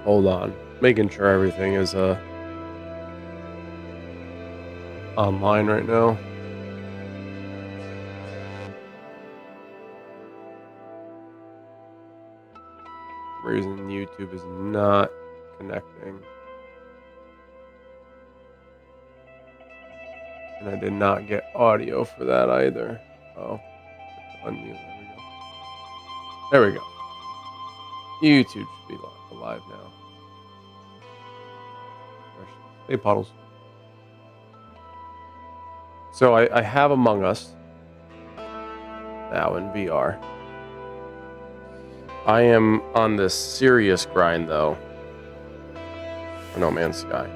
Hold on. Making sure everything is online right now. For some reason YouTube is not connecting. And I did not get audio for that either. Oh, unmute. There we go. YouTube should be alive now. Hey, Puddles. So I have Among Us now in VR. I am on this serious grind, though, for No Man's Sky.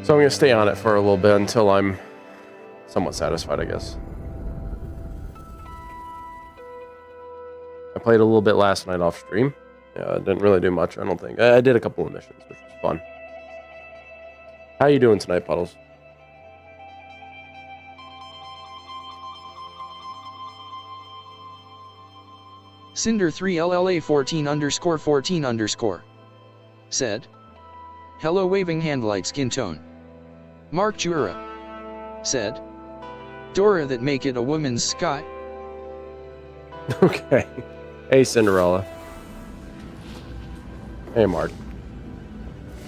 So I'm going to stay on it for a little bit until I'm somewhat satisfied, I guess. I played a little bit last night off stream. Yeah, I didn't really do much, I don't think. I did a couple of missions, which was fun. How you doing tonight, Puddles? Cinder3LLA14_14_ said, hello waving handlight skin tone. Mark Jura said, Dora that make it a woman's sky. Okay. Hey, Cinderella. Hey, Mark.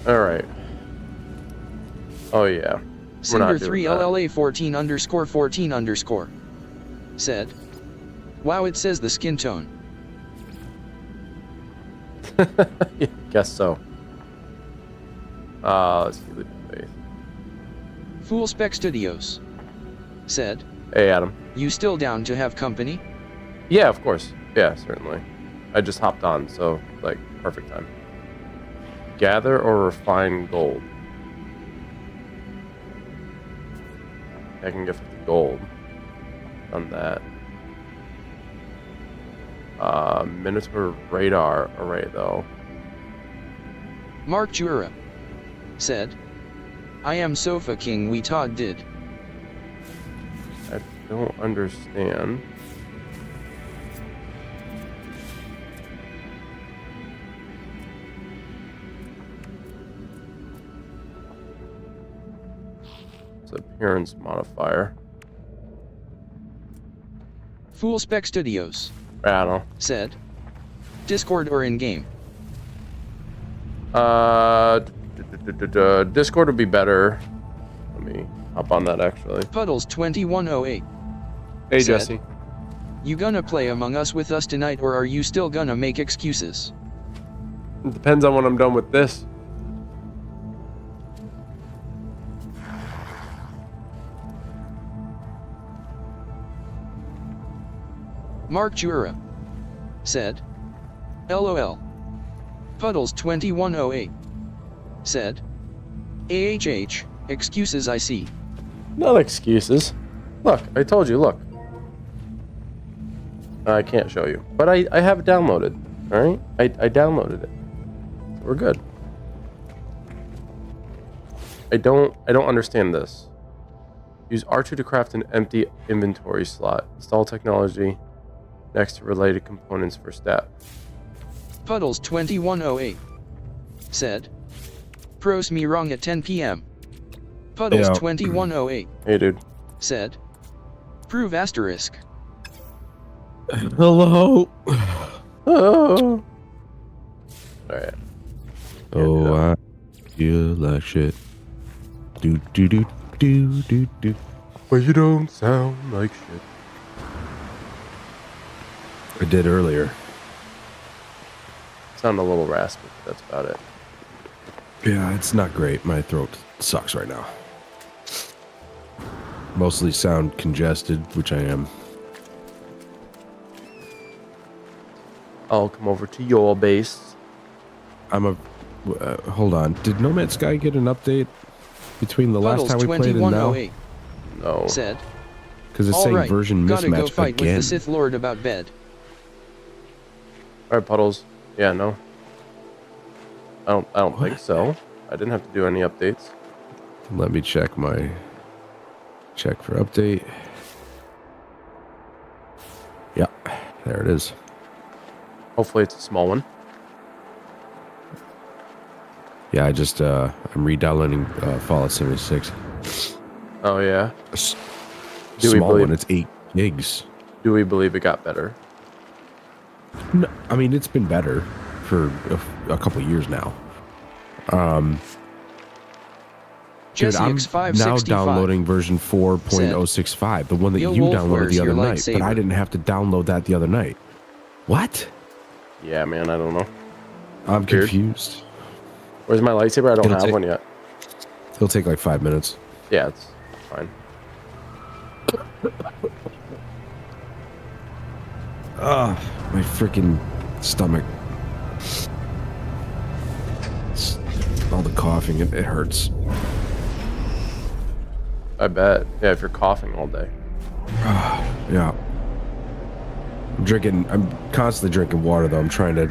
Alright. Oh, yeah. Cinder3LLA14_14_ said, wow, it says the skin tone. Yeah, guess so. Let's see. Faith. Fool Spec Studios said, Hey, Adam. You still down to have company? Yeah, of course. Yeah, certainly. I just hopped on, so, like, perfect time. Gather or refine gold? I can get 50 gold on that. Minotaur radar array, though. Mark Jura said, I am Sofa King we Todd did. I don't understand. It's appearance modifier. Fool Spec Studios I don't know. said, Discord or in-game? Discord would be better. Let me hop on that, actually. Puddles2108 Hey, said, Jesse. You gonna play Among Us with us tonight or are you still gonna make excuses? It depends on when I'm done with this. Mark Jura said, LOL. Puddles2108 said, AHH, excuses I see. Not excuses. Look, I told you, look. I can't show you. But I have it downloaded. Alright? I downloaded it. So we're good. I don't understand this. Use R2 to craft an empty inventory slot. Install technology next to related components for stat. Puddles2108 said, Pros me wrong at 10 p.m. Puddles2108 Hey, dude. said, prove asterisk. Hello. Oh. Alright. Oh, I feel like shit. Do do do do do do. Well, you don't sound like shit. I did earlier. Sound a little raspy, but that's about it. Yeah, it's not great. My throat sucks right now. Mostly sound congested, which I am. I'll come over to your base. I'm a... hold on. Did No Man's Sky get an update between the last time we played and now? No. Said, Because it's saying right, version gotta mismatch go fight again. with the Sith Lord about bed. Alright, Puddles. Yeah, no. I don't think so. I didn't have to do any updates. Let me check my... Check for update. Yeah, there it is. Hopefully it's a small one. Yeah, I just I'm re-downloading Fallout 76. Oh yeah. Do small one. It's 8 gigs. Do we believe it got better? No, I mean it's been better for a couple years now. Dude, I'm now downloading version 4.065, the one that you downloaded the other night, but I didn't have to download that the other night. What? Yeah, man, I don't know. I'm confused. Where's my lightsaber? I don't have one yet. It'll take like 5 minutes. Yeah, it's fine. My freaking stomach. All the coughing, it hurts. I bet. Yeah, if you're coughing all day. Yeah. I'm constantly drinking water though. I'm trying to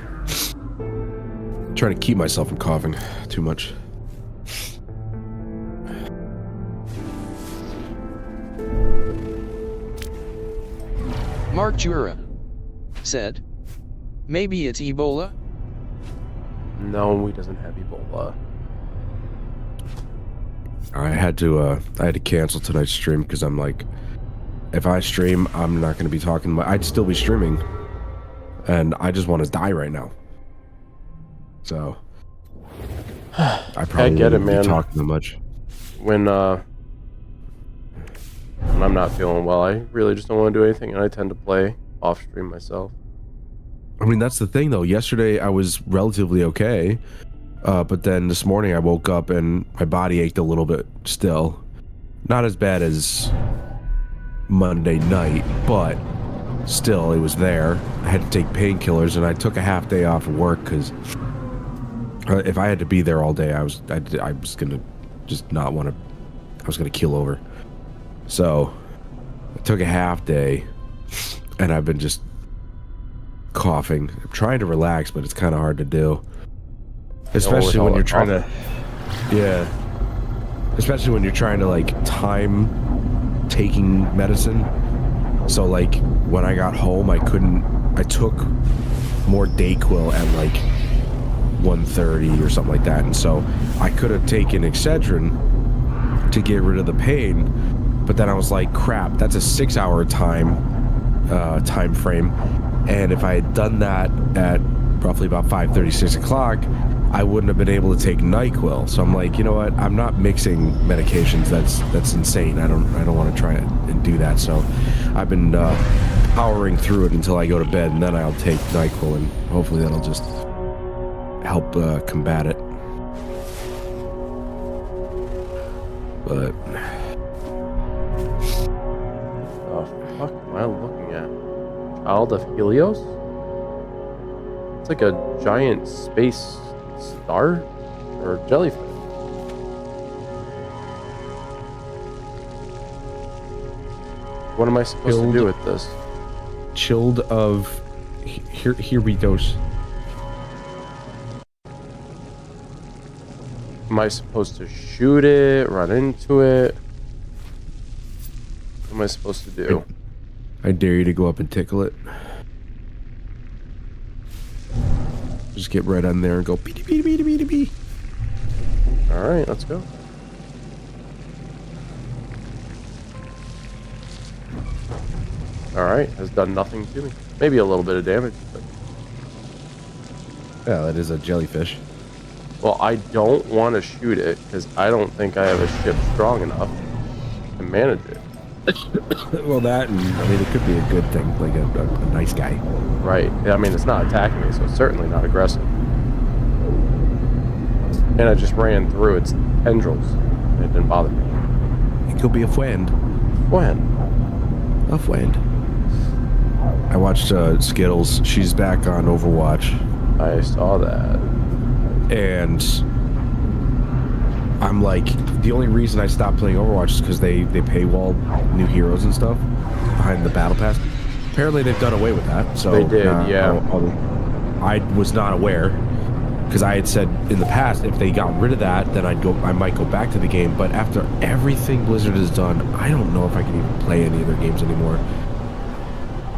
keep myself from coughing too much. Mark Jura said, maybe it's Ebola? No, he doesn't have Ebola. I had to cancel tonight's stream because I'm like, if I stream, I'm not going to be talking. I'd still be streaming, and I just want to die right now. So I probably get it, wouldn't man. be talking too much. When I'm not feeling well, I really just don't want to do anything, and I tend to play off stream myself. I mean, that's the thing though. Yesterday I was relatively okay, but then this morning I woke up and my body ached a little bit still. Not as bad as Monday night, but still it was there. I had to take painkillers, and I took a half day off of work because if I had to be there all day, I was gonna just not want to. I was gonna keel over. So I took a half day, and I've been just coughing. I'm trying to relax, but it's kind of hard to do, especially when you're trying to. Yeah, especially when you're trying to like time taking medicine. So like when I got home, I took more Dayquil at like 1:30 or something like that, and so I could have taken Excedrin to get rid of the pain, but then I was like, crap, that's a 6-hour time frame, and if I had done that at roughly about 5:30, 6 o'clock, I wouldn't have been able to take NyQuil. So I'm like, you know what? I'm not mixing medications. That's insane. I don't want to try it and do that. So I've been powering through it until I go to bed, and then I'll take NyQuil, and hopefully that'll just help combat it. But the fuck am I looking at? Child of Helios? It's like a giant space star or jellyfish. What am I supposed to do with this? Chilled of Heritos. Am I supposed to shoot it, run into it? What am I supposed to do? I dare you to go up and tickle it. Just get right on there and go beep beep beep beep beep. Alright, let's go. Alright, has done nothing to me. Maybe a little bit of damage, but... Yeah, that is a jellyfish. Well, I don't want to shoot it because I don't think I have a ship strong enough to manage it. Well, that, and I mean, it could be a good thing, like a nice guy. Right. I mean, it's not attacking me, so it's certainly not aggressive. And I just ran through its tendrils. It didn't bother me. It could be a friend. When? A friend. I watched Skittles. She's back on Overwatch. I saw that. And I'm like, the only reason I stopped playing Overwatch is because they paywall new heroes and stuff behind the battle pass. Apparently they've done away with that. So they did, yeah. I was not aware, because I had said in the past if they got rid of that, then I might go back to the game. But after everything Blizzard has done, I don't know if I can even play any of their games anymore.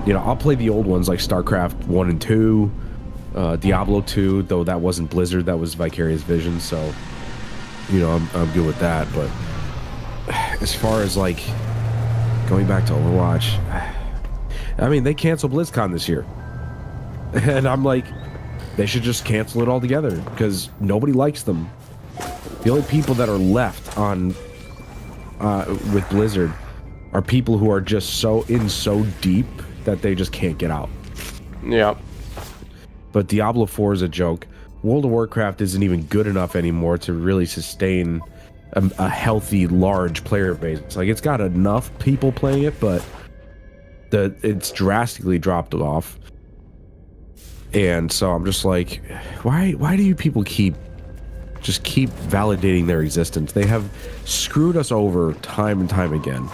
You know, I'll play the old ones like StarCraft 1 and 2, Diablo 2, though that wasn't Blizzard, that was Vicarious Visions, so you know, I'm good with that. But as far as like going back to Overwatch, I mean, they canceled BlizzCon this year, and I'm like, they should just cancel it altogether because nobody likes them. The only people that are left on with Blizzard are people who are just so deep that they just can't get out. Yeah. But Diablo 4 is a joke. World of Warcraft isn't even good enough anymore to really sustain a healthy, large player base. Like, it's got enough people playing it, but it's drastically dropped off. And so I'm just like, why do you people keep validating their existence? They have screwed us over time and time again.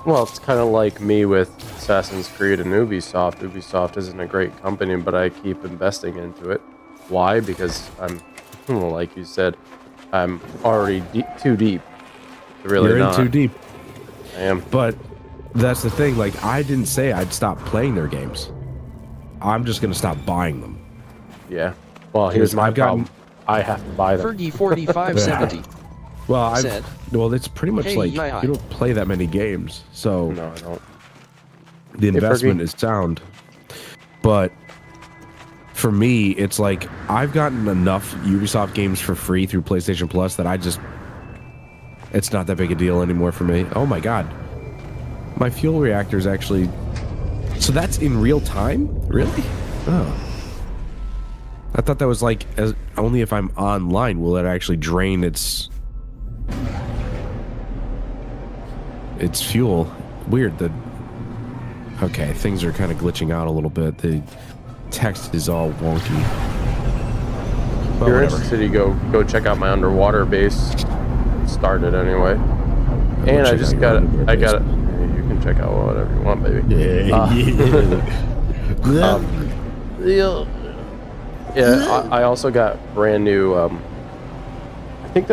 Well, it's kind of like me with Assassin's Creed and Ubisoft. Ubisoft isn't a great company, but I keep investing into it. Why? Because I'm, well, like you said, I'm already too deep. Really, You're not. in too deep. I am. But that's the thing. Like, I didn't say I'd stop playing their games. I'm just gonna stop buying them. Yeah. Well, here's my problem. I have to buy them. Fergie 4570 Well, said, it's pretty much Hey, like yeah. you don't play that many games, so No, I don't. the investment Fergie. is sound. But for me, it's like I've gotten enough Ubisoft games for free through PlayStation Plus that it's not that big a deal anymore for me. Oh my god, my fuel reactor is actually. So that's in real time? Really? Oh. I thought that was like only if I'm online will it actually drain its fuel. Weird that. Okay, things are kind of glitching out a little bit. The text is all wonky. If But you're whatever. interested, you go check out my underwater base. Started anyway. And I just got it. I got it. You can check out whatever you want, baby. Yeah. I also got brand new. I think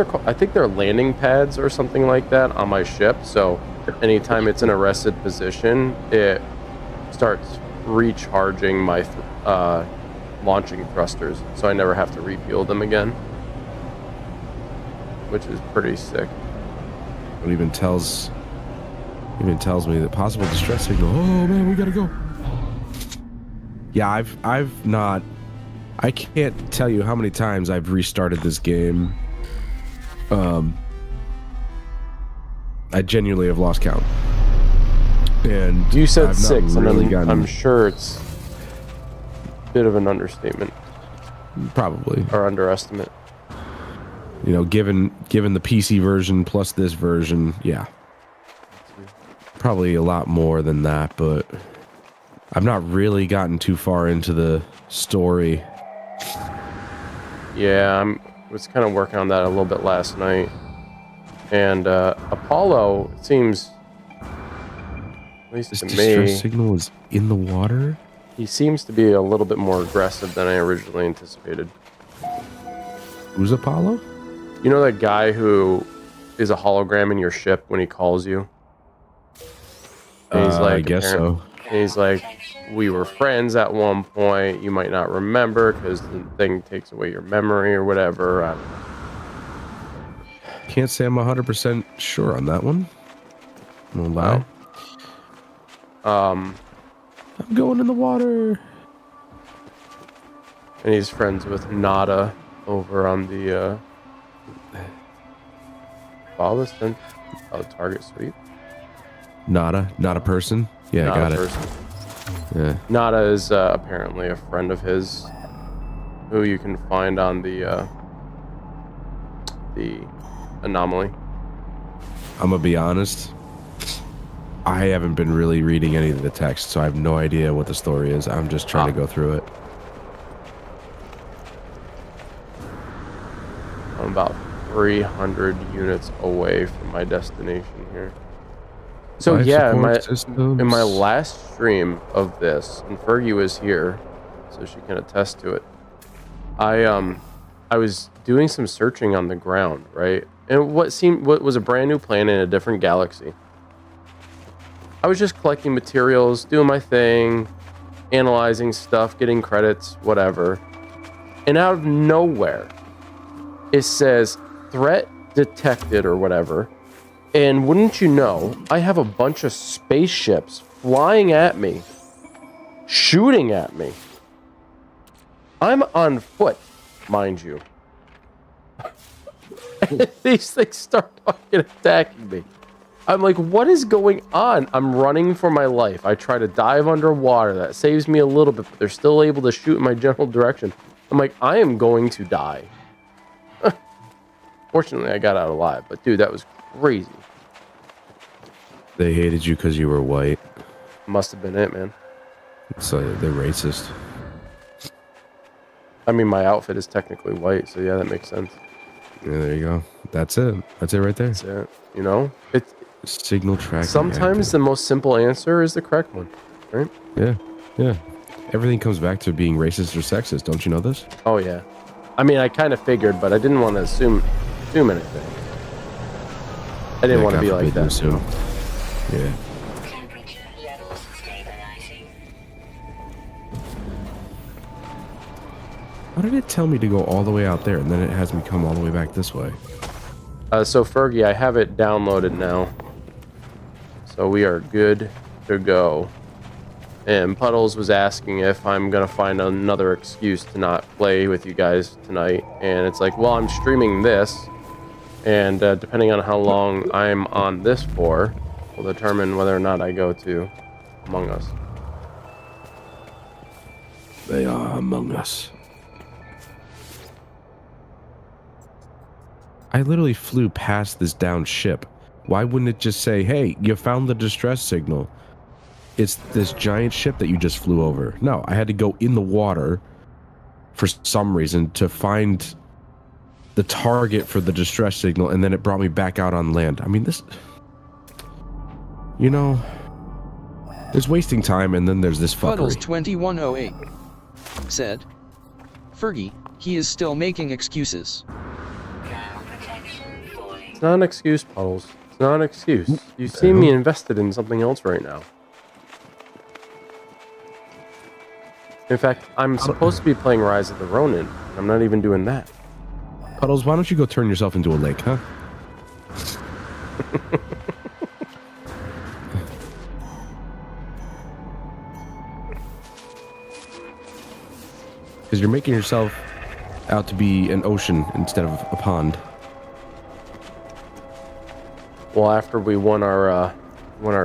they're landing pads or something like that on my ship. So anytime it's in a rested position, it starts recharging my launching thrusters, so I never have to refuel them again, which is pretty sick. It even tells me that possible distress signal. Oh man, we gotta go. Yeah, I've not. I can't tell you how many times I've restarted this game. I genuinely have lost count. And You said I've not 6, and really gotten- I'm sure it's a bit of an understatement probably. or underestimate. You know, given the PC version plus this version, yeah. Probably a lot more than that, but I've not really gotten too far into the story. Yeah, I was kind of working on that a little bit last night. And Apollo, it seems, at least This to distress me, signal is in the water? he seems to be a little bit more aggressive than I originally anticipated. Who's Apollo? You know that guy who is a hologram in your ship when he calls you? And he's like, I guess so. And he's like, we were friends at one point. You might not remember because the thing takes away your memory or whatever. I don't know. Can't say I'm 100% sure on that one. Won't lie. I'm going in the water. And he's friends with Nada over on the target suite. Not a person. Yeah, Not got a it. person. Yeah. Nada is apparently a friend of his, who you can find on the anomaly. I'm gonna be honest. I haven't been really reading any of the text, so I have no idea what the story is. I'm just trying to go through it. I'm about 300 units away from my destination here. So Life yeah, support in my systems. last stream of this, and Fergie was here, so she can attest to it. I was doing some searching on the ground, right? And what was a brand new planet in a different galaxy. I was just collecting materials, doing my thing, analyzing stuff, getting credits, whatever. And out of nowhere, it says threat detected or whatever. And wouldn't you know, I have a bunch of spaceships flying at me, shooting at me. I'm on foot, mind you. These things start fucking attacking me. I'm like, what is going on? I'm running for my life. I try to dive underwater. That saves me a little bit, but they're still able to shoot in my general direction. I'm like, I am going to die. Fortunately, I got out alive, but dude, that was crazy. They hated you because you were white. Must have been it, man. So they're racist. I mean, my outfit is technically white, so yeah, that makes sense. Yeah, there you go. That's it. That's it right there. That's it. You know, it's signal tracking. sometimes the most simple answer is the correct one, right? Yeah, yeah. Everything comes back to being racist or sexist. Don't you know this? Oh yeah. I mean, I kind of figured, but I didn't want to assume anything. I didn't want to be like that. Assume. Yeah. How did it tell me to go all the way out there, and then it has me come all the way back this way? So Fergie, I have it downloaded now. So we are good to go. And Puddles was asking if I'm going to find another excuse to not play with you guys tonight. And it's like, well, I'm streaming this. And depending on how long I'm on this for, will determine whether or not I go to Among Us. They are among us. I literally flew past this downed ship. Why wouldn't it just say, hey, you found the distress signal? It's this giant ship that you just flew over. No, I had to go in the water for some reason to find the target for the distress signal, and then it brought me back out on land. I mean, this... You know... There's wasting time, and then there's this fuckery. Puddles 2108 said, Fergie, he is still making excuses. It's not an excuse, Puddles. It's not an excuse. You see me invested in something else right now. In fact, I'm supposed to be playing Rise of the Ronin. I'm not even doing that. Puddles, why don't you go turn yourself into a lake, huh? Because you're making yourself out to be an ocean instead of a pond. Well, after we won our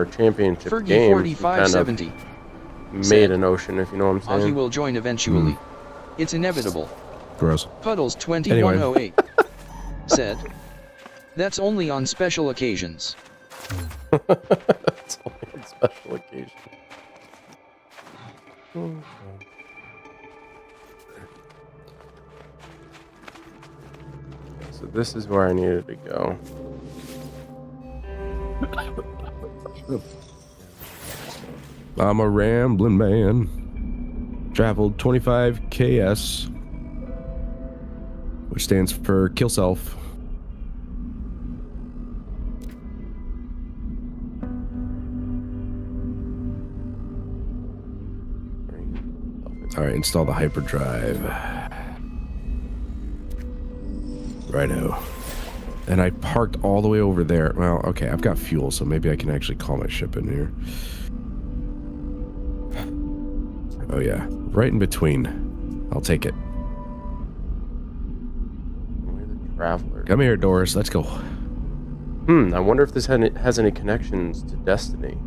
championship Fergie game, 4570 made an ocean, if you know what I'm He saying. will join eventually. It's inevitable. Gross. Puddles 2108 said, that's only on special occasions. That's only on special occasion. So this is where I needed to go. I'm a rambling man. Traveled 25 KS, which stands for kill self. All right, install the hyperdrive. Righto. And I parked all the way over there. Well, okay, I've got fuel, so maybe I can actually call my ship in here. Oh yeah, right in between. I'll take it. Only the Traveler. Come here, Doris. Let's go. I wonder if this has any connections to Destiny.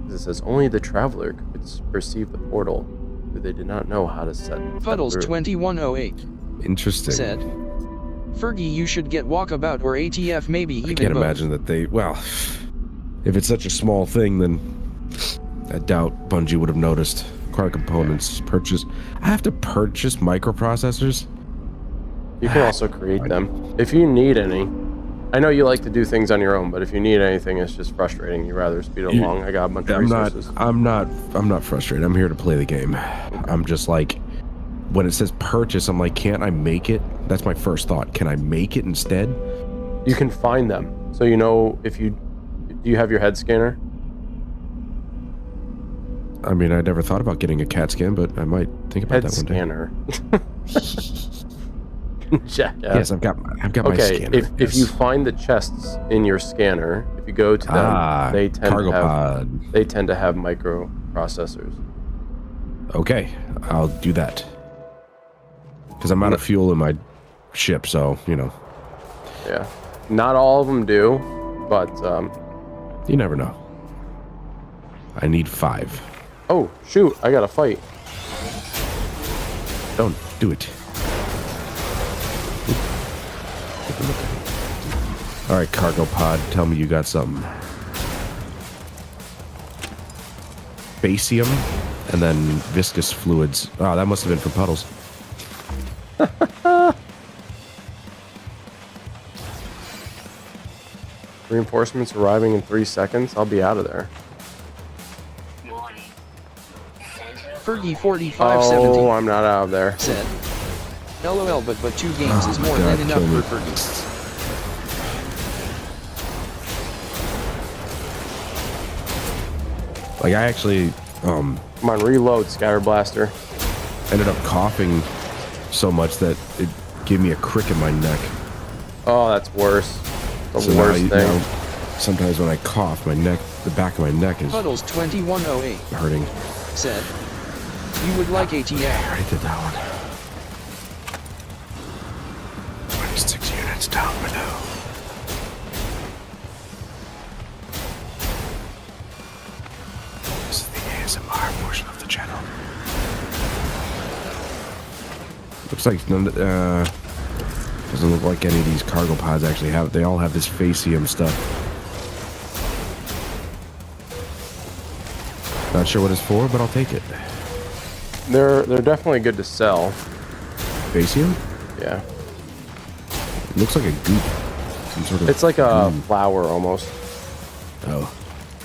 It says only the Traveler could perceive the portal, but they did not know how to set Puddles through. 2108 Interesting. said, Fergie, you should get Walkabout or ATF, maybe even I can't both. imagine that they... Well, if it's such a small thing, then I doubt Bungie would have noticed. Car components, purchase... I have to purchase microprocessors? You can also create them if you need any. I know you like to do things on your own, but if you need anything, it's just frustrating. You'd rather speed it along. I got a bunch of resources. I'm not frustrated. I'm here to play the game. I'm just like... When it says purchase, I'm like, can't I make it? That's my first thought. Can I make it instead? You can find them. So you know if you... Do you have your head scanner? I mean, I never thought about getting a CAT scan, but I might think about Head that one day. scanner. Jackass. Yes, I've got my Okay, scanner. if you find the chests in your scanner, if you go to them, they tend cargo to have pod. they tend to have microprocessors. Okay, I'll do that. Because I'm out of fuel in my ship, so you know. Yeah, not all of them do, but you never know. I need 5. oh shoot, I got to fight. Don't do it. All right, cargo pod, tell me you got something. Basium, and then viscous fluids. Oh, that must have been for puddles. Reinforcements arriving in 3 seconds. I'll be out of there. Fergie 4570 Oh, I'm not out of there. said, LOL, but 2 games is more God, than enough kill me. for Fergie. Like, I actually Come on, reload, Scatter Blaster. ended up coughing so much that it gave me a crick in my neck. Oh, that's worse. The So now, worst thing. sometimes when I cough, my neck, the back of my neck is Puddles 2108 hurting. said, you would like ATF. I already did that one. 26 units down below. This is the ASMR portion of the channel. Looks like none. Doesn't look like any of these cargo pods actually have. They all have this facium stuff. Not sure what it's for, but I'll take it. They're definitely good to sell. Facium? Yeah. It looks like a goop. Some sort of It's like a goo. flower almost. Oh.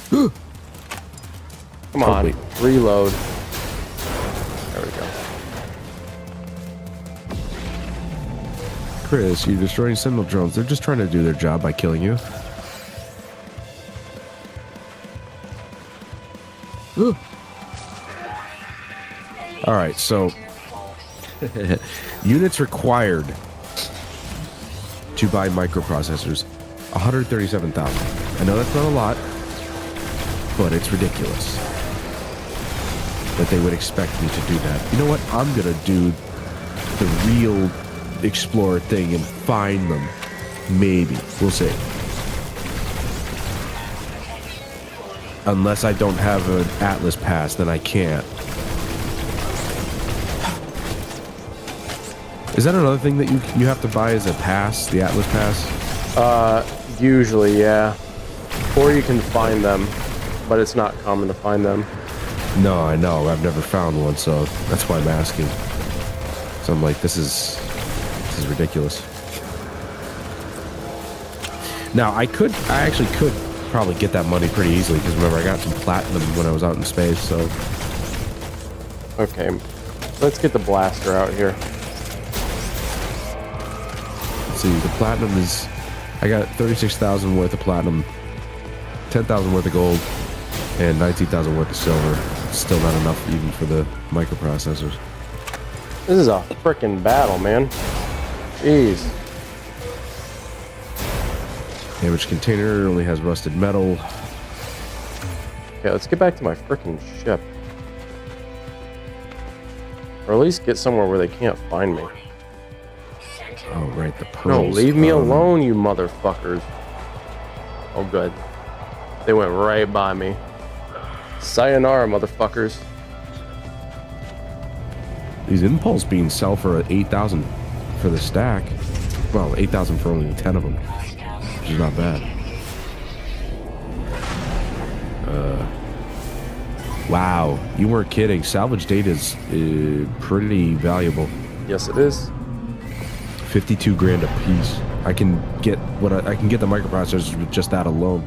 Come on, wait. reload. There we go. Chris, you're destroying Sentinel drones. They're just trying to do their job by killing you. Alright, so units required to buy microprocessors, 137,000. I know that's not a lot, but it's ridiculous that they would expect me to do that. You know what? I'm gonna do the real explorer thing and find them. Maybe. We'll see. Unless I don't have an Atlas pass, then I can't. Is that another thing that you have to buy as a pass, the Atlas pass? Usually, yeah. Or you can find them, but it's not common to find them. No, I know. I've never found one, so that's why I'm asking. So I'm like, this is ridiculous. Now, I actually could probably get that money pretty easily, because remember, I got some platinum when I was out in space, so... Okay, let's get the blaster out here. Let's see, the platinum is... I got 36,000 worth of platinum, 10,000 worth of gold, and 19,000 worth of silver. Still not enough even for the microprocessors. This is a frickin' battle, man. Jeez. Damaged container only has rusted metal. Okay, let's get back to my frickin' ship. Or at least get somewhere where they can't find me. Oh, right, the No, pearls. leave me alone, you motherfuckers. Oh, good. They went right by me. Sayonara, motherfuckers. These impulse beans sell for 8,000 for the stack. Well, 8,000 for only 10 of them, which is not bad. Wow, you weren't kidding. Salvage data is pretty valuable. Yes, it is. 52 grand a piece. I can get I can get the microprocessors with just that alone.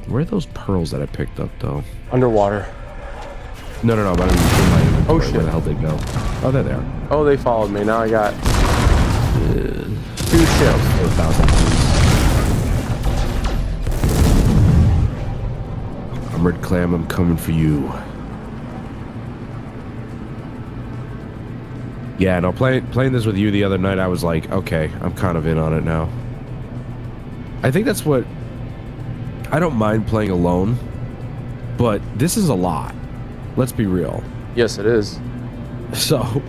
Where are those pearls that I picked up, though? Underwater. No, but in my inventory. Oh, shit. Where the hell did they go? Oh, there they are. Oh, they followed me. Now I got 2 ships. 4,000 piece. I'm Red Clam, I'm coming for you. Yeah, no, playing this with you the other night, I was like, okay, I'm kind of in on it now. I think that's what... I don't mind playing alone, but this is a lot. Let's be real. Yes, it is. So,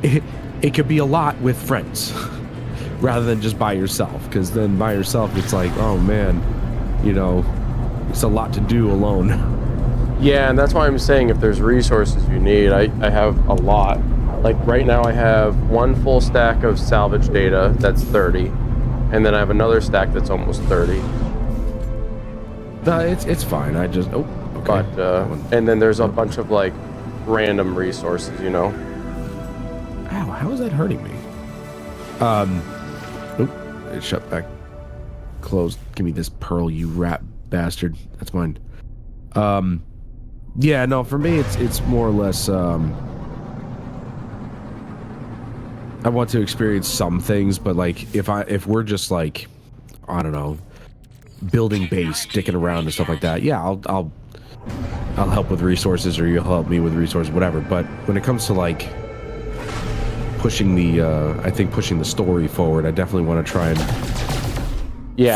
it could be a lot with friends, rather than just by yourself, because then by yourself, it's like, oh man, you know, it's a lot to do alone. Yeah, and that's why I'm saying if there's resources you need, I have a lot. Like right now I have one full stack of salvage data that's 30, and then I have another stack that's almost 30. No, it's fine. I just okay. But and then there's a bunch of like random resources, you know. Ow! How is that hurting me? It shut back. Closed. Give me this pearl, you rat bastard. That's mine. Yeah, no, for me it's more or less I want to experience some things, but like if we're just like, I don't know, building base, dicking around and stuff like that, yeah, I'll help with resources, or you'll help me with resources, whatever. But when it comes to like pushing the I think pushing the story forward, I definitely want to try and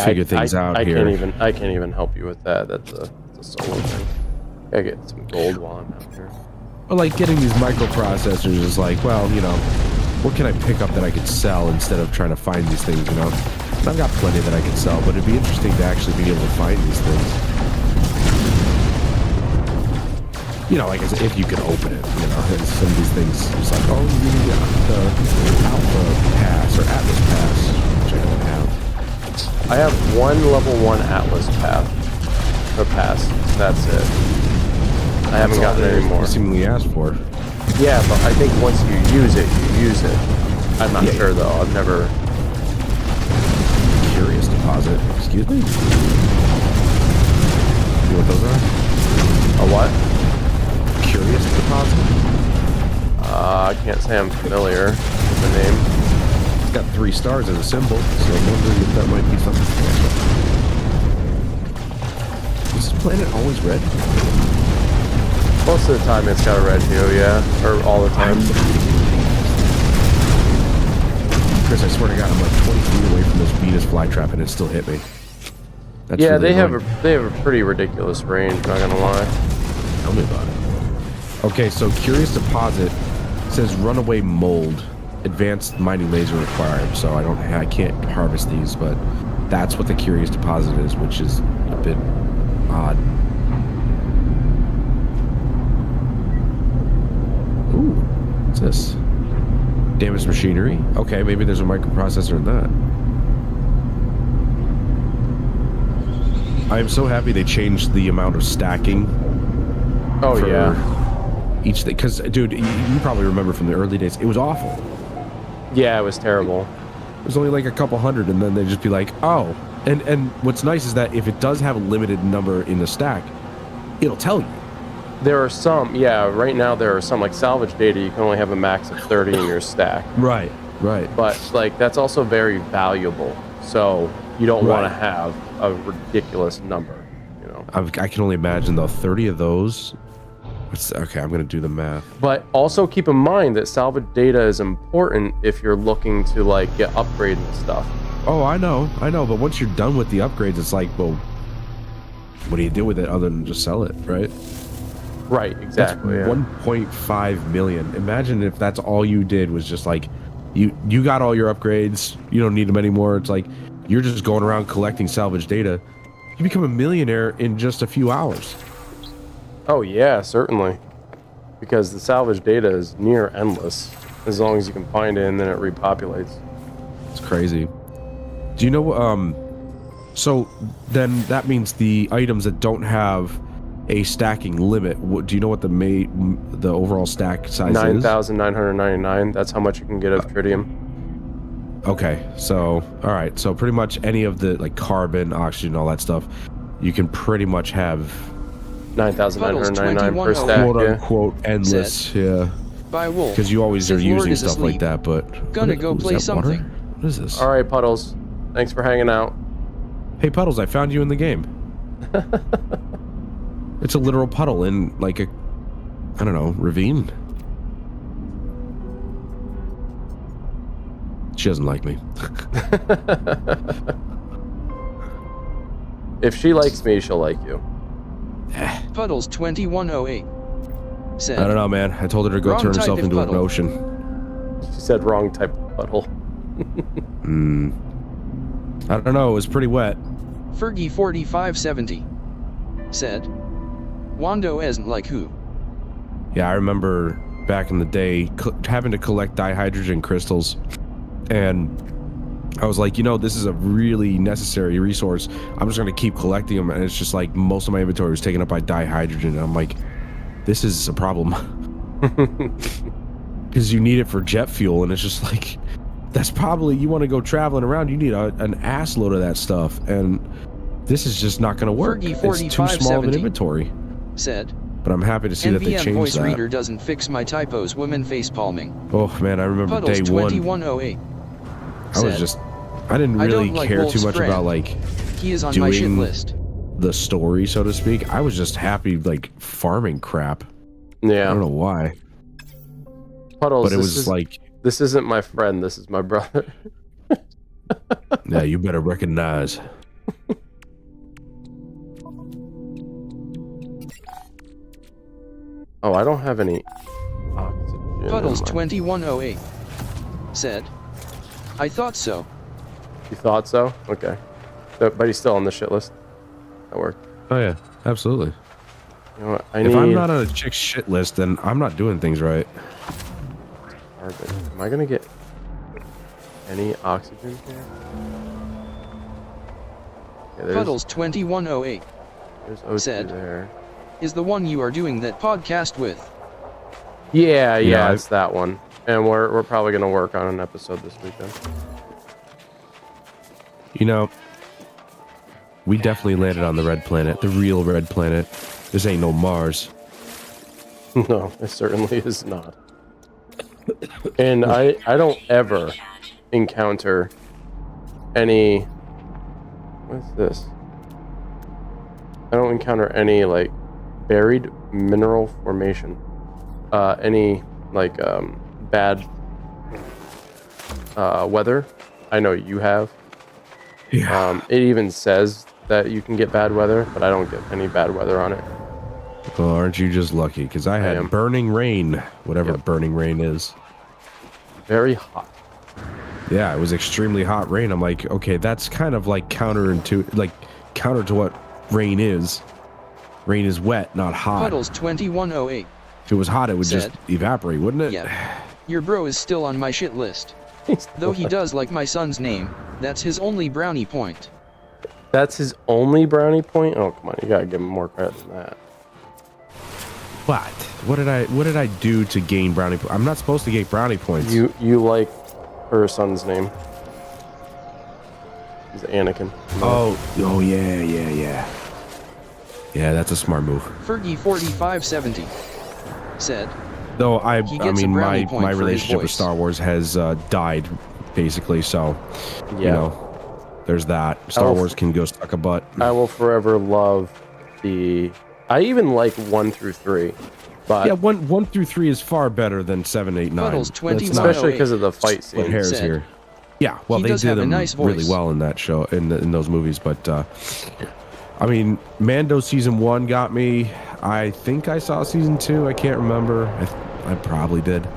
figure things out here. I can't even help you with that. That's a solo thing. Gotta get some gold while I'm out here. But like getting these microprocessors is like, well, you know, what can I pick up that I could sell instead of trying to find these things, you know? And I've got plenty that I could sell, but it'd be interesting to actually be able to find these things. You know, like if you could open it, you know, and some of these things, it's like, oh, you need the Alpha Pass or Atlas Pass, which I don't have. I have one level 1 Atlas pass. That's it. I haven't gotten any more. Seemingly asked for. Yeah, but I think once you use it, you use it. I'm not sure though. I've never. Curious deposit. Excuse me. You know what those are? A what? Curious deposit. I can't say I'm familiar with the name. It's got 3 stars as a symbol, so I'm wondering if that might be something special. Is this planet always red? Most of the time it's got a red hue, yeah. Or all the time. Chris, I swear to God, I'm like 20 feet away from this Venus flytrap and it still hit me. That's yeah, really they have a pretty ridiculous range, not gonna lie. Tell me about it. Okay, so Curious Deposit says Runaway Mold. Advanced mining laser required, so I can't harvest these, but that's what the Curious Deposit is, which is a bit odd. Ooh, what's this? Damaged machinery? Okay, maybe there's a microprocessor in that. I am so happy they changed the amount of stacking. Oh yeah. Each thing, because dude, you probably remember from the early days, it was awful. Yeah, it was terrible. It was only like a couple hundred, and then they'd just be like, oh. And what's nice is that if it does have a limited number in the stack, it'll tell you. There are some, yeah, right now there are some, like salvage data, you can only have a max of 30 in your stack. Right. But, like, that's also very valuable, so you don't want to have a ridiculous number, you know? I can only imagine, though, 30 of those. Okay, I'm going to do the math. But also keep in mind that salvage data is important if you're looking to, like, get upgrades and stuff. Oh, I know, but once you're done with the upgrades, it's like, well, what do you do with it other than just sell it, right? Right, exactly. That's 1.5 million. Imagine if that's all you did was just like, you got all your upgrades, you don't need them anymore. It's like, you're just going around collecting salvage data. You become a millionaire in just a few hours. Oh yeah, certainly. Because the salvage data is near endless. As long as you can find it and then it repopulates. It's crazy. Do you know, so then that means the items that don't have a stacking limit, do you know what the overall stack size is? 9,999. That's how much you can get of tritium. Okay, so all right, so pretty much any of the like carbon, oxygen, all that stuff, you can pretty much have 9,999 per stack, quote unquote endless, yeah. By Wolf. Because you always are using stuff like that, but gonna go play something. What is this? All right, Puddles. Thanks for hanging out. Hey, Puddles, I found you in the game. It's a literal puddle in like a, I don't know, ravine. She doesn't like me. If she likes me, she'll like you. Puddles 2108 said, I don't know, man. I told her to go Wrong turn type herself of into an puddle. ocean. She said wrong type of puddle. I don't know. It was pretty wet. Fergie 4570 said, Wando isn't like who? Yeah, I remember back in the day having to collect dihydrogen crystals, and I was like, you know, this is a really necessary resource. I'm just going to keep collecting them, and it's just like most of my inventory was taken up by dihydrogen, and I'm like, this is a problem. Because you need it for jet fuel, and it's just like, that's probably, you want to go traveling around, you need an ass load of that stuff, and this is just not going to work. Fergie It's too small of an 4570 inventory. said, But I'm happy to see that they NVM changed voice that. reader doesn't fix my typos. Women face palming. Oh man, I remember Puddles day one. 2108 I was said, just, I didn't I really don't like care too Wolf's much friend. about like He is on my shit doing list. the story, so to speak. I was just happy like farming crap. I Yeah. don't know why, Puddles, but it was like, this isn't my friend, this is my brother. yeah, you better recognize. Oh, I don't have any oxygen. Puddles in my- 2108 said, I thought so. You thought so? Okay. But he's still on the shit list. That worked. Oh yeah, absolutely. You know what? If I'm not on a chick's shit list, then I'm not doing things right. Carbon. Am I gonna get any oxygen here? Okay, Puddles 2108 there's O2 said, there. is the one you are doing that podcast with. Yeah, Yeah, it's that one. And we're probably gonna work on an episode this weekend. You know, we definitely landed on the red planet, the real red planet. This ain't no Mars. No, it certainly is not. And I don't ever encounter any. What's this? I don't encounter any like buried mineral formation. Any like bad weather. I know you have. Yeah. It even says that you can get bad weather, but I don't get any bad weather on it. Well, aren't you just lucky? Because I had am. burning rain, whatever Yep. burning rain is. Very hot. Yeah, it was extremely hot rain. I'm like, okay, that's kind of like counter to what rain is. Rain is wet, not hot. Puddles 2108 If it was hot, it would just said, evaporate, wouldn't it? yeah. Your bro is still on my shit list. Though he does like my son's name, that's his only brownie point. That's his only brownie point? Oh, come on. You gotta give him more credit than that. What? What did I do to gain brownie points? I'm not supposed to get brownie points. You like her son's name. He's Anakin. Oh yeah. Yeah, that's a smart move. Fergie 4570 said, Though I He gets a mean, brownie my point for his relationship with voice. Star Wars has died, basically. So, Yeah. you know, there's that. Star Oh. Wars can go stuck a butt. I will forever love the... I even like 1 through 3. But Yeah, one through 3 is far better than 7, 8, 9. Puddles Let's 21. not especially because of the fight split scene. hairs said, here. Yeah, well, he they does did have a them nice really voice. well in that show, in those movies. But I mean, Mando season 1 got me. I think I saw season 2. I can't remember. I probably did.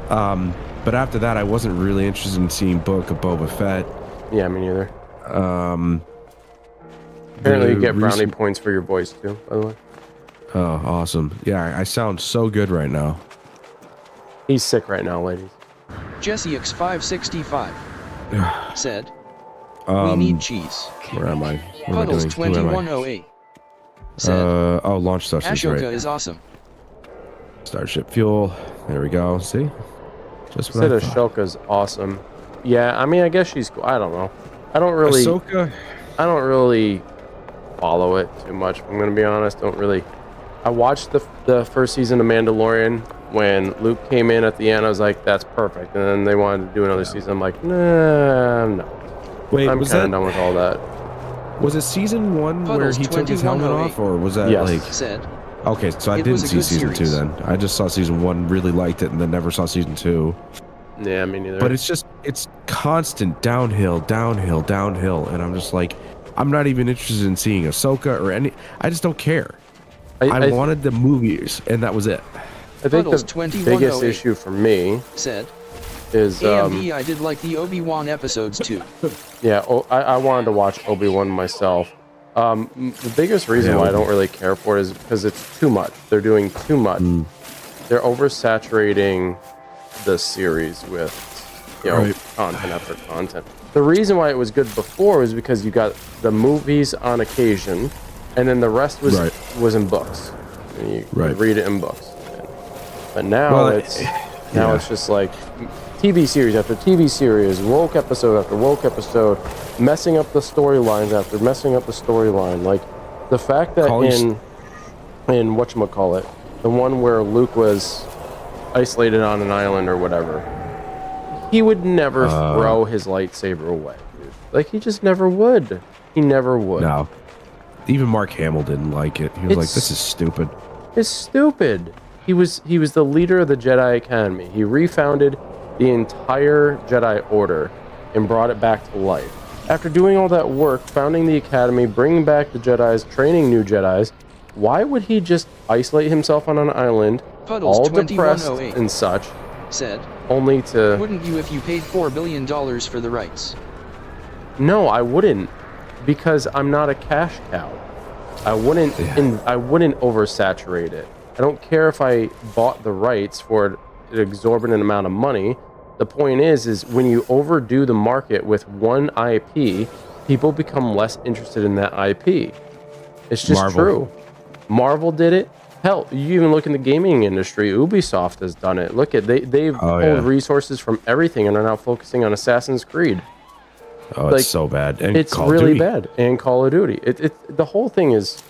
But after that, I wasn't really interested in seeing Book of Boba Fett. Yeah, me neither. Apparently you get brownie points for your voice too, by the way. Oh, awesome. Yeah, I sound so good right now. He's sick right now, ladies. Jesse X565 said, we need cheese. Where am I? What am I Puddles doing? Who am I? 2108 said, Oh, launch substance, Ashoka right. is awesome. Starship fuel. There we go. See? Just what Said I thought. Ashoka's awesome. Yeah, I mean, I guess she's cool. I don't know. I don't really follow it too much. I'm gonna be honest. Don't really. I watched the first season of Mandalorian when Luke came in at the end. I was like, that's perfect. And then they wanted to do another season. I'm like, nah, no. Wait, I'm was kind of that done with all that. Was it season 1 where Puddles he took his helmet 2108 off, or was that Yes. like? said, Okay, so I It didn't was a see good season 2 series. then. I just saw season 1, really liked it, and then never saw season 2. Yeah, me neither. But it's constant downhill, downhill, downhill, and I'm just like, I'm not even interested in seeing Ahsoka or any. I just don't care. I wanted the movies, and that was it. I think Puddles the 2108 biggest issue for me said, is AMD, I did like the Obi-Wan episodes too. yeah. I wanted to watch Obi-Wan myself. The biggest reason why I don't really care for it is because it's too much. They're doing too much. They're oversaturating the series with, you know, content after content. The reason why it was good before was because you got the movies on occasion, and then the rest was in books. And you could read it in books. But now it's just like TV series after TV series, woke episode after woke episode, messing up the storylines after messing up the storyline. Like the fact that in whatchamacallit, the one where Luke was isolated on an island or whatever, he would never throw his lightsaber away, dude. Like he just never would. He never would. No. Even Mark Hamill didn't like it. He was like, "This is stupid." It's stupid. He was the leader of the Jedi Academy. He refounded the entire Jedi Order and brought it back to life. After doing all that work, founding the Academy, bringing back the Jedis, training new Jedis, why would he just isolate himself on an island, Puddles all depressed 2108 and such, said, only to... Wouldn't you if you paid $4 billion for the rights? No, I wouldn't, because I'm not a cash cow. I wouldn't oversaturate it. I don't care if I bought the rights for an exorbitant amount of money. The point is when you overdo the market with one IP, people become less interested in that IP. It's just true. Marvel did it. Hell, you even look in the gaming industry. Ubisoft has done it. Look at they've pulled resources from everything and are now focusing on Assassin's Creed. Oh, it's so bad. And it's Call of really Duty. bad. And Call of Duty. The whole thing is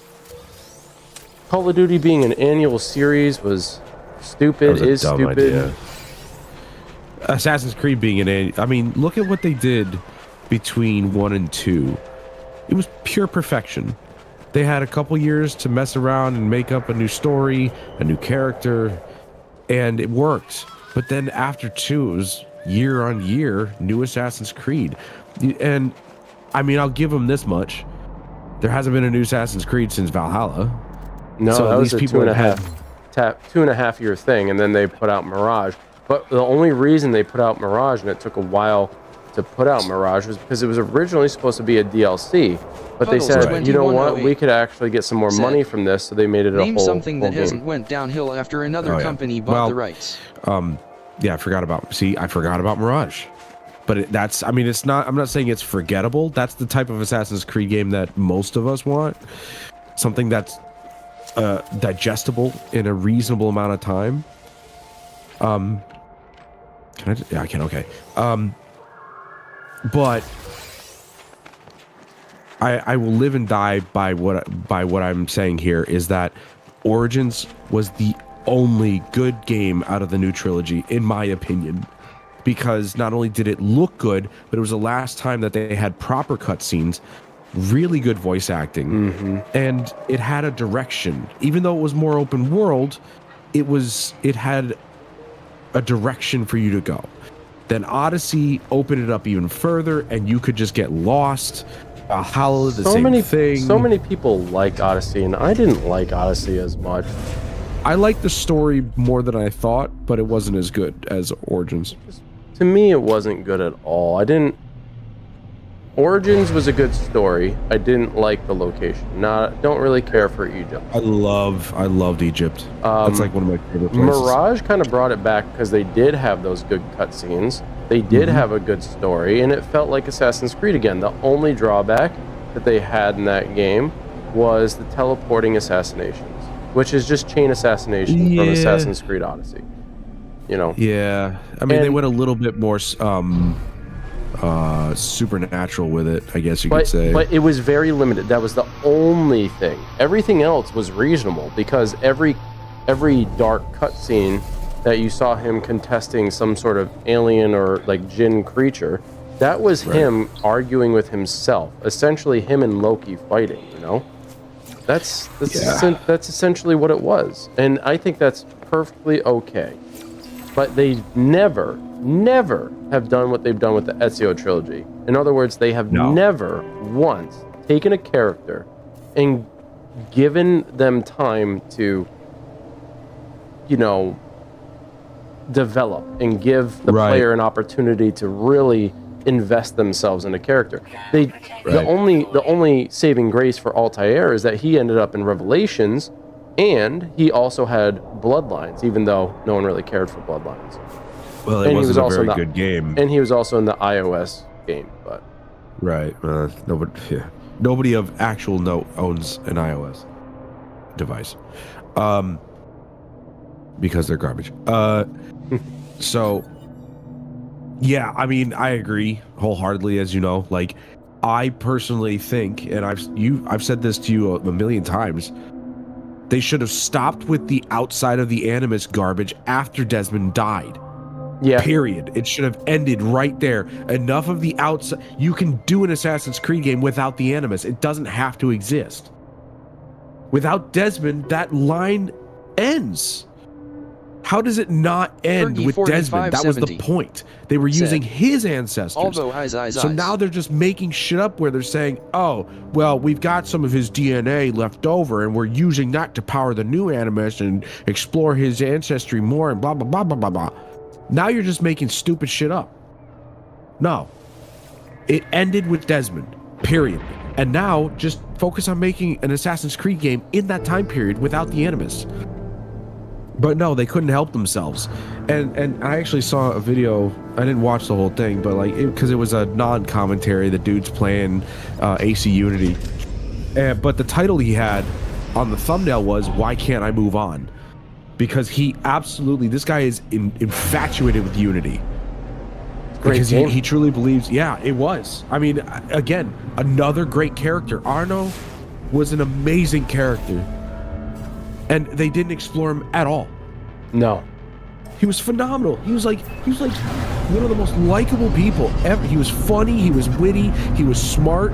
Call of Duty being an annual series was stupid. That was a dumb stupid. idea. Assassin's Creed being an annual. I mean, look at what they did between 1 and 2. It was pure perfection. They had a couple years to mess around and make up a new story, a new character, and it worked. But then after 2, it was year on year, new Assassin's Creed. And I mean, I'll give them this much. There hasn't been a new Assassin's Creed since Valhalla. No, so that was a people 2.5 year thing, and then they put out Mirage. But the only reason they put out Mirage, and it took a while to put out Mirage, was because it was originally supposed to be a DLC. But they said, you know what, we could actually get some more money from this, so they made it a whole Name something that game. hasn't went downhill after another company bought the rights. Yeah, I forgot about Mirage. But I mean, it's not, I'm not saying it's forgettable. That's the type of Assassin's Creed game that most of us want. Something that's digestible in a reasonable amount of time. Can I? Yeah, I can. Okay. But I will live and die by what I'm saying here is that Origins was the only good game out of the new trilogy, in my opinion, because not only did it look good, but it was the last time that they had proper cutscenes, really good voice acting, and it had a direction. Even though it was more open world, it had a direction for you to go. Then Odyssey opened it up even further, and you could just get lost. Valhalla, the same thing. So many people liked Odyssey, and I didn't like Odyssey as much. I liked the story more than I thought, but it wasn't as good as Origins. To me, it wasn't good at all. Origins was a good story. I didn't like the location. Don't really care for Egypt. I loved Egypt. That's like one of my favorite places. Mirage kind of brought it back because they did have those good cutscenes. They did have a good story, and it felt like Assassin's Creed again. The only drawback that they had in that game was the teleporting assassinations, which is just chain assassination from Assassin's Creed Odyssey. You know? Yeah. I mean, they went a little bit more supernatural with it, I guess you could say. But it was very limited. That was the only thing. Everything else was reasonable because every dark cutscene that you saw him contesting some sort of alien or like jinn creature, That was Right. him arguing with himself. Essentially, him and Loki fighting. You know, that's Yeah. that's essentially what it was, and I think that's perfectly okay. But they never have done what they've done with the Ezio trilogy. In other words, they have No. never once taken a character and given them time to, you know, develop and give the Right. player an opportunity to really invest themselves in a character. The Right. only saving grace for Altair is that he ended up in Revelations, and he also had Bloodlines, even though no one really cared for Bloodlines. Well, it And he wasn't was a also very not- good game. And he was also in the iOS game, but Right. Nobody of actual note owns an iOS device. Because they're garbage. So yeah, I mean, I agree wholeheartedly, as you know. Like, I personally think, and I've said this to you a million times, they should have stopped with the outside of the Animus garbage after Desmond died. yeah, Period. It should have ended right there. Enough of the outside. You can do an Assassin's Creed game without the Animus. It doesn't have to exist. Without Desmond, that line ends. How does it not end with Desmond? That was the 4570 point. They were using said, his ancestors. Although eyes. So now they're just making shit up where they're saying, oh, well, we've got some of his DNA left over and we're using that to power the new Animus and explore his ancestry more and blah, blah, blah, blah, blah, blah. Now you're just making stupid shit up. No. It ended with Desmond, period. And now just focus on making an Assassin's Creed game in that time period without the Animus. But no, they couldn't help themselves. And I actually saw a video. I didn't watch the whole thing, but like, because it was a non-commentary. The dude's playing AC Unity. But the title he had on the thumbnail was, "Why Can't I Move On?" Because he absolutely, this guy is infatuated with Unity. great Because game. he truly believes, yeah, it was. I mean, again, another great character. Arno was an amazing character. And they didn't explore him at all. No. He was phenomenal. He was like one of the most likable people ever. He was funny, he was witty, he was smart,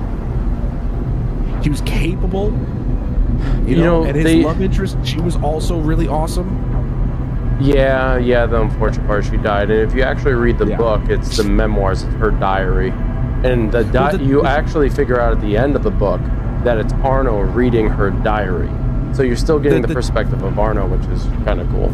he was capable. You know, and his love interest, she was also really awesome. Yeah, the unfortunate part, she died. And if you actually read the book, it's the memoirs, it's her diary. And you actually figure out at the end of the book that it's Arno reading her diary. So you're still getting the perspective of Arno, which is kind of cool.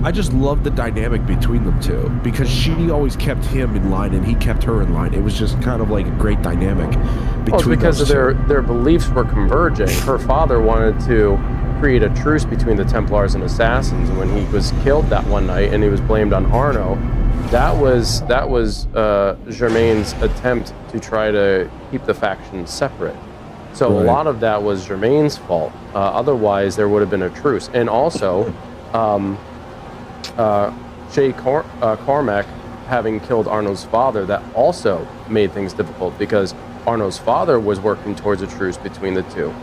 I just love the dynamic between them two, because she always kept him in line and he kept her in line. It was just kind of like a great dynamic between Well, it's because those two. their beliefs were converging. Her father wanted to create a truce between the Templars and Assassins, and when he was killed that one night and he was blamed on Arno, that was Germain's attempt to try to keep the factions separate. So a lot of that was Germain's fault. Otherwise, there would have been a truce. And also, Cormac having killed Arno's father, that also made things difficult because Arno's father was working towards a truce between the two.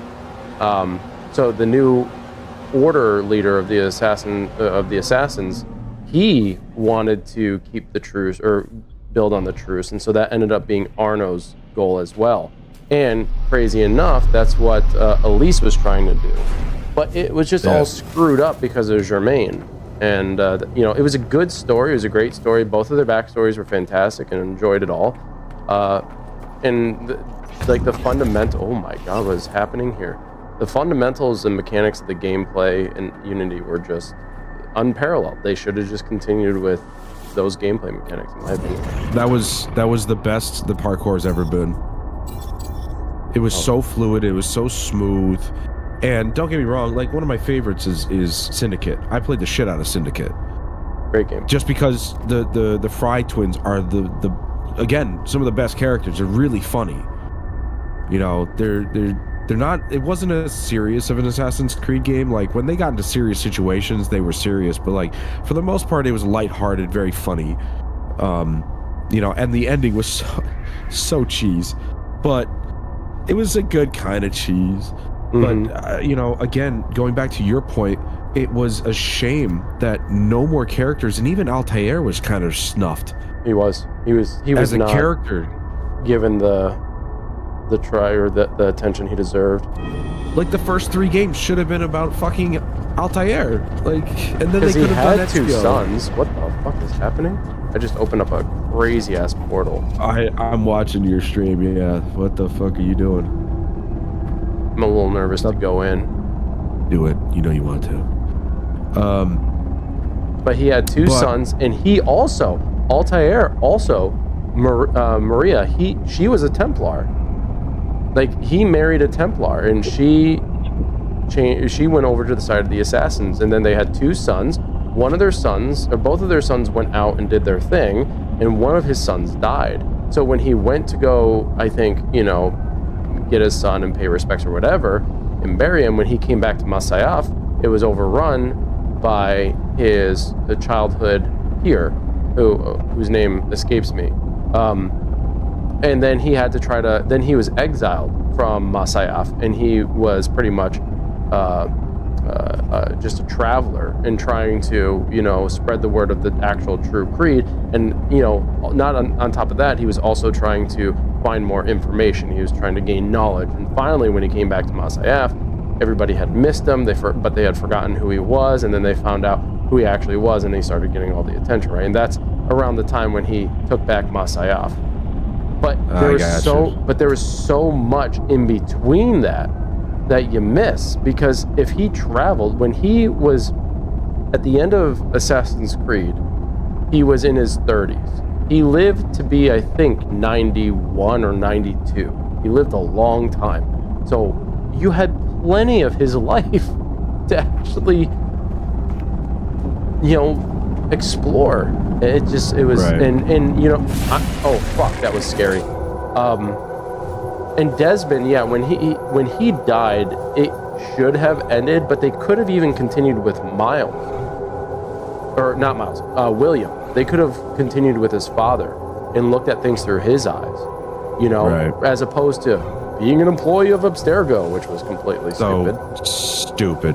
So the new order leader of the assassins, he wanted to keep the truce or build on the truce, and so that ended up being Arno's goal as well. And crazy enough, that's what Elise was trying to do. But it was just all screwed up because of Germain. And, it was a good story. It was a great story. Both of their backstories were fantastic and enjoyed it all. The fundamental... Oh my god, what is happening here? The fundamentals and mechanics of the gameplay in Unity were just unparalleled. They should have just continued with those gameplay mechanics, in my opinion. That was the best the parkour's ever been. It was so fluid. It was so smooth. And don't get me wrong, like, one of my favorites is Syndicate. I played the shit out of Syndicate. Great game. Just because the Fry twins are the again, some of the best characters. They're really funny. You know, they're not. It wasn't as serious of an Assassin's Creed game. Like, when they got into serious situations, they were serious. But like, for the most part, it was lighthearted, very funny. And the ending was so cheese, but it was a good kind of cheese. But, again, going back to your point, it was a shame that no more characters, and even Altair was kind of snuffed He was as a not character. given the try or the attention he deserved. Like the first 3 games should have been about fucking Altair. Like, and then they Because he could have done had 2 Ezio. sons. What the fuck is happening? I just opened up a crazy ass portal. I'm watching your stream. Yeah. What the fuck are you doing? I'm a little nervous to go in. Do it. You know you want to. But he had 2 sons, and he also, Altair also, Maria, she was a Templar. Like, he married a Templar, and she went over to the side of the assassins, and then they had 2 sons. One of their sons, or both of their sons, went out and did their thing, and one of his sons died. So when he went to go, I think, you know, get his son and pay respects or whatever, and bury him, when he came back to Masyaf, it was overrun by his childhood peer, whose name escapes me. And then he had to then he was exiled from Masyaf, and he was pretty much just a traveler and trying to, you know, spread the word of the actual true creed. And, you know, not on top of that, he was also trying to find more information. He was trying to gain knowledge. And finally, when he came back to Masyaf, everybody had missed him, but they had forgotten who he was, and then they found out who he actually was, and he started getting all the attention, right? And that's around the time when he took back Masyaf. But there was so much in between that you miss, because if he traveled, when he was at the end of Assassin's Creed, he was in his 30s. He lived to be, I think, 91 or 92. He lived a long time. So you had plenty of his life to actually, you know, explore. It was right. and you know, oh fuck, that was scary. And Desmond, yeah, when he died, it should have ended, but they could have even continued with Miles, or not Miles, William. They could have continued with his father and looked at things through his eyes, you know, right. As opposed to being an employee of Abstergo, which was completely stupid.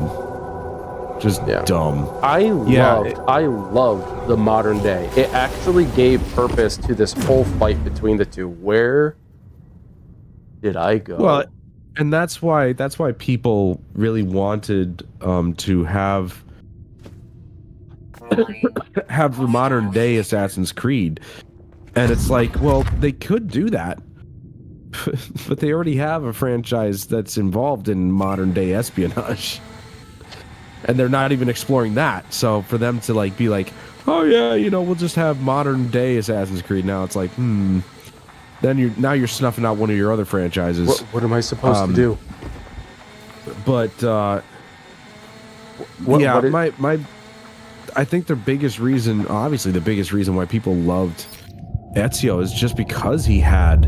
Just dumb. I loved the modern day. It actually gave purpose to this whole fight between the two. Where did I go? Well, and that's why people really wanted to have the modern day Assassin's Creed. And it's like, well, they could do that. But they already have a franchise that's involved in modern day espionage. And they're not even exploring that. So for them to like be like, oh yeah, you know, we'll just have modern day Assassin's Creed now, it's like, then you're snuffing out one of your other franchises. What am I supposed to do? But I think the biggest reason why people loved Ezio is just because he had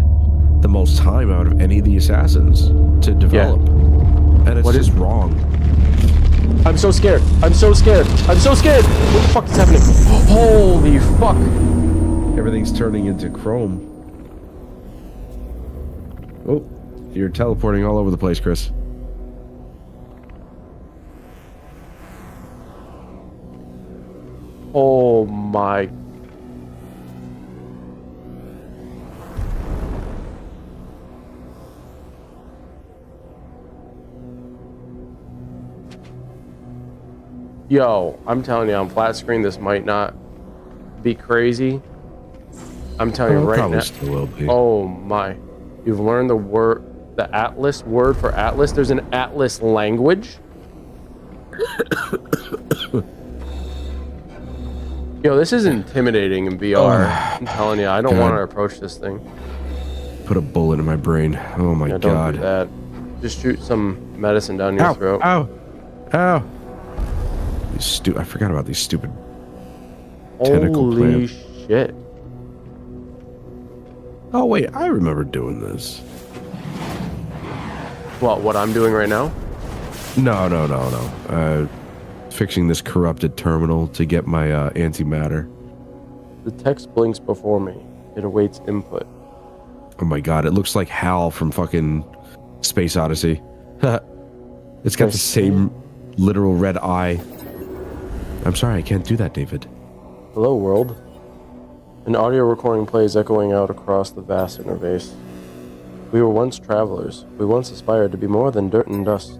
the most time out of any of the assassins to develop. Yeah. And it's just wrong. I'm so scared. I'm so scared. I'm so scared. What the fuck is happening? Holy fuck. Everything's turning into chrome. Oh, you're teleporting all over the place, Chris. Oh my. Yo, I'm telling you, on flat screen, this might not be crazy. I'm telling you right now. Still will be. Oh my. You've learned the Atlas word for Atlas. There's an Atlas language. Yo, this is intimidating in VR. I'm telling you, I don't want to approach this thing. Put a bullet in my brain. Oh my God. Don't do that. Just shoot some medicine down your throat. Ow. Ow. I forgot about these stupid tentacle Holy plants. Shit. Oh wait, I remember doing this. What I'm doing right now? No. Fixing this corrupted terminal to get my antimatter. The text blinks before me. It awaits input. Oh my God, it looks like Hal from fucking Space Odyssey. It's got the same literal red eye. I'm sorry, I can't do that, David. Hello, world. An audio recording plays echoing out across the vast interface. We were once travelers. We once aspired to be more than dirt and dust.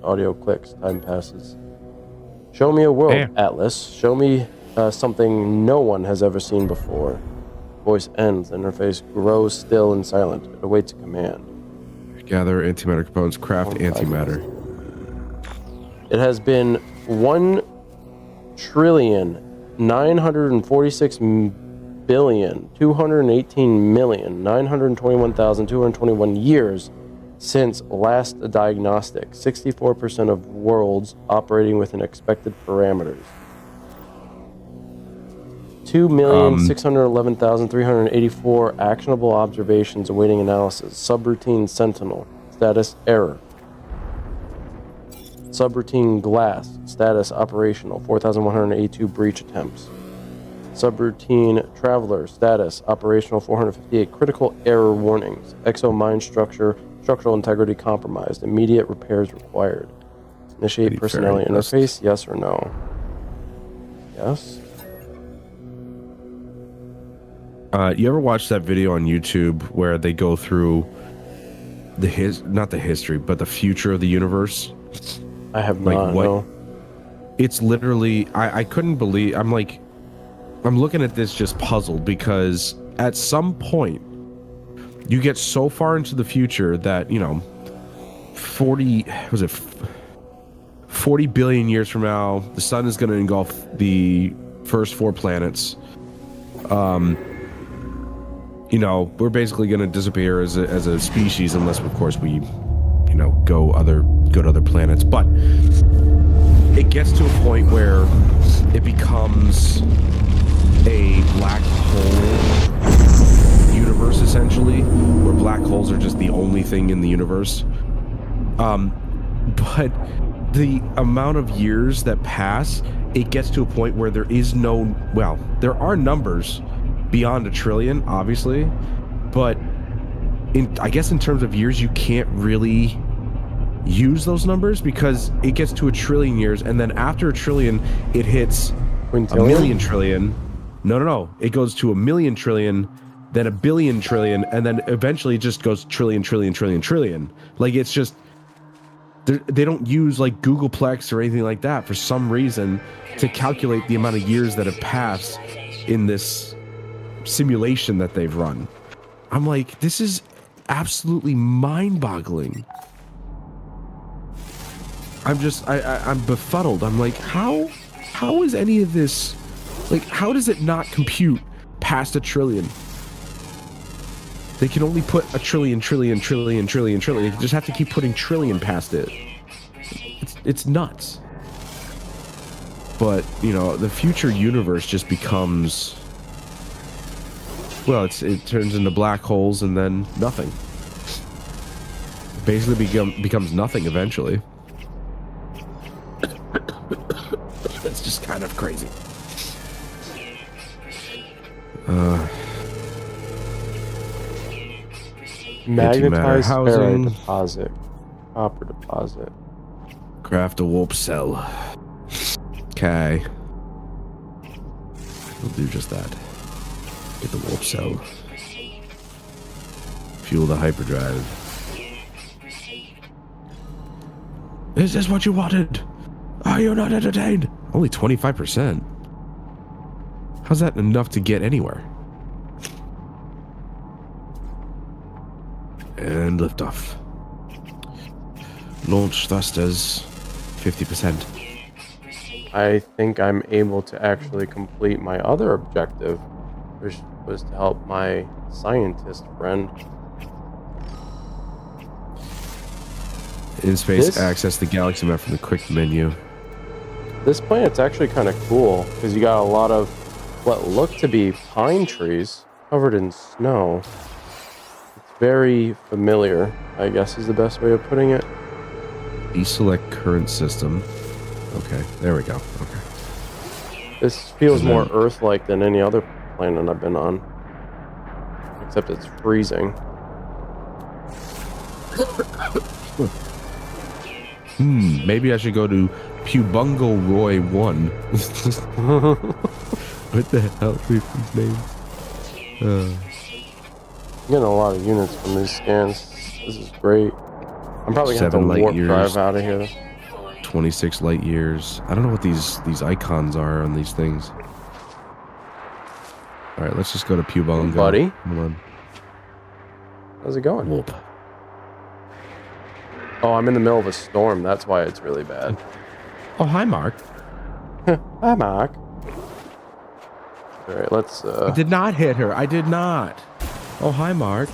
Audio clicks. Time passes. Show me a world, Damn. Atlas. Show me something no one has ever seen before. Voice ends. The interface grows still and silent. It awaits a command. Gather antimatter components. Craft antimatter. It has been 1,946,218,921,221 years since last diagnostic. 64% of worlds operating within expected parameters. 2,611,384 actionable observations awaiting analysis. Subroutine Sentinel. Status error. Subroutine Glass. Status operational. 4,182 breach attempts. Subroutine Traveler. Status operational. 458 critical error warnings. Exo mind structure. Structural integrity compromised. Immediate repairs required. Initiate personality interface. Yes or no? Yes. You ever watch that video on YouTube where they go through not the history, but the future of the universe? I have not. No. It's literally, I couldn't believe, I'm looking at this just puzzled, because at some point you get so far into the future that, 40 billion years from now, the sun is going to engulf the first 4 planets. We're basically going to disappear as a species, unless, of course, we, go to other planets. But it gets to a point where it becomes a black hole universe, essentially, where black holes are just the only thing in the universe. But the amount of years that pass, it gets to a point where there is no, well, there are numbers beyond 1 trillion, obviously, but I guess in terms of years, you can't really use those numbers, because it gets to 1 trillion years, and then after 1 trillion, it hits Quintillion? a million trillion. No. It goes to 1 million trillion, then 1 billion trillion, and then eventually it just goes trillion. Like, it's just, they don't use like Googleplex or anything like that for some reason to calculate the amount of years that have passed in this simulation that they've run. I'm like, this is absolutely mind-boggling. I'm befuddled. I'm like, how is any of this, like, how does it not compute past 1 trillion? They can only put 1 trillion. They just have to keep putting trillion past it. It's nuts. But, the future universe just becomes, well, it turns into black holes and then nothing. Basically becomes nothing eventually. It's just kind of crazy. Magnetized housing. ferrite deposit. Copper deposit. Craft a warp cell. Okay. We'll do just that. Get the warp cell. Fuel the hyperdrive. Is this what you wanted? Are you not entertained? Only 25%. How's that enough to get anywhere? And liftoff. Launch thrusters, 50%. I think I'm able to actually complete my other objective, which was to help my scientist friend. In space, access the galaxy map from the quick menu. This planet's actually kind of cool, because you got a lot of what look to be pine trees covered in snow. It's very familiar, I guess is the best way of putting it. Deselect current system. Okay, there we go. Okay. This feels more Earth-like than any other planet I've been on. Except it's freezing. Maybe I should go to Pubungo Roy 1. What the hell are these names? Getting a lot of units from these scans. This is great. I'm probably gonna have to 7 light warp years. drive out of here. 26 light years. I don't know what these icons are on these things. All right, let's just go to Pueblo and go. Buddy. Come on. How's it going? Whoop. Oh, I'm in the middle of a storm. That's why it's really bad. Oh, hi, Mark. Hi, Mark. All right, let's. I did not hit her. I did not. Oh, hi, Mark.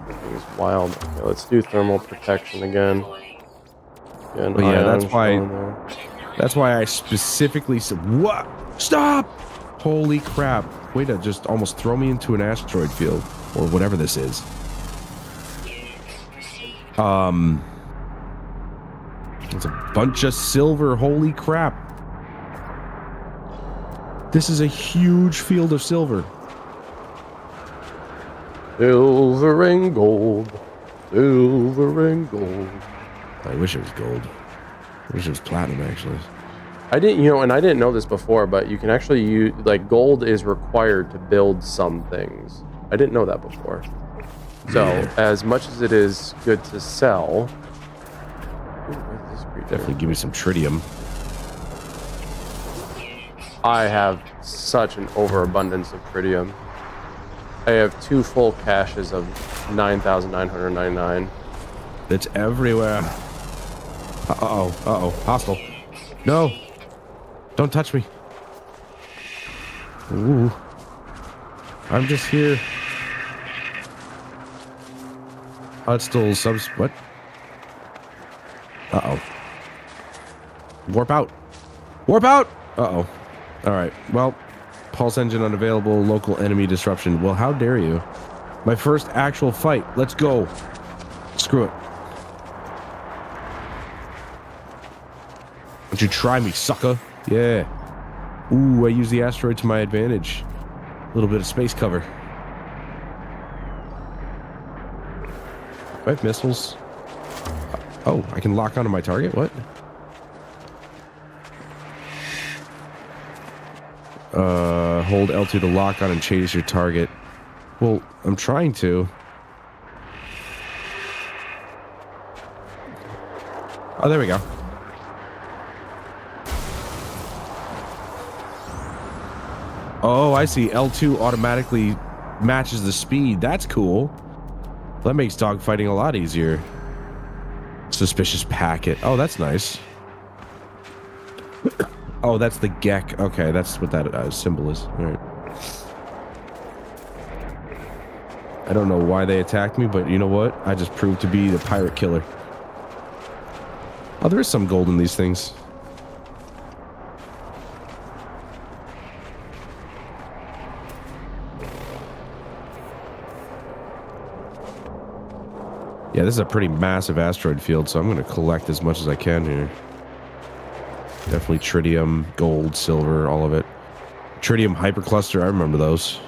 It's wild. Okay, let's do thermal protection again. But yeah, that's why I specifically said, what? Stop! Holy crap. Way to just almost throw me into an asteroid field or whatever this is. It's a bunch of silver. Holy crap. This is a huge field of silver. Silver and gold. Silver and gold. I wish it was gold. I wish it was platinum, actually. I didn't, you know, and I didn't know this before, but you can actually use, like, gold is required to build some things. I didn't know that before. So, as much as it is good to sell... Ooh, where's this creature? Definitely give me some tritium. I have such an overabundance of tritium. I have 2 full caches of 9,999. It's everywhere. Uh-oh. Uh-oh. Hostile. No. Don't touch me. Ooh. I'm just here. Hostile subs... What? Uh-oh. Warp out. Warp out! Uh-oh. Alright. Well, pulse engine unavailable. Local enemy disruption. Well, how dare you? My first actual fight. Let's go. Screw it. Don't you try me, sucker. Yeah. Ooh, I use the asteroid to my advantage. A little bit of space cover. I have missiles. Oh, I can lock onto my target? What? Hold L2 to lock on and chase your target. Well, I'm trying to. Oh, there we go. Oh, I see. L2 automatically matches the speed. That's cool. That makes dogfighting a lot easier. Suspicious packet. Oh, that's nice. Oh, that's the Gek. Okay, that's what that symbol is. All right. I don't know why they attacked me, but you know what? I just proved to be the pirate killer. Oh, there is some gold in these things. Yeah, this is a pretty massive asteroid field, so I'm going to collect as much as I can here. Definitely tritium, gold, silver, all of it. Tritium hypercluster, I remember those.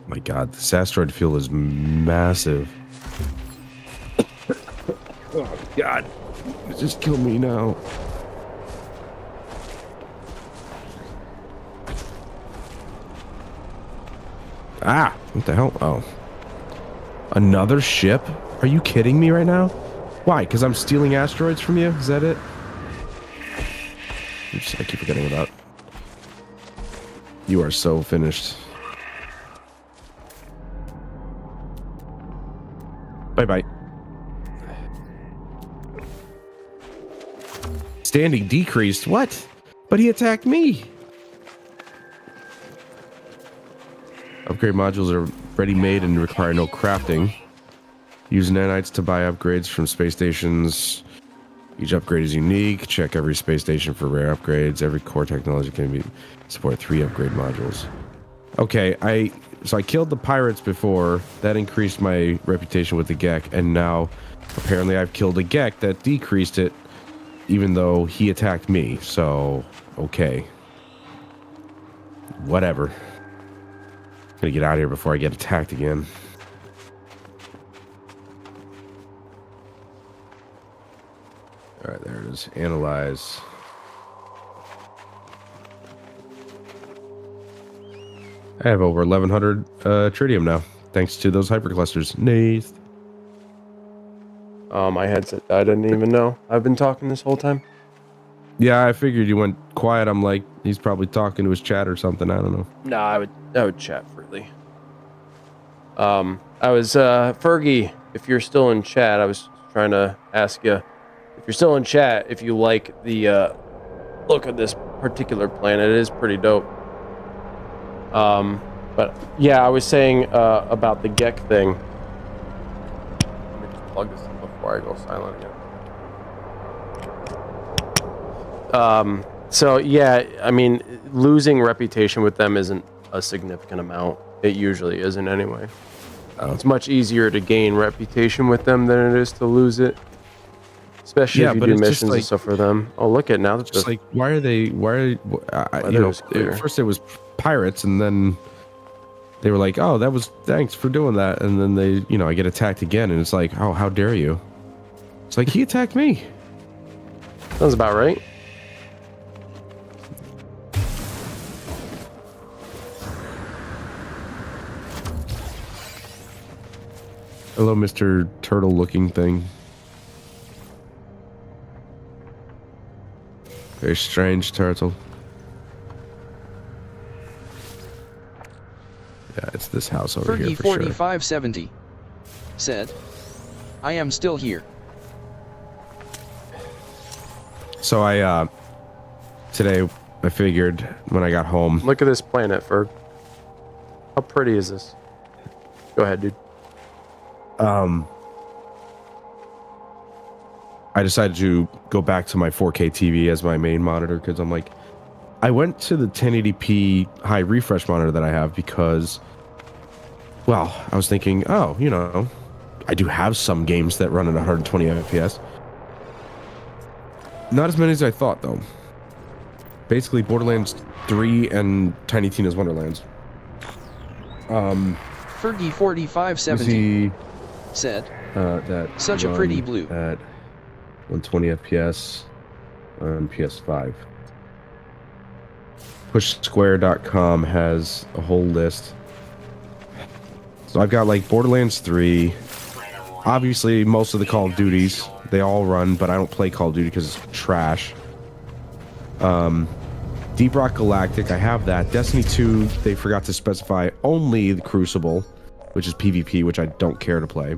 My god, this asteroid field is massive. Oh god, just kill me now. Ah, what the hell? Oh. Another ship? Are you kidding me right now? Why? Because I'm stealing asteroids from you? Is that it? I keep forgetting about. You are so finished. Bye-bye. Standing decreased? What? But he attacked me. Upgrade modules are ready-made and require no crafting. Use nanites to buy upgrades from space stations. Each upgrade is unique. Check every space station for rare upgrades. Every core technology can support 3 upgrade modules. Okay, so I killed the pirates before. That increased my reputation with the Gek, and now apparently I've killed a Gek that decreased it, even though he attacked me. So, okay. Whatever. I'm gonna get out of here before I get attacked again. Alright, there it is. Analyze. I have over 1100 tritium now, thanks to those hyperclusters. Nice. My headset died. I didn't even know. I've been talking this whole time. Yeah, I figured you went quiet. I'm like, he's probably talking to his chat or something. I don't know. No, I would chat freely. I was Fergie, if you're still in chat, I was trying to ask you if you're still in chat if you like the look of this particular planet. It is pretty dope. But yeah, I was saying about the Gek thing. Let me just plug this in before I go silent again. So yeah, I mean, losing reputation with them isn't a significant amount. It usually isn't anyway. It's much easier to gain reputation with them than it is to lose it. Especially if you do missions and stuff for them. Oh, look at now. Just like, why are they? You know, at first it was pirates, and then they were like, "Oh, that was thanks for doing that," and then they, you know, I get attacked again, and it's like, "Oh, how dare you?" It's like he attacked me. Sounds about right. Hello, Mr. Turtle-looking thing. Very strange turtle. Yeah, it's this house over here for sure. Fergie 4570 said, "I am still here." So today I figured when I got home. Look at this planet, Ferg. How pretty is this? Go ahead, dude. I decided to go back to my 4K TV as my main monitor because I'm like, I went to the 1080p high refresh monitor that I have because, well, I was thinking, oh, you know, I do have some games that run at 120 FPS. Not as many as I thought, though. Basically, Borderlands 3 and Tiny Tina's Wonderlands. Fergie 4570 said, that "Such a pretty blue." At 120 FPS on PS5. PushSquare.com has a whole list. So I've got like Borderlands 3. Obviously, most of the Call of Duties, they all run, but I don't play Call of Duty because it's trash. Deep Rock Galactic, I have that. Destiny 2, they forgot to specify only the Crucible, which is PvP, which I don't care to play.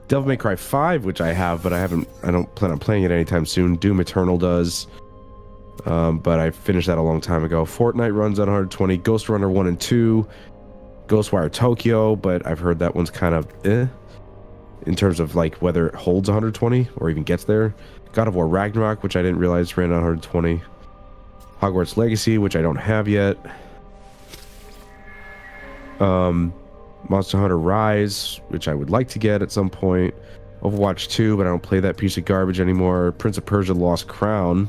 Devil May Cry 5, which I have, but I don't plan on playing it anytime soon. Doom Eternal does. But I finished that a long time ago. Fortnite runs on 120. Ghost Runner 1 and 2. Ghostwire Tokyo, but I've heard that one's kind of in terms of like whether it holds 120 or even gets there. God of War Ragnarok, which I didn't realize ran on 120. Hogwarts Legacy, which I don't have yet. Monster Hunter Rise, which I would like to get at some point. Overwatch 2, but I don't play that piece of garbage anymore. Prince of Persia Lost Crown,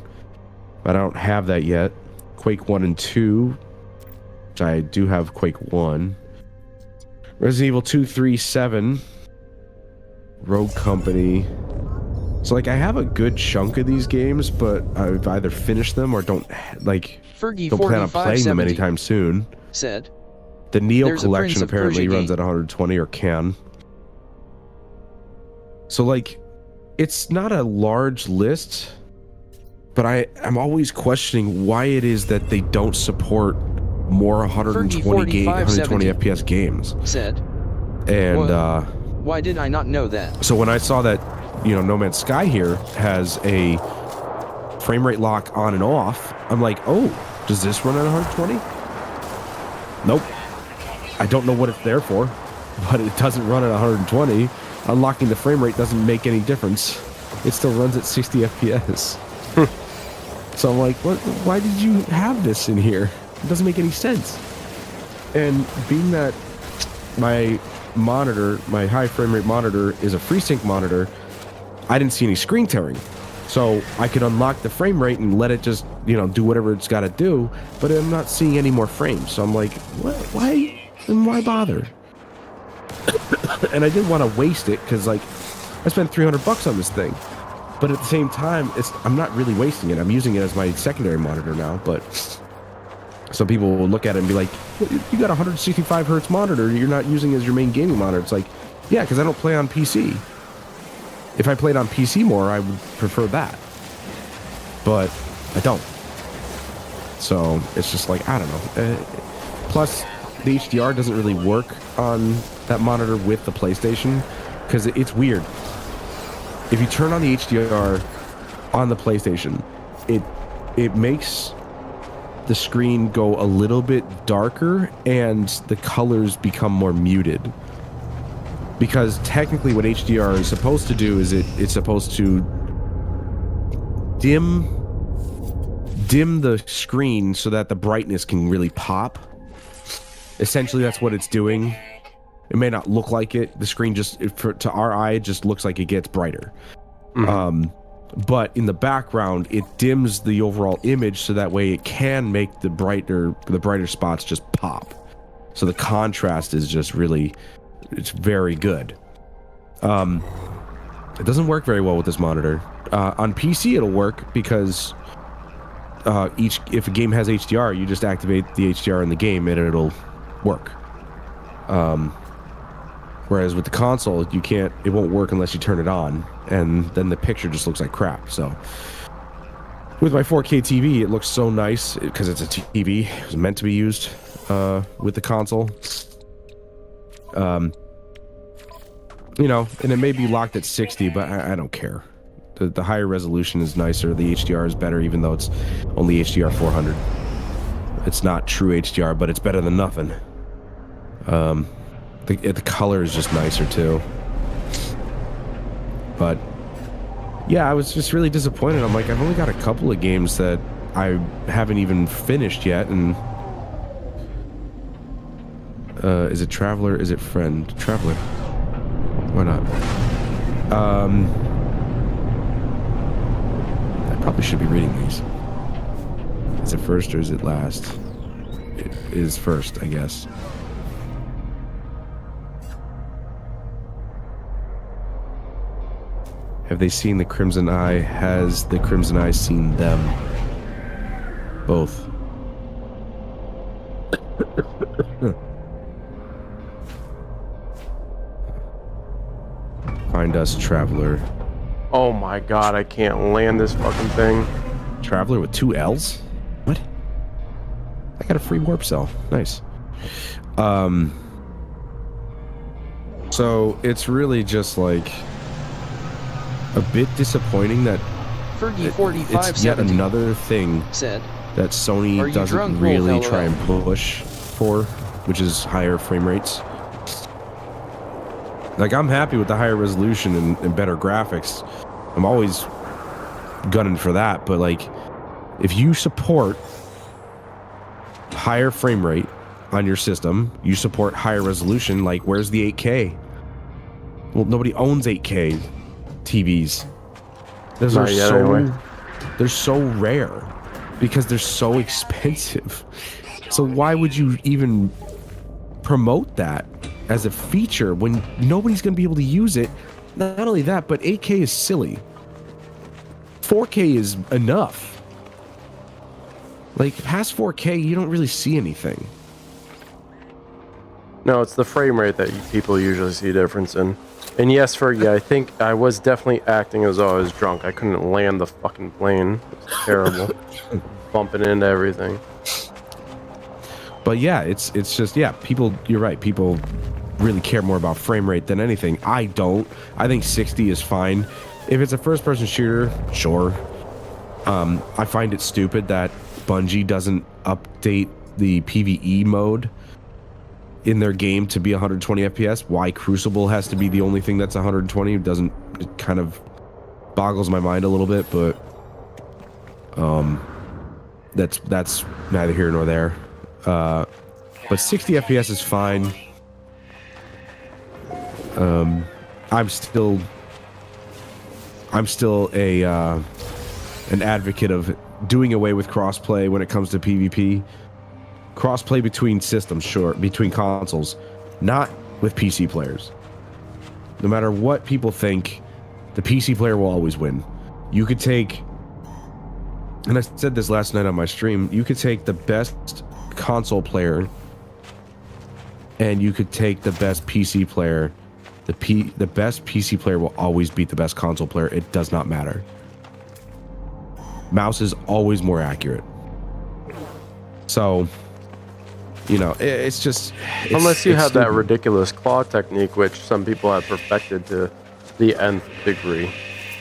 but I don't have that yet. Quake 1 and 2, which I do have Quake 1. Resident Evil 2, 3, 7. Rogue Company. So, like, I have a good chunk of these games, but I've either finished them or don't plan on playing them anytime soon. Said, The Neo There's a Prince collection of apparently Persia runs game. at 120 or can. So like, it's not a large list, but I'm always questioning why it is that they don't support more 120 FPS games. Said. And Why did I not know that? so when I saw that, you know, No Man's Sky here has a frame rate lock on and off, I'm like, oh, does this run at 120? Nope. I don't know what it's there for, but it doesn't run at 120. Unlocking the frame rate doesn't make any difference. It still runs at 60 FPS. So I'm like, what? Why did you have this in here? It doesn't make any sense. And being that my monitor, my high frame rate monitor, is a FreeSync monitor, I didn't see any screen tearing. So I could unlock the frame rate and let it just, you know, do whatever it's got to do, but I'm not seeing any more frames. So I'm like, what? Why? And why bother? And I didn't want to waste it because, like, I spent $300 on this thing. But at the same time, I'm not really wasting it. I'm using it as my secondary monitor now. But some people will look at it and be like, you got a 165 hertz monitor you're not using as your main gaming monitor. It's like, yeah, because I don't play on PC. If I played on PC more, I would prefer that. But I don't. So it's just like, I don't know. Plus, the HDR doesn't really work on that monitor with the PlayStation because it's weird. If you turn on the HDR on the PlayStation, it makes the screen go a little bit darker and the colors become more muted. Because technically what HDR is supposed to do is it's supposed to dim the screen so that the brightness can really pop. Essentially, that's what it's doing. It may not look like it. The screen just, to our eye, it just looks like it gets brighter. Mm-hmm. But in the background, it dims the overall image so that way it can make the brighter spots just pop. So the contrast is just really, it's very good. It doesn't work very well with this monitor. On PC, it'll work because if a game has HDR, you just activate the HDR in the game and it'll work. Whereas with the console, you can't. It won't work unless you turn it on, and then the picture just looks like crap. So with my 4K TV, it looks so nice because it's a TV. It was meant to be used with the console. You know, and it may be locked at 60, but I don't care. The higher resolution is nicer. The HDR is better, even though it's only HDR 400. It's not true HDR, but it's better than nothing. The color is just nicer too. But yeah, I was just really disappointed. I'm like, I've only got a couple of games that I haven't even finished yet, and is it Traveler? Is it Friend? Traveler. Why not? I probably should be reading these. Is it first or is it last? It is first, I guess. Have they seen the Crimson Eye? Has the Crimson Eye seen them? Both. Find us, Traveler. Oh my god, I can't land this fucking thing. Traveler with 2 L's? What? I got a free warp cell. Nice. So it's really just like a bit disappointing that it's yet another thing said, that Sony doesn't really try and push for, which is higher frame rates. Like, I'm happy with the higher resolution and better graphics. I'm always gunning for that, but like, if you support higher frame rate on your system, you support higher resolution, like, where's the 8K? Well, nobody owns 8K TVs. Those are they're so rare because they're so expensive. So why would you even promote that as a feature when nobody's going to be able to use it? Not only that, but 8K is silly. 4K is enough. Like, past 4K, you don't really see anything. No, it's the frame rate that people usually see a difference in. And yes, Fergie, I think I was definitely acting as though I was drunk. I couldn't land the fucking plane. It was terrible. Bumping into everything. But yeah, it's just, yeah, people, you're right, people really care more about frame rate than anything. I don't. I think 60 is fine. If it's a first-person shooter, sure. I find it stupid that Bungie doesn't update the PvE mode in their game to be 120 FPS. Why Crucible has to be the only thing that's 120 it kind of boggles my mind a little bit, but that's neither here nor there. But 60 FPS is fine. I'm still an advocate of doing away with crossplay when it comes to PvP. Crossplay between systems, sure, between consoles, not with PC players. No matter what people think, the PC player will always win. You could take, and I said this last night on my stream, you could take the best console player and you could take the best PC player. The best PC player will always beat the best console player. It does not matter. Mouse is always more accurate. So, you know, it's just... Unless you have that stupid. ridiculous claw technique, which some people have perfected to the nth degree.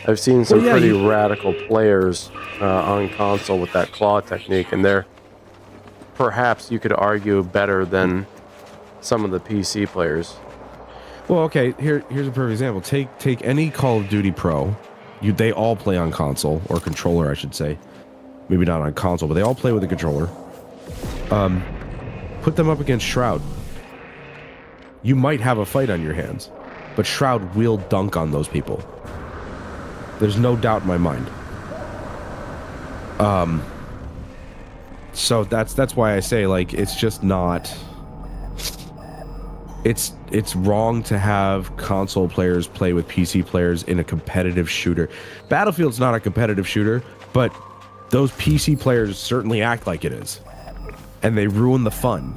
I've seen some pretty radical players on console with that claw technique, and they're, perhaps you could argue, better than some of the PC players. Well, okay, here's a perfect example. Take any Call of Duty Pro. They all play on console, or controller, I should say. Maybe not on console, but they all play with a controller. Put them up against Shroud. You might have a fight on your hands, but Shroud will dunk on those people. There's no doubt in my mind. So that's why I say, like, it's just not... It's wrong to have console players play with PC players in a competitive shooter. Battlefield's not a competitive shooter, but those PC players certainly act like it is. And they ruin the fun.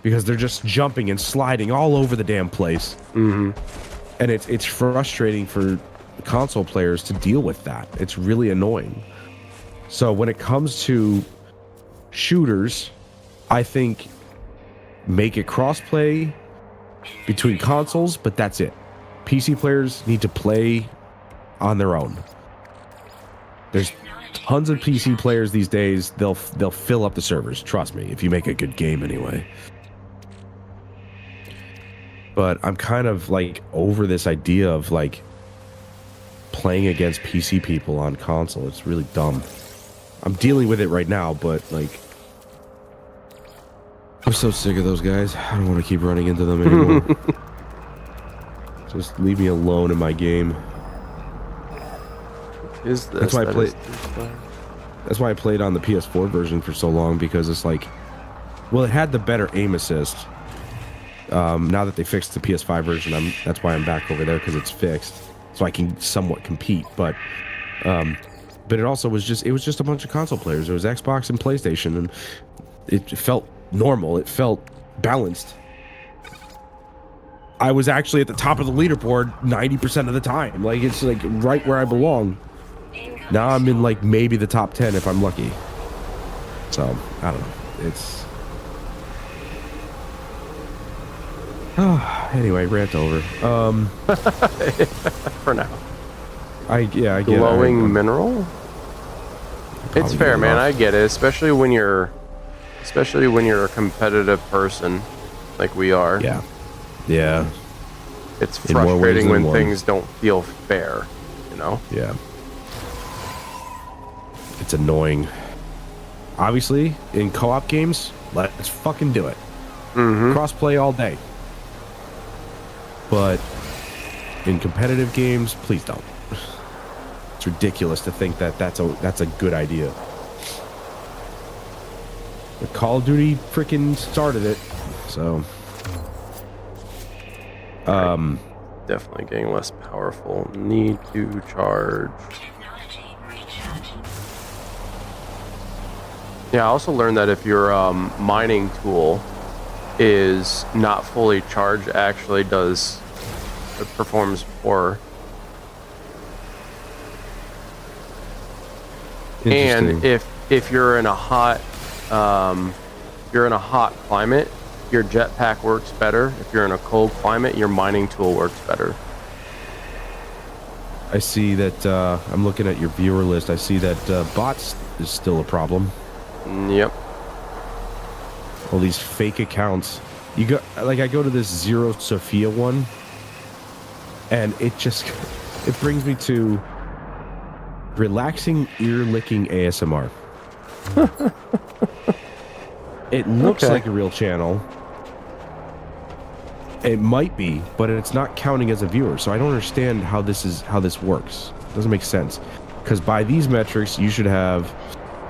Because they're just jumping and sliding all over the damn place. Mm-hmm. And it's frustrating for console players to deal with that. It's really annoying. So when it comes to shooters, I think make it crossplay between consoles, but that's it. PC players need to play on their own. There's tons of PC players these days. They'll fill up the servers. Trust me, if you make a good game anyway. But I'm kind of like over this idea of like playing against PC people on console. It's really dumb. I'm dealing with it right now, but like I'm so sick of those guys. I don't want to keep running into them anymore. Just leave me alone in my game. Is this? That's why I played. That's why I played on the PS4 version for so long, because it's like, well, it had the better aim assist. Now that they fixed the PS5 version, that's why I'm back over there, because it's fixed, so I can somewhat compete. But it also was just a bunch of console players. There was Xbox and PlayStation, and it felt normal. It felt balanced. I was actually at the top of the leaderboard 90% of the time. Like, it's like right where I belong. Now I'm in like maybe the top 10 if I'm lucky. So I don't know. It's anyway, rant over. For now. I get glowing mineral. It's fair, man. I get it, especially when you're a competitive person like we are. Yeah. It's frustrating when things don't feel fair, you know? Yeah. It's annoying. Obviously, in co-op games, let's fucking do it. Mm-hmm. Crossplay all day. But in competitive games, please don't. It's ridiculous to think that that's a good idea. But Call of Duty freaking started it, so definitely getting less powerful. Need to charge. Yeah, I also learned that if your mining tool is not fully charged actually performs poorer. And if you're in a hot climate, your jetpack works better. If you're in a cold climate, your mining tool works better. I see that. I'm looking at your viewer list. I see that bots is still a problem. Yep. All these fake accounts. You go like I go to this Zero Sophia one, and it brings me to relaxing ear licking ASMR. It looks like a real channel. It might be, but it's not counting as a viewer. So I don't understand how this works. It doesn't make sense. Because by these metrics, you should have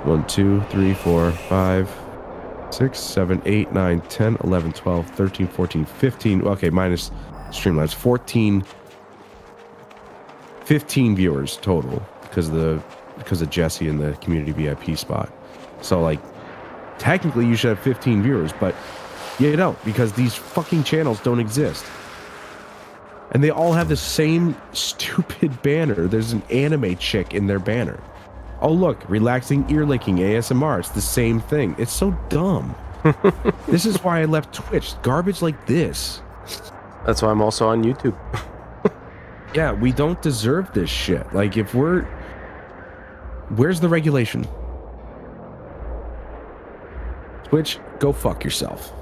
1, 2, 3, 4, 5, 6, 7, 8, 9, 10, 11, 12, 13, 14, 15. Okay, minus Streamlabs. 15 viewers total because of Jesse in the community VIP spot. So like technically you should have 15 viewers, but you don't, because these fucking channels don't exist. And they all have the same stupid banner. There's an anime chick in their banner. Oh look, relaxing ear licking ASMR. It's the same thing. It's so dumb. This is why I left Twitch. Garbage like this. That's why I'm also on YouTube. Yeah, we don't deserve this shit. Like, where's the regulation? Twitch, go fuck yourself.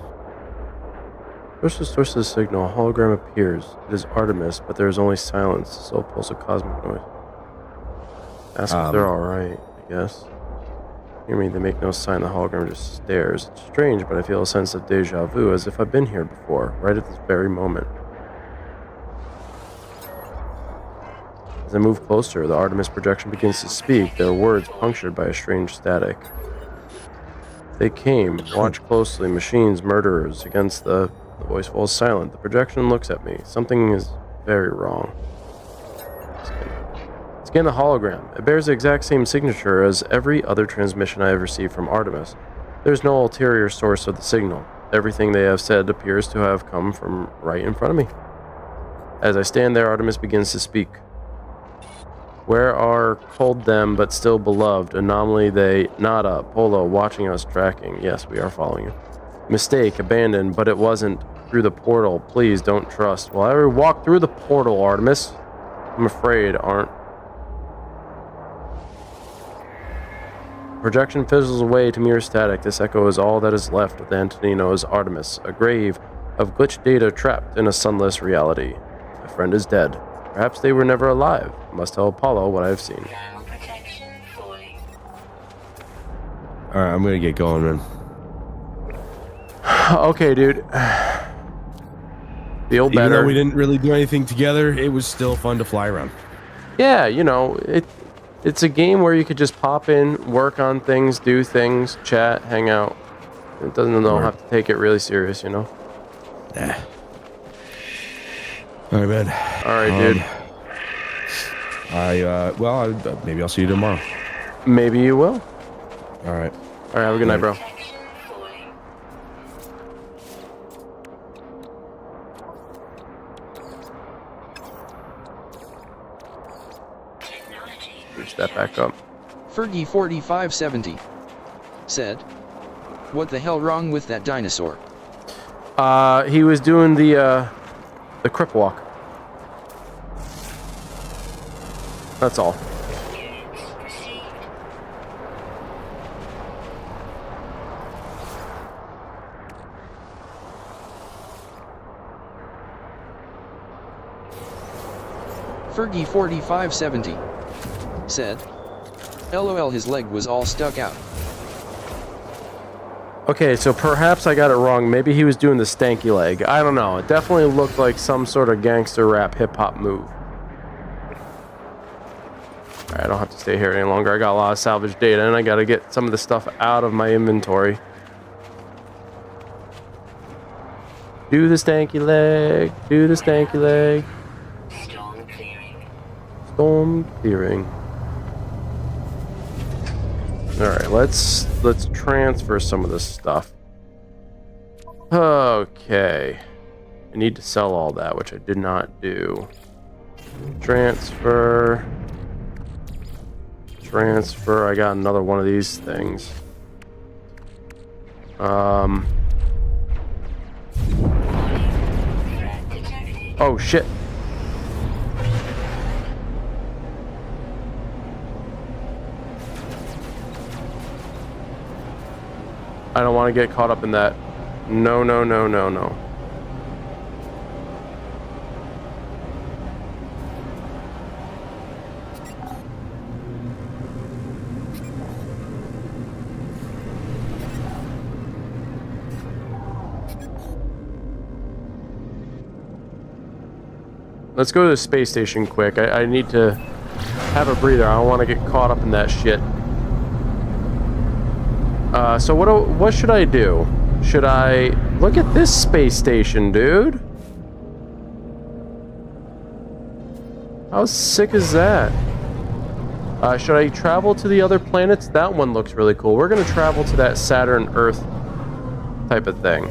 Push the source of the signal. A hologram appears. It is Artemis, but there is only silence. A slow pulse of cosmic noise. Ask if they're alright, I guess. Hear me, they make no sign. The hologram just stares. It's strange, but I feel a sense of deja vu, as if I've been here before, right at this very moment. As I move closer, the Artemis projection begins to speak, their words punctured by a strange static. They came. Watch closely. Machines, murderers. Against the voice falls silent. The projection looks at me. Something is very wrong. Scan the hologram. It bears the exact same signature as every other transmission I have received from Artemis. There's no ulterior source of the signal. Everything they have said appears to have come from right in front of me. As I stand there, Artemis begins to speak. Where are cold them but still beloved? Anomaly they, Nada, Polo, watching us, tracking. Yes, we are following you. Mistake, abandoned, but it wasn't. Through the portal, please don't trust. Will I ever walk through the portal, Artemis? I'm afraid, aren't. Projection fizzles away to mere static. This echo is all that is left of the Antonino's Artemis, a grave of glitched data trapped in a sunless reality. My friend is dead. Perhaps they were never alive. I must tell Apollo what I have seen. Alright, I'm gonna get going, man. Okay, dude. Feel better. Even though we didn't really do anything together, it was still fun to fly around. Yeah, you know, it's a game where you could just pop in, work on things, do things, chat, hang out. It doesn't have to take it really serious, you know? Nah. All right, man. All right, dude. Maybe I'll see you tomorrow. Maybe you will. All right. All right, have a good night, bro. Reach that back up. Fergie4570 said, "What the hell wrong with that dinosaur?" He was doing the crip walk. That's all. Fergie4570 said, "LOL, his leg was all stuck out." Okay, so perhaps I got it wrong. Maybe he was doing the stanky leg. I don't know. It definitely looked like some sort of gangster rap hip-hop move. Alright, I don't have to stay here any longer. I got a lot of salvage data, and I gotta get some of the stuff out of my inventory. Do the stanky leg. Do the stanky leg. Storm clearing. Storm clearing. Alright, let's transfer some of this stuff. Okay. I need to sell all that, which I did not do. Transfer. Transfer. I got another one of these things. Oh shit. I don't want to get caught up in that. No, no, no, no, no. Let's go to the space station quick. I need to have a breather. I don't want to get caught up in that shit. So what should I do? Should I look at this space station, dude? How sick is that? Should I travel to the other planets? That one looks really cool. We're gonna travel to that Saturn Earth type of thing.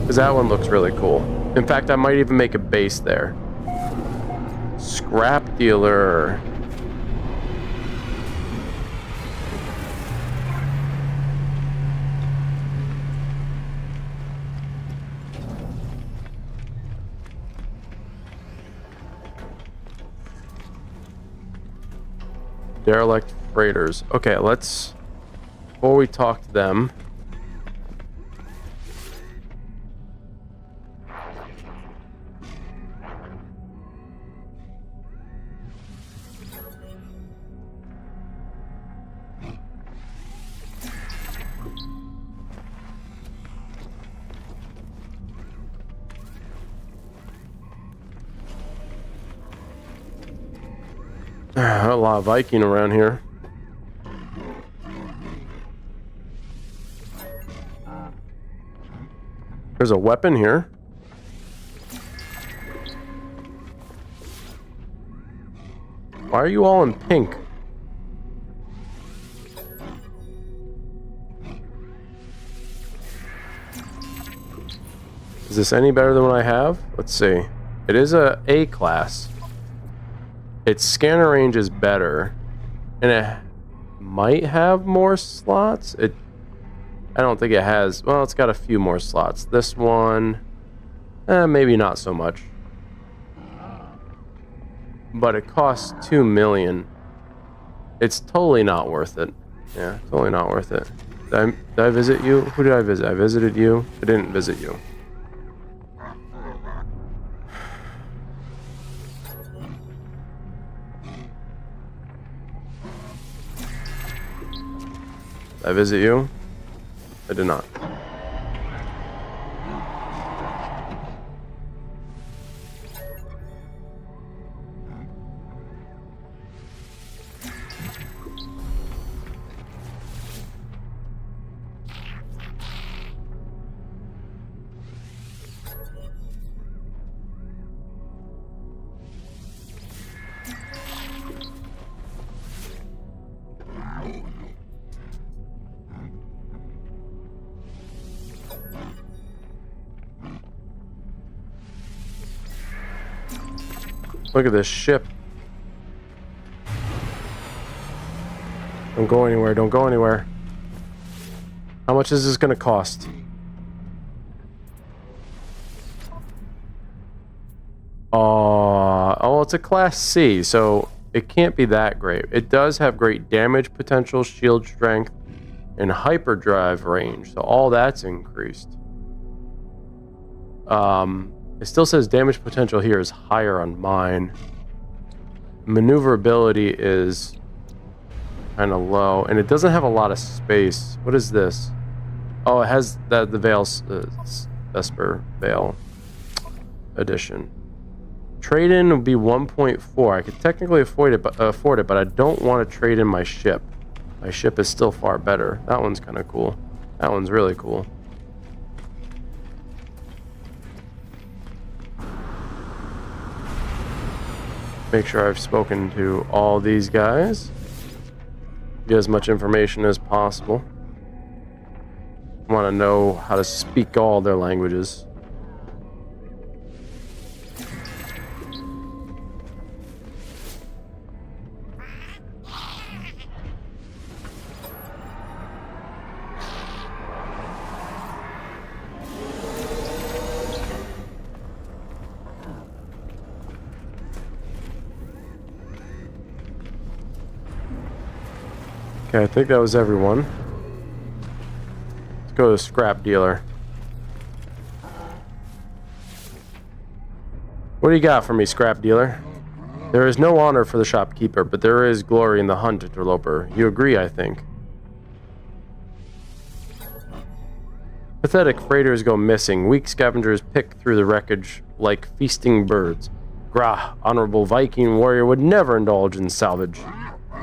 Because that one looks really cool. In fact, I might even make a base there. Scrap dealer. Derelict freighters. Okay, let's... Before we talk to them... A lot of Viking around here. There's a weapon here. Why are you all in pink? Is this any better than what I have? Let's see. It is a A class. Its scanner range is better, and it might have more slots. I don't think it has. Well, it's got a few more slots. This one, maybe not so much. But it costs 2 million. It's totally not worth it. Yeah, totally not worth it. Did I visit you? Who did I visit? I visited you. I didn't visit you. Did I visit you? I did not. Look at this ship. Don't go anywhere. Don't go anywhere. How much is this going to cost? Oh, it's a Class C, so it can't be that great. It does have great damage potential, shield strength, and hyperdrive range, so all that's increased. It still says damage potential here is higher on mine. Maneuverability is kind of low, and it doesn't have a lot of space. What is this? Oh, it has the Veil, Vesper Veil edition. Trade-in would be 1.4. I could technically afford it, but I don't want to trade in my ship. My ship is still far better. That one's kind of cool. That one's really cool. Make sure I've spoken to all these guys. Get as much information as possible. I want to know how to speak all their languages. Okay, I think that was everyone. Let's go to scrap dealer. What do you got for me, scrap dealer? There is no honor for the shopkeeper, but there is glory in the hunt, interloper. You agree, I think. Pathetic freighters go missing. Weak scavengers pick through the wreckage like feasting birds. Grah, honorable Viking warrior would never indulge in salvage.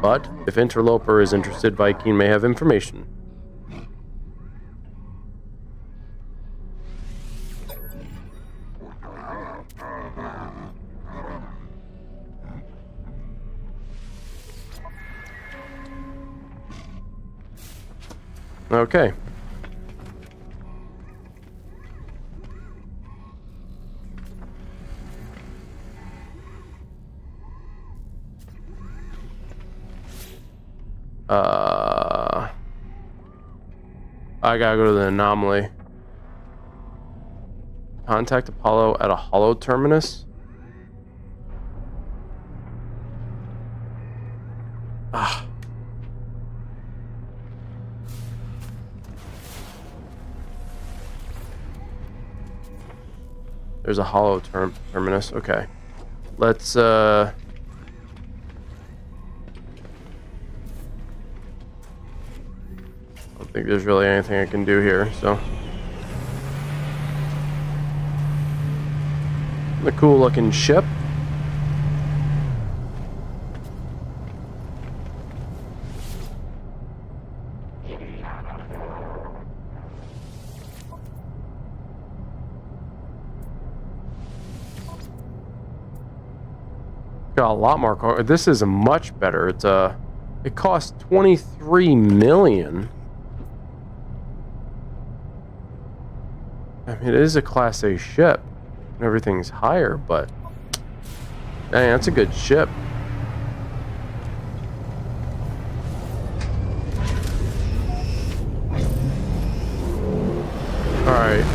But if interloper is interested, Viking may have information. Okay. I gotta go to the anomaly. Contact Apollo at a hollow terminus. Ah. There's a hollow terminus. Okay. Let's I don't think there's really anything I can do here, so. The cool looking ship. Got a lot more. This is much better. It's it costs 23 million. I mean, it is a Class A ship. Everything's higher, but dang, that's a good ship. All right.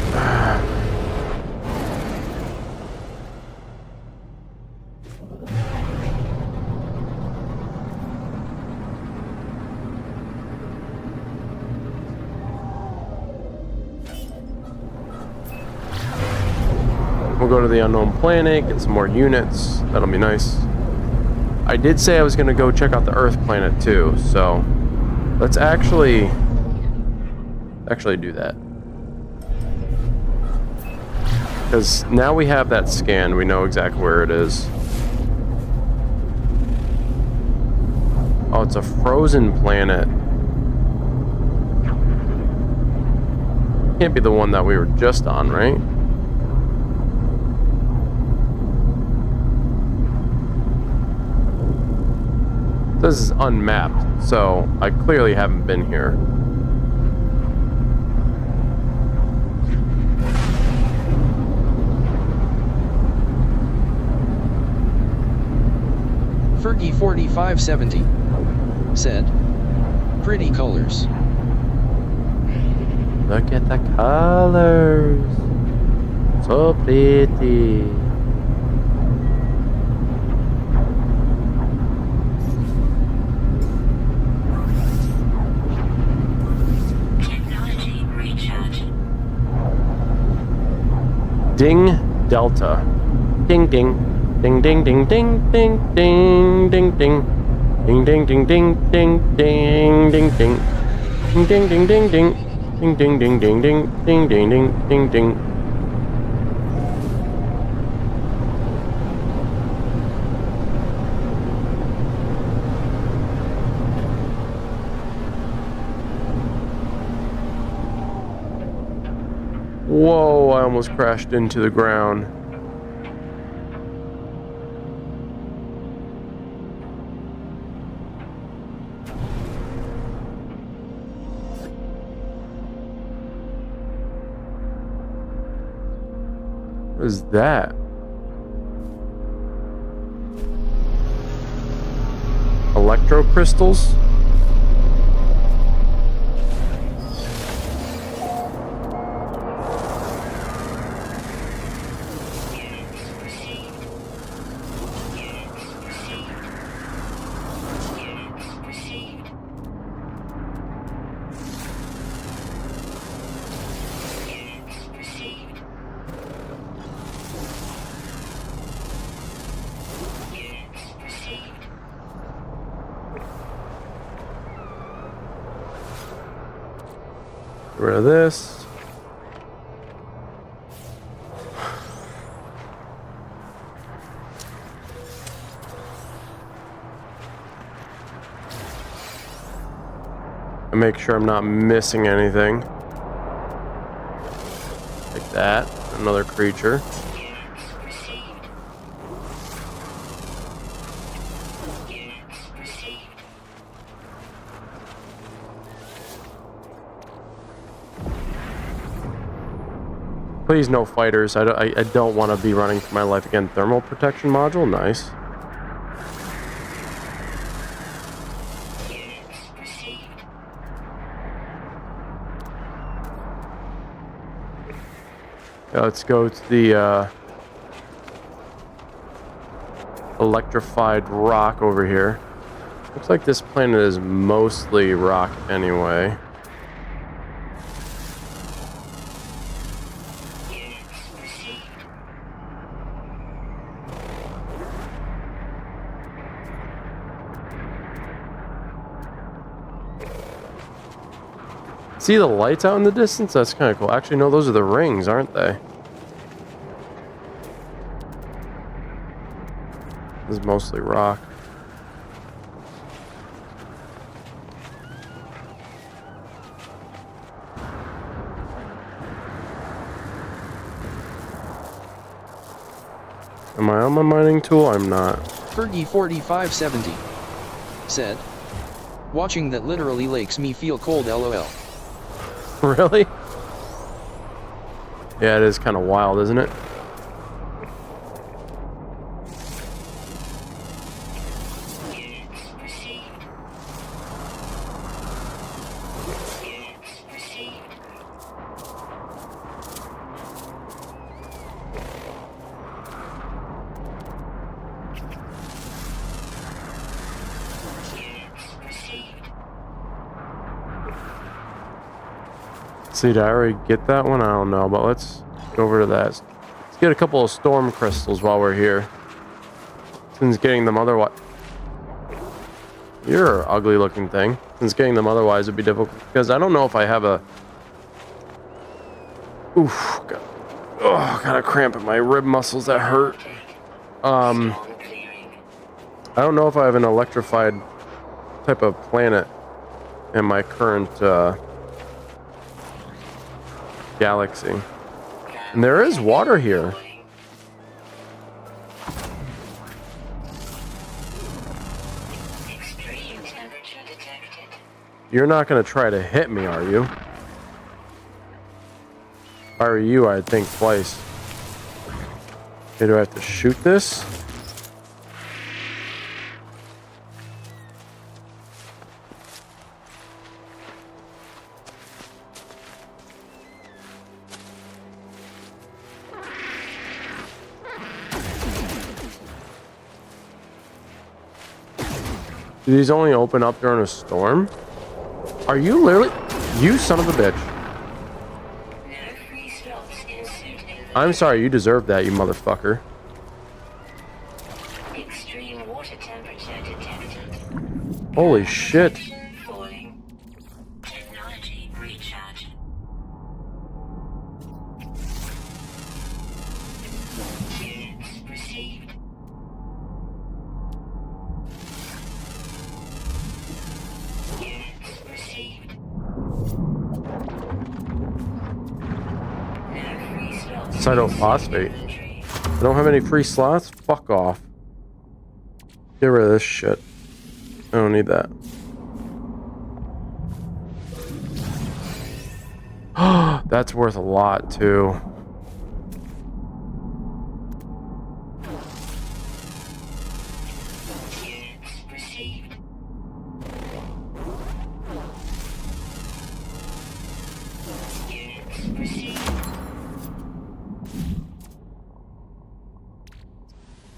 We'll go to the unknown planet, get some more units. That'll be nice. I did say I was going to go check out the Earth planet too, so let's actually do that. Because now we have that scan, we know exactly where it is. Oh, it's a frozen planet. Can't be the one that we were just on, right? This is unmapped, so I clearly haven't been here. Fergie4570 said, "Pretty colors." Look at the colors. So pretty. Technology recharge. Ding Delta. Ding ding. Ding ding ding ding ding ding ding ding. Ding ding ding ding ding ding ding ding. Ding ding ding ding ding. Ding ding ding ding ding ding ding ding ding ding. Whoa, I almost crashed into the ground. What is that? Electro crystals? Get rid of this. And make sure I'm not missing anything. Like that. Another creature. Please no fighters. I don't want to be running for my life again. Thermal protection module, nice. Yeah, let's go to the electrified rock over here. Looks like this planet is mostly rock anyway. See the lights out in the distance? That's kind of cool. Actually, no, those are the rings, aren't they? This is mostly rock. Am I on my mining tool? I'm not. Fergie4570 said, watching that literally makes me feel cold, lol. Really? Yeah, it is kind of wild, isn't it? See, did I already get that one? I don't know, but let's go over to that. Let's get a couple of storm crystals while we're here. Since getting them otherwise... You're an ugly looking thing. Since getting them otherwise would be difficult, because I don't know if I have a... Oof. Got a cramp in my rib muscles that hurt. I don't know if I have an electrified type of planet in my current galaxy. And there is water here. Extreme temperature detected. You're not going to try to hit me, are you? If I were you, I'd think twice. Okay, do I have to shoot this? Do these only open up during a storm? Are you literally... You son of a bitch. I'm sorry, you deserve that, you motherfucker. Extreme water temperature detected. Holy shit. Falling. Technology recharge. Units received. Units received. No free slots. Cytophosphate. I don't have any free slots? Fuck off. Get rid of this shit. I don't need that. That's worth a lot, too.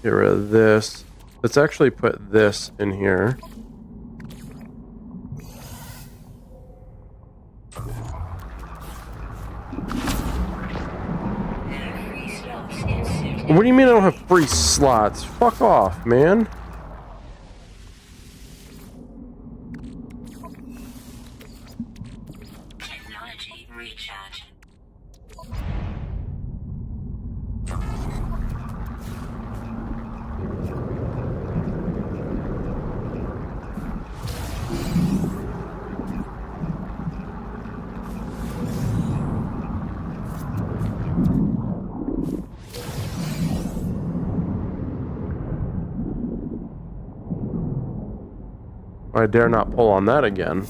Get rid of this. Let's actually put this in here. What do you mean I don't have free slots? Fuck off, man. Technology recharge. I dare not pull on that again.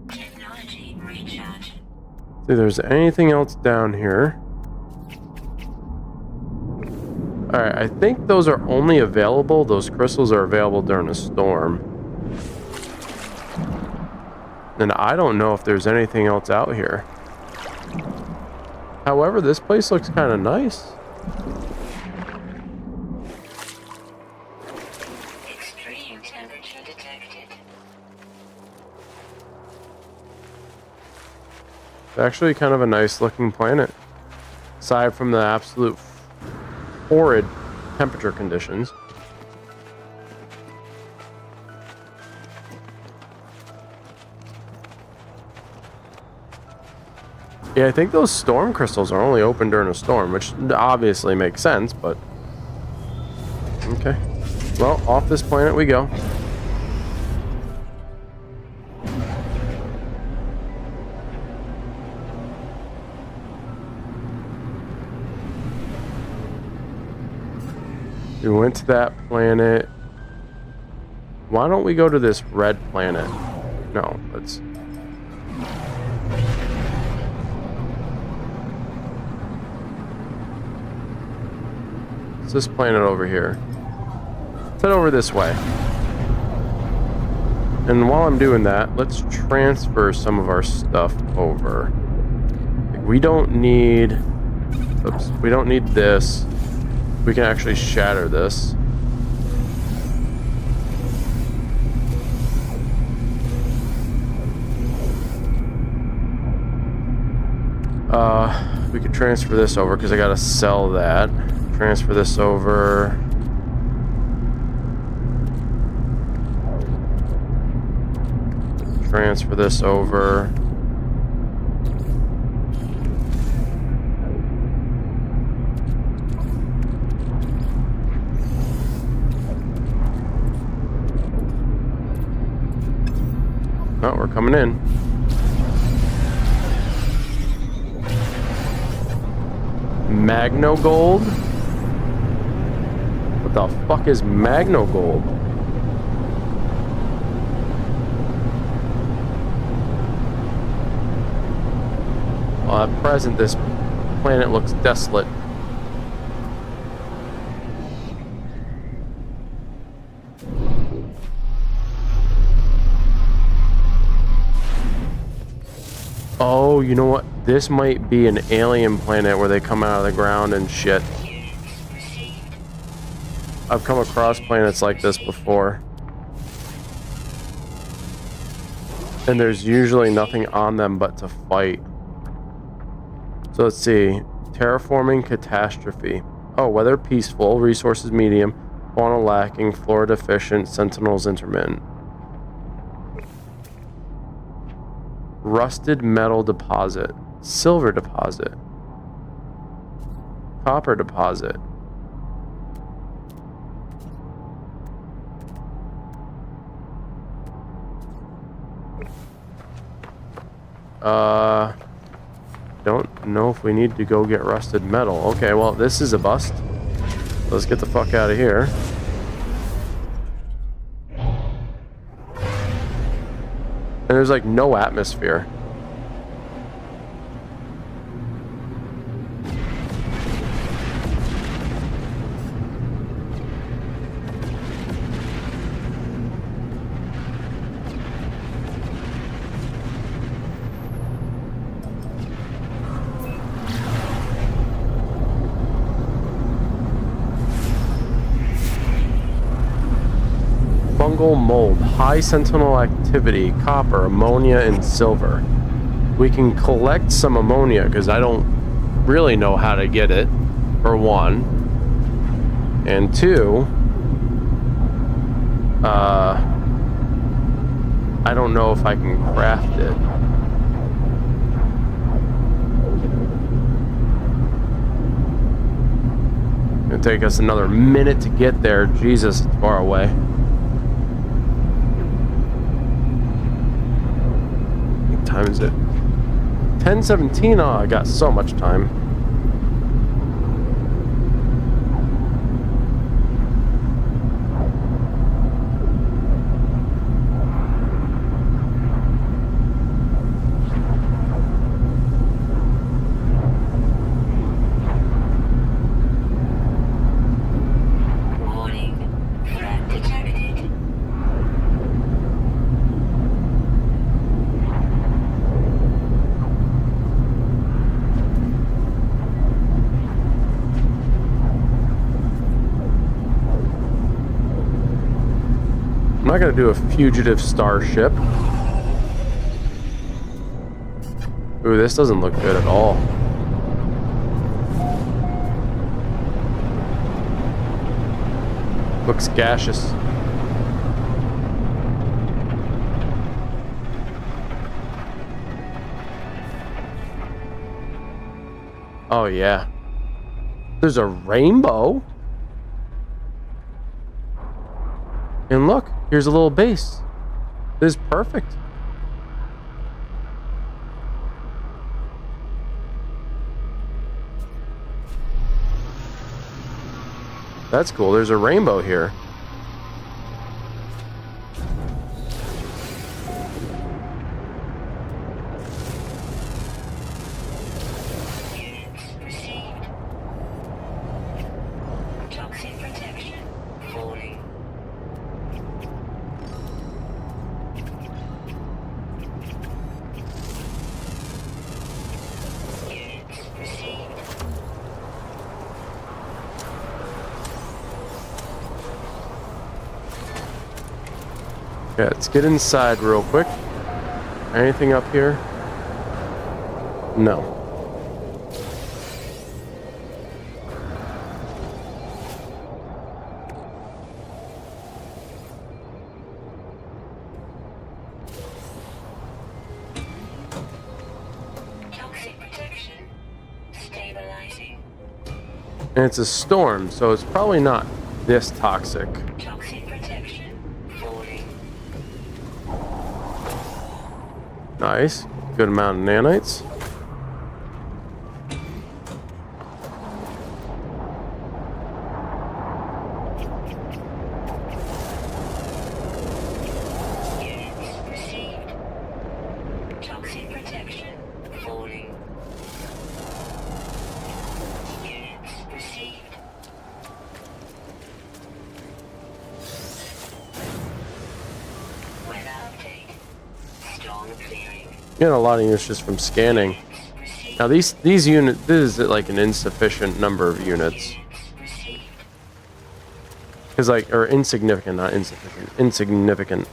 Technology recharge. See if there's anything else down here. Alright, I think those are only available, those crystals are available during a storm. And I don't know if there's anything else out here. However, this place looks kind of nice. Extreme temperature detected. It's actually kind of a nice looking planet. Aside from the absolute horrid temperature conditions. Yeah, I think those storm crystals are only open during a storm, which obviously makes sense, but... Okay. Well, off this planet we go. We went to that planet. Why don't we go to this red planet? No, let's... This planet over here. Let's head over this way. And while I'm doing that, let's transfer some of our stuff over. We don't need... Oops. We don't need this. We can actually shatter this. We could transfer this over because I gotta sell that. Transfer this over. Transfer this over. Oh, we're coming in. Magno Gold? What the fuck is Magno Gold? Well, at present, this planet looks desolate. Oh, you know what? This might be an alien planet where they come out of the ground and shit. I've come across planets like this before. And there's usually nothing on them but to fight. So let's see. Terraforming catastrophe. Oh, weather peaceful, resources medium, fauna lacking, flora deficient, sentinels intermittent. Rusted metal deposit. Silver deposit. Copper deposit. Don't know if we need to go get rusted metal. Okay, well, this is a bust. Let's get the fuck out of here. And there's like no atmosphere. fungal mold, high sentinel activity, copper, ammonia, and silver. We can collect some ammonia because I don't really know how to get it, for one. And two, I don't know if I can craft it. It'll take us another minute to get there. Jesus, it's far away. What time is it? 10:17. Oh, I got so much time. Warning. Threat detected. I'm not gonna do a fugitive starship. Ooh, this doesn't look good at all. Looks gaseous. Oh yeah. There's a rainbow. And look, here's a little base. This is perfect. That's cool. There's a rainbow here. Units received. Toxic protection. Falling. Units received. Okay, let's get inside real quick. Anything up here? No. Toxic protection. Stabilizing. And it's a storm, so it's probably not this toxic. Toxic protection. Falling. Nice. Good amount of nanites. Units received. Toxic protection. Falling. Units received. Weather update. Storm clearing. Getting a lot of units just from scanning. Received. Now these units, this is like an insufficient number of units. Units received. Cause like, or insignificant, not insufficient. Insignificant.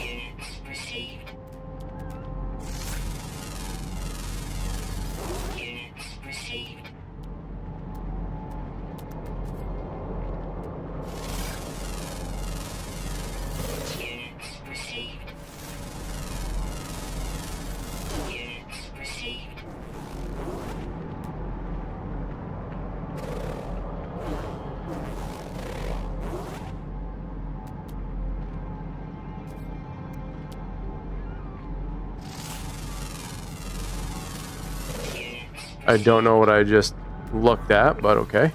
Units received. Units received. Units received. Units received. I don't know what I just looked at, but okay.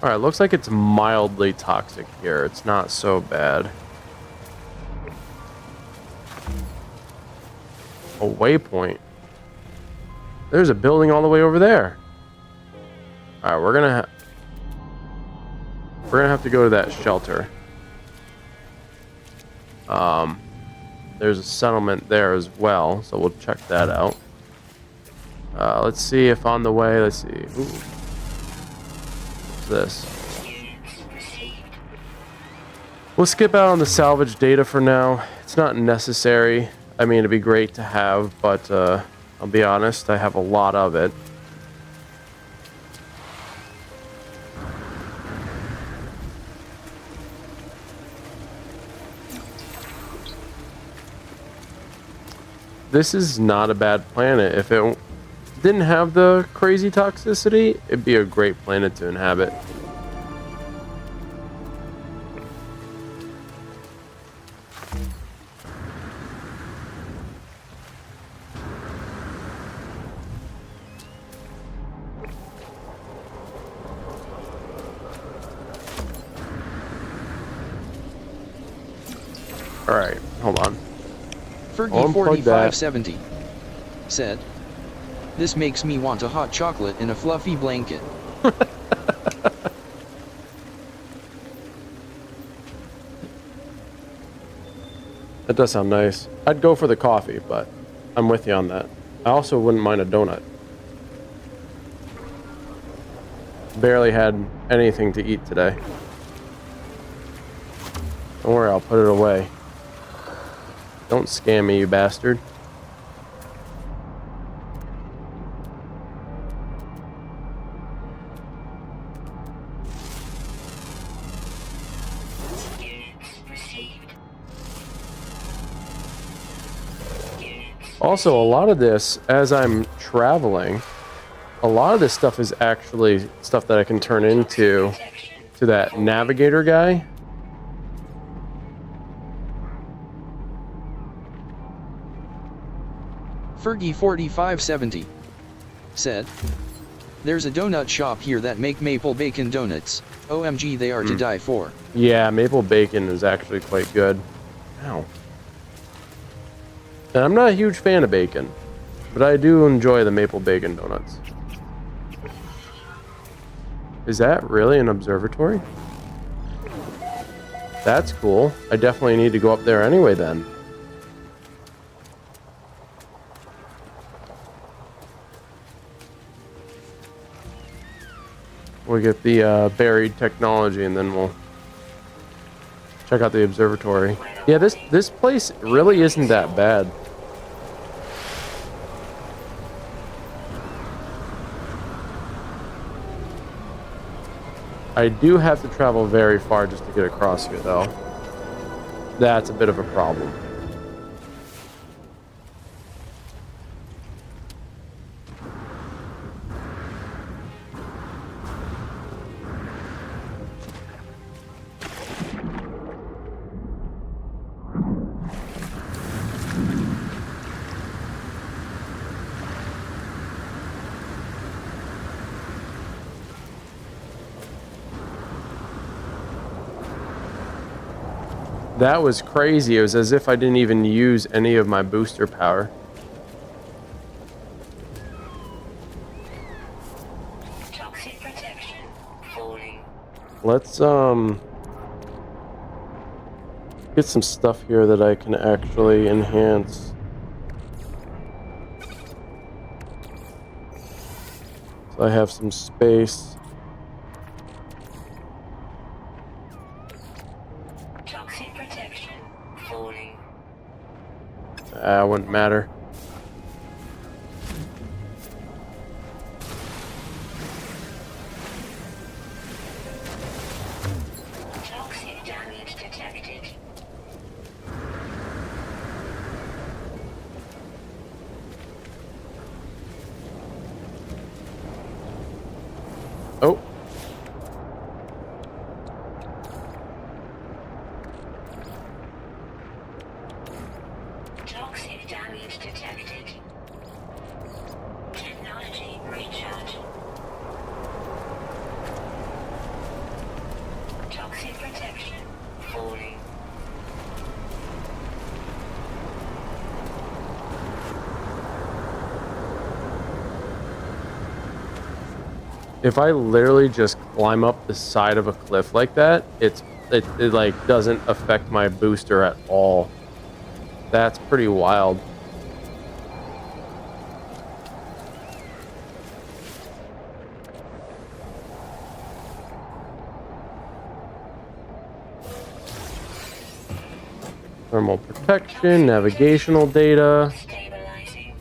Alright, looks like it's mildly toxic here. It's not so bad. A waypoint. There's a building all the way over there. Alright, we're gonna have to go to that shelter. There's a settlement there as well, so we'll check that out. Let's see if on the way, let's see. Ooh. this? We'll skip out on the salvage data for now. It's not necessary. I mean, it'd be great to have, but I'll be honest, I have a lot of it. This is not a bad planet. If it didn't have the crazy toxicity, it'd be a great planet to inhabit. Alright, hold on. Fergie4570 said, "This makes me want a hot chocolate and a fluffy blanket." That does sound nice. I'd go for the coffee, but I'm with you on that. I also wouldn't mind a donut. Barely had anything to eat today. Don't worry, I'll put it away. Don't scam me, you bastard. Also, a lot of this, as I'm traveling, a lot of this stuff is actually stuff that I can turn into to that navigator guy. Fergie4570 said, "There's a donut shop here that make maple bacon donuts. OMG, they are to die for." Yeah, maple bacon is actually quite good. Ow. And I'm not a huge fan of bacon, but I do enjoy the maple bacon donuts. Is that really an observatory? That's cool. I definitely need to go up there anyway then. We'll get the buried technology and then we'll check out the observatory. Yeah, this place really isn't that bad. I do have to travel very far just to get across here, though. That's a bit of a problem. That was crazy. It was as if I didn't even use any of my booster power. Toxic protection falling. Let's get some stuff here that I can actually enhance. So I have some space. Toxic protection falling. Wouldn't matter. Toxic damage detected. Oh. Toxic damage detected. Technology recharge. Toxic protection falling. If I literally just climb up the side of a cliff like that, it like doesn't affect my booster at all. That's pretty wild. thermal protection, navigational data. Stabilizing.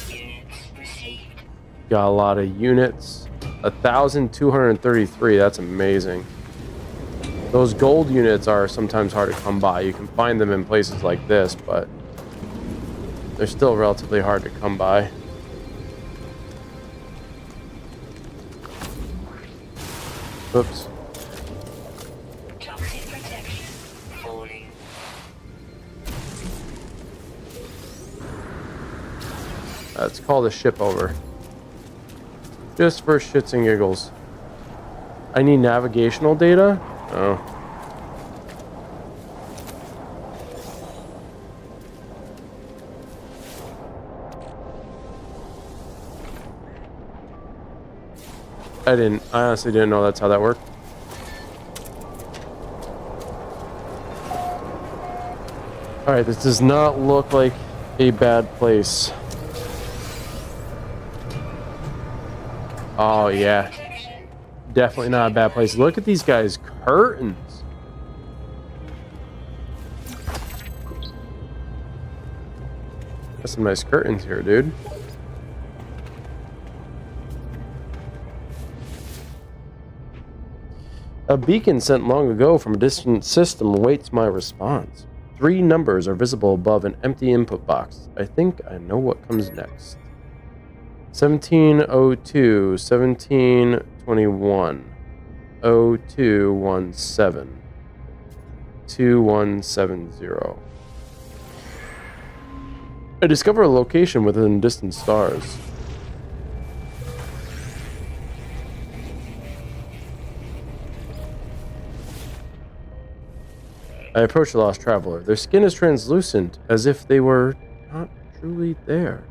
Units received. Got a lot of units. 1,233. That's amazing. Those gold units are sometimes hard to come by. You can find them in places like this, but they're still relatively hard to come by. Oops. Toxic protection. Falling. Let's call the ship over. Just for shits and giggles. I need navigational data? Oh. I honestly didn't know that's how that worked. Alright, this does not look like a bad place. Oh, yeah. Protection. Definitely not a bad place. Look at these guys' curtains. Got some nice curtains here, dude. A beacon sent long ago from a distant system awaits my response. 3 numbers are visible above an empty input box. I think I know what comes next. 1702, 1721, 0217, 2170. I discover a location within distant stars. I approach the lost traveler. Their skin is translucent, as if they were not truly there.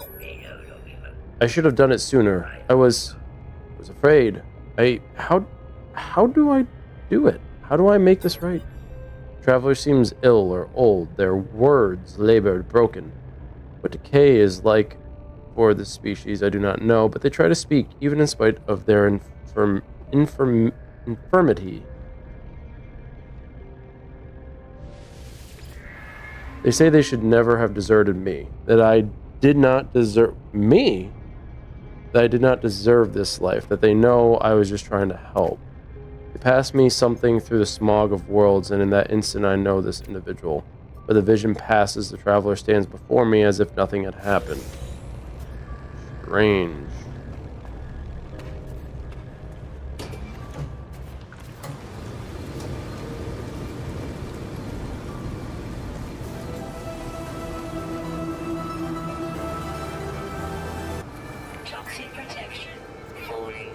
I should have done it sooner. I was afraid. How do I do it? How do I make this right? Traveler seems ill or old, their words labored, broken. What decay is like for this species, I do not know, but they try to speak, even in spite of their infirmity. They say they should never have deserted me, that I did not deserve me, that I did not deserve this life, that they know I was just trying to help. They pass me something through the smog of worlds, and in that instant I know this individual. But the vision passes, the traveler stands before me as if nothing had happened. Strange. Toxic protection. Falling.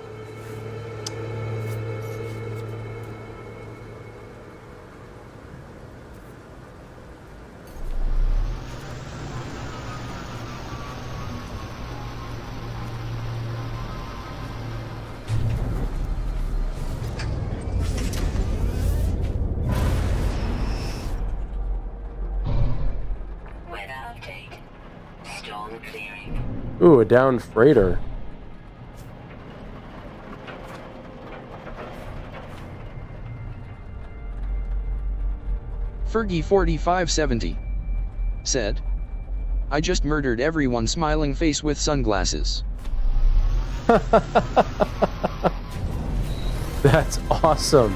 Weather update. Storm clearing. Ooh, a downed freighter. Fergie4570 said, I just murdered everyone smiling face with sunglasses. That's awesome.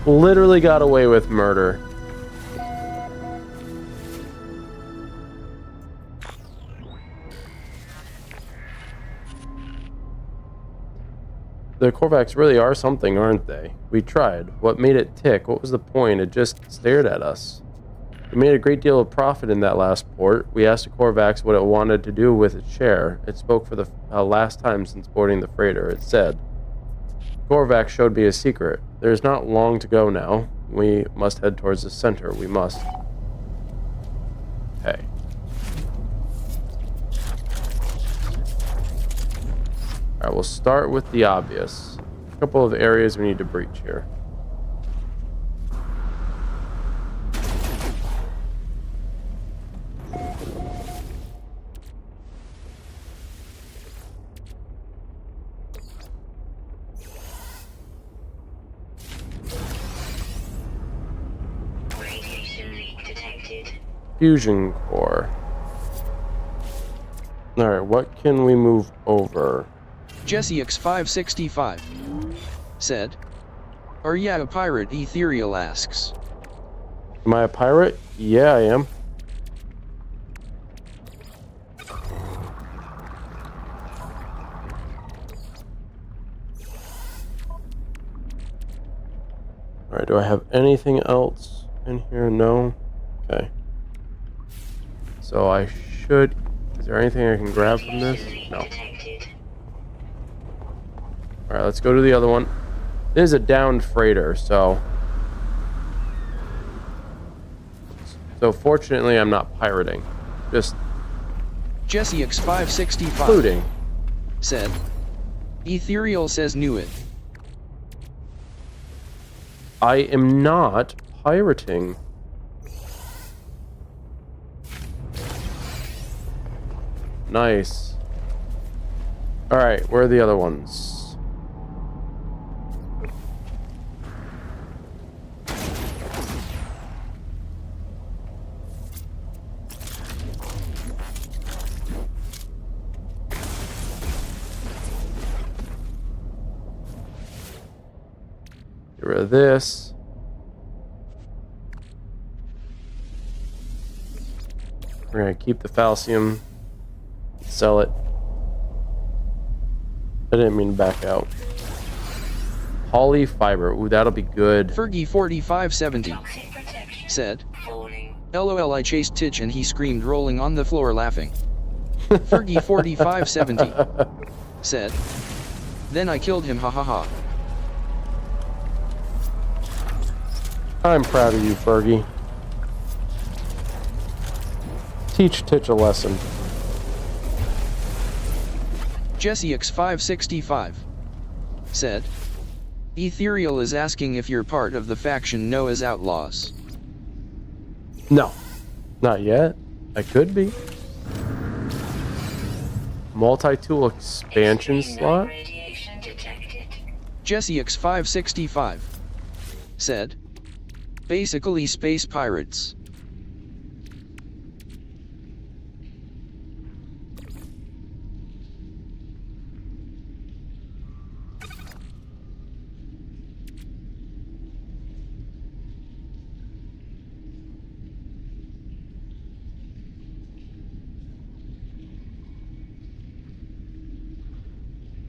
Literally got away with murder. The Korvax really are something, aren't they? We tried. What made it tick? What was the point? It just stared at us. We made a great deal of profit in that last port. We asked the Korvax what it wanted to do with its share. It spoke for the last time since boarding the freighter. It said, Korvax showed me a secret. There's not long to go now. We must head towards the center. We must. Hey. Alright, we'll start with the obvious. A couple of areas we need to breach here. Radiation leak Fusion core. Alright, what can we move over? Jesse X565 said, "Are ya a pirate?" Ethereal asks. Am I a pirate? Yeah, I am. Alright, do I have anything else in here? No? Okay. So I should... Is there anything I can grab from this? No. Detected. Alright, let's go to the other one. This is a downed freighter, so... So fortunately, I'm not pirating. Just Jesse X565 looting. said, "Ethereal says knew it." I am not pirating. Nice. Alright, where are the other ones? Get rid of this. We're gonna keep the falcium. Sell it. I didn't mean to back out. Poly fiber. Ooh, that'll be good. Fergie4570 Toxic protection. said, Falling. "LOL, I chased Titch and he screamed, rolling on the floor laughing." Fergie4570 said, "Then I killed him, ha ha ha." I'm proud of you, Fergie. Teach Titch a lesson. Jesse X565 said, "Ethereal is asking if you're part of the faction known as Outlaws." No, not yet. I could be. Multi-tool expansion Extreme slot? radiation detected. Jesse X565 said, "Basically space pirates."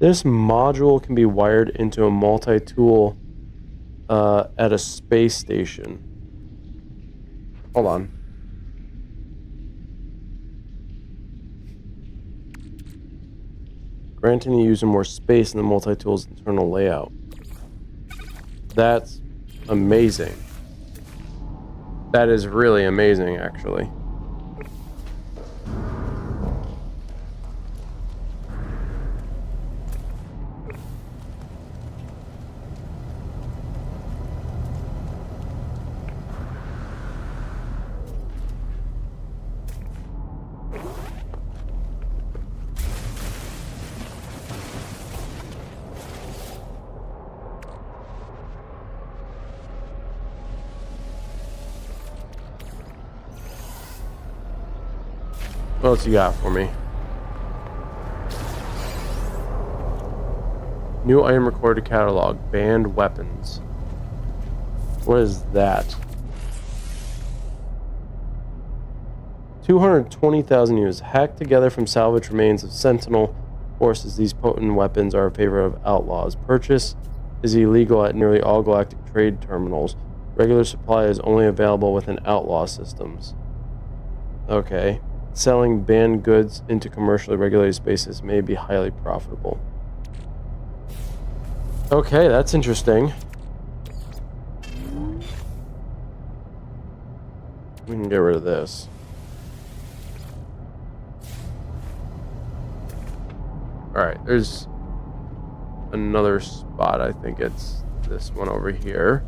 This module can be wired into a multi-tool at a space station. Hold on. Granting the user more space in the multi-tool's internal layout. That's amazing. That is really amazing, actually. What else you got for me? New item recorded catalog. Banned weapons. What is that? 220,000 units hacked together from salvage remains of Sentinel forces. These potent weapons are in favor of outlaws. Purchase is illegal at nearly all galactic trade terminals. Regular supply is only available within outlaw systems. Okay. Selling banned goods into commercially regulated spaces may be highly profitable. Okay, that's interesting. We can get rid of this. Alright, there's another spot. I think it's this one over here.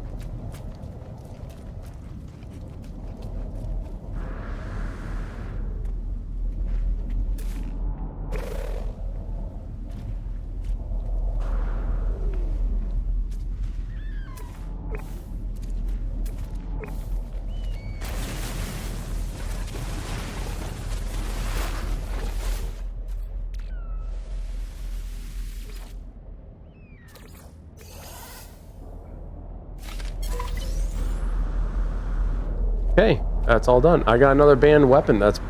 Okay, that's all done. I got another banned weapon. That's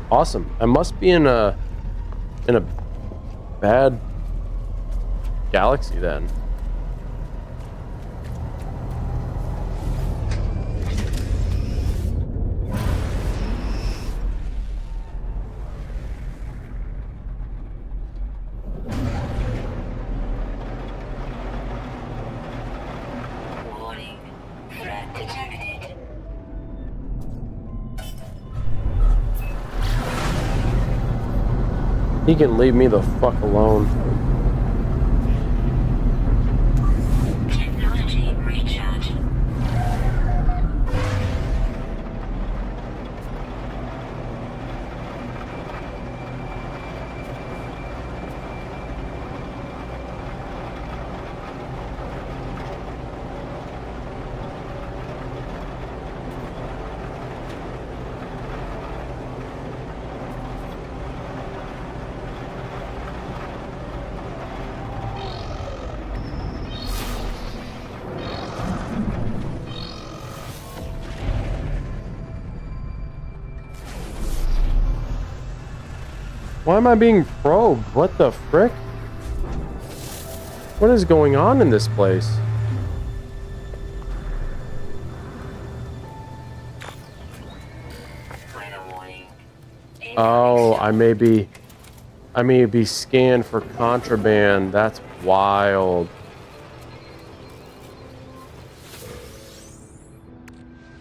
awesome. I must be in a bad galaxy then. Warning. Threat detected. He can leave me the fuck alone. Technology recharge. Why am I being probed? What the frick? What is going on in this place? Final warning. Oh, I may be scanned for contraband. That's wild.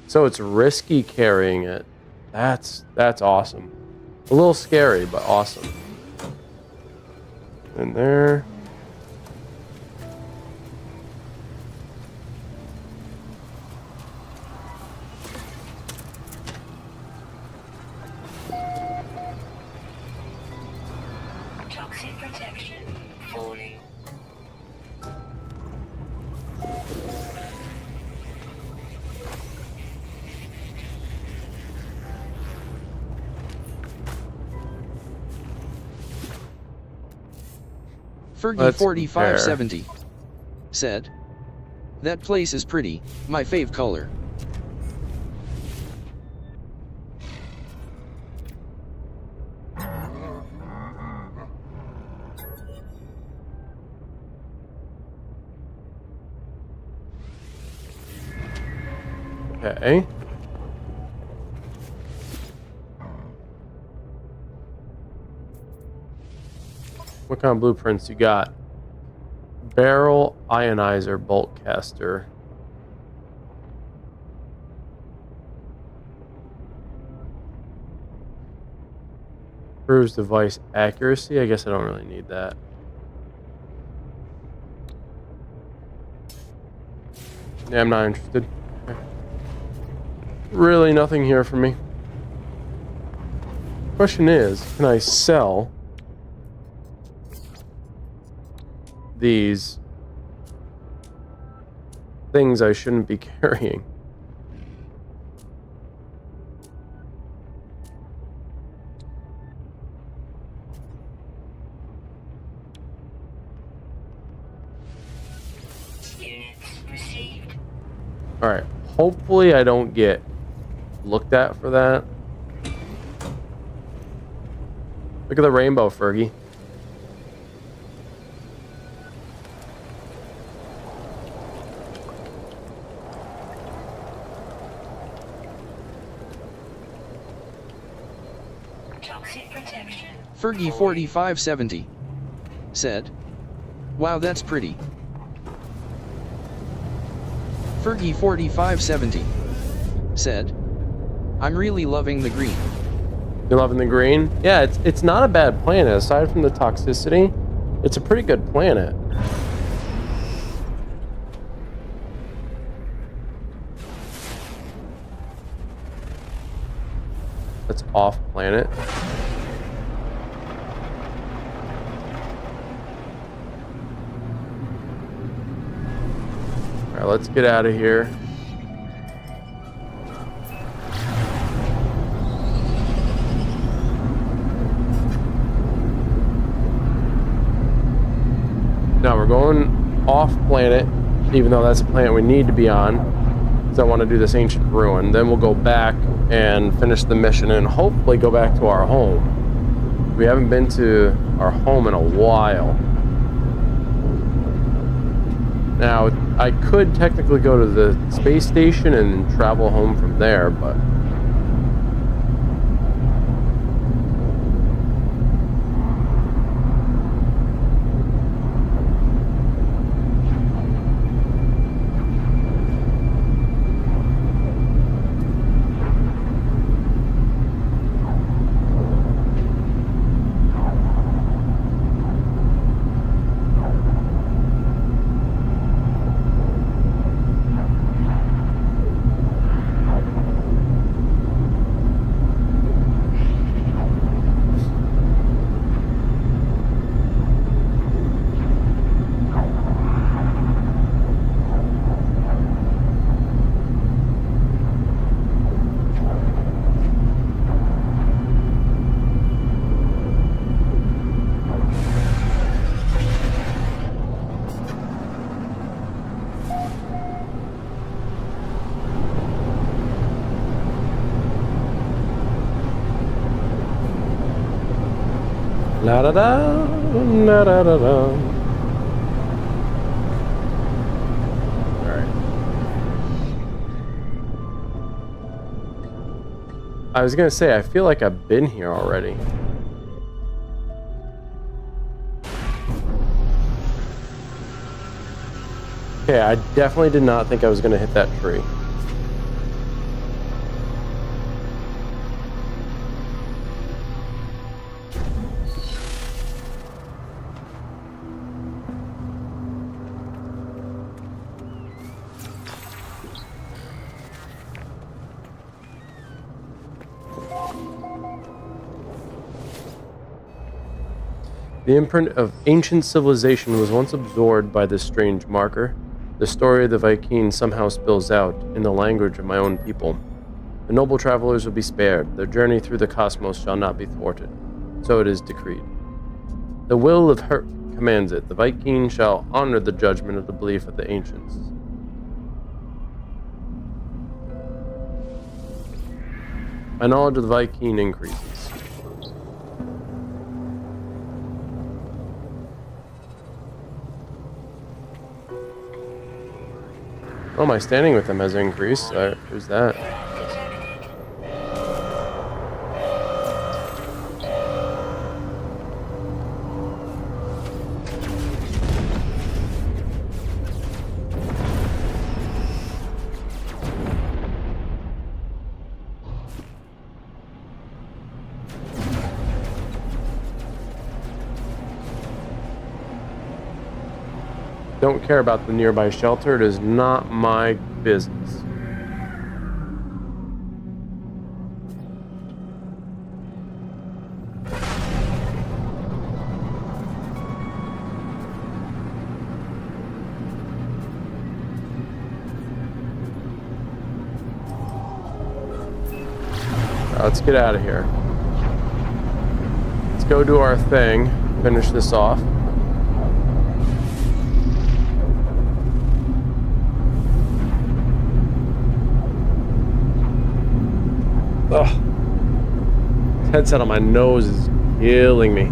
So it's risky carrying it. That's awesome. A little scary, but awesome. In there. Toxic protection. Falling. Let's Fergie4570 said, "That place is pretty, my fave color." Okay. What kind of blueprints you got? Barrel ionizer bolt caster. Improves device accuracy. I guess I don't really need that. Yeah, I'm not interested. Okay. Really nothing here for me. Question is, can I sell these things I shouldn't be carrying? Units received. Alright, hopefully I don't get looked at for that. Look at the rainbow, Fergie. Toxic protection. Fergie4570 said, "Wow, that's pretty." Fergie4570 said, "I'm really loving the green." You're loving the green? Yeah, it's not a bad planet. Aside from the toxicity, it's a pretty good planet. That's off planet. Alright, let's get out of here. Now we're going off planet, even though that's a planet we need to be on. I want to do this ancient ruin. Then we'll go back and finish the mission and hopefully go back to our home. We haven't been to our home in a while. Now, I could technically go to the space station and travel home from there, but... La da da, da da da da. Alright. I was gonna say, I feel like I've been here already. Okay, I definitely did not think I was gonna hit that tree. The imprint of ancient civilization was once absorbed by this strange marker. The story of the Vikings somehow spills out in the language of my own people. The noble travelers will be spared. Their journey through the cosmos shall not be thwarted. So it is decreed. The will of Herc commands it. The Viking shall honor the judgment of the belief of the ancients. My knowledge of the Viking increases. Oh, my standing with them has increased. Who's that? Don't care about the nearby shelter. It is not my business. Let's get out of here. Let's go do our thing. Finish this off. Ugh. Headset on my nose is killing me.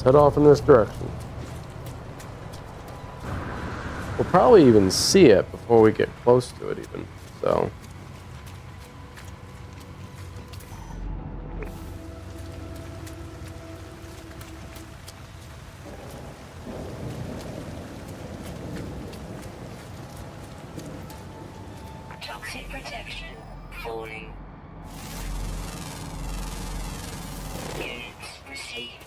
head off in this direction. We'll probably even see it before we get close to it even, so. Toxic protection falling. Units received.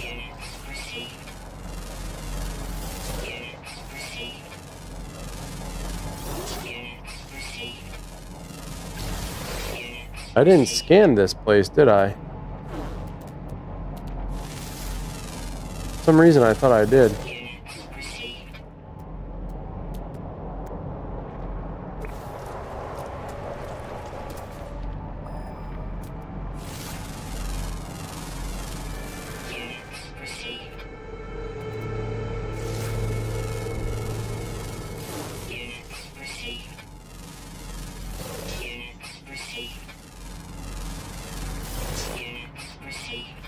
Units received. Units received. Units received. Units I didn't scan this place, did I? For some reason I thought I did. units received. Units received. Units received. Units received. Units received.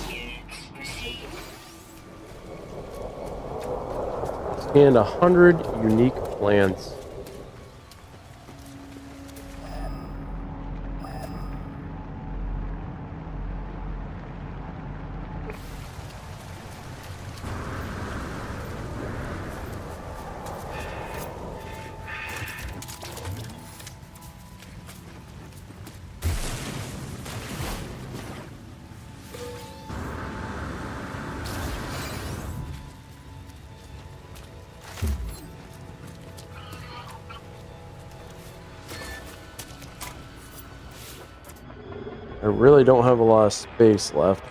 Units received. Scanned 100 unique plants. I really don't have a lot of space left.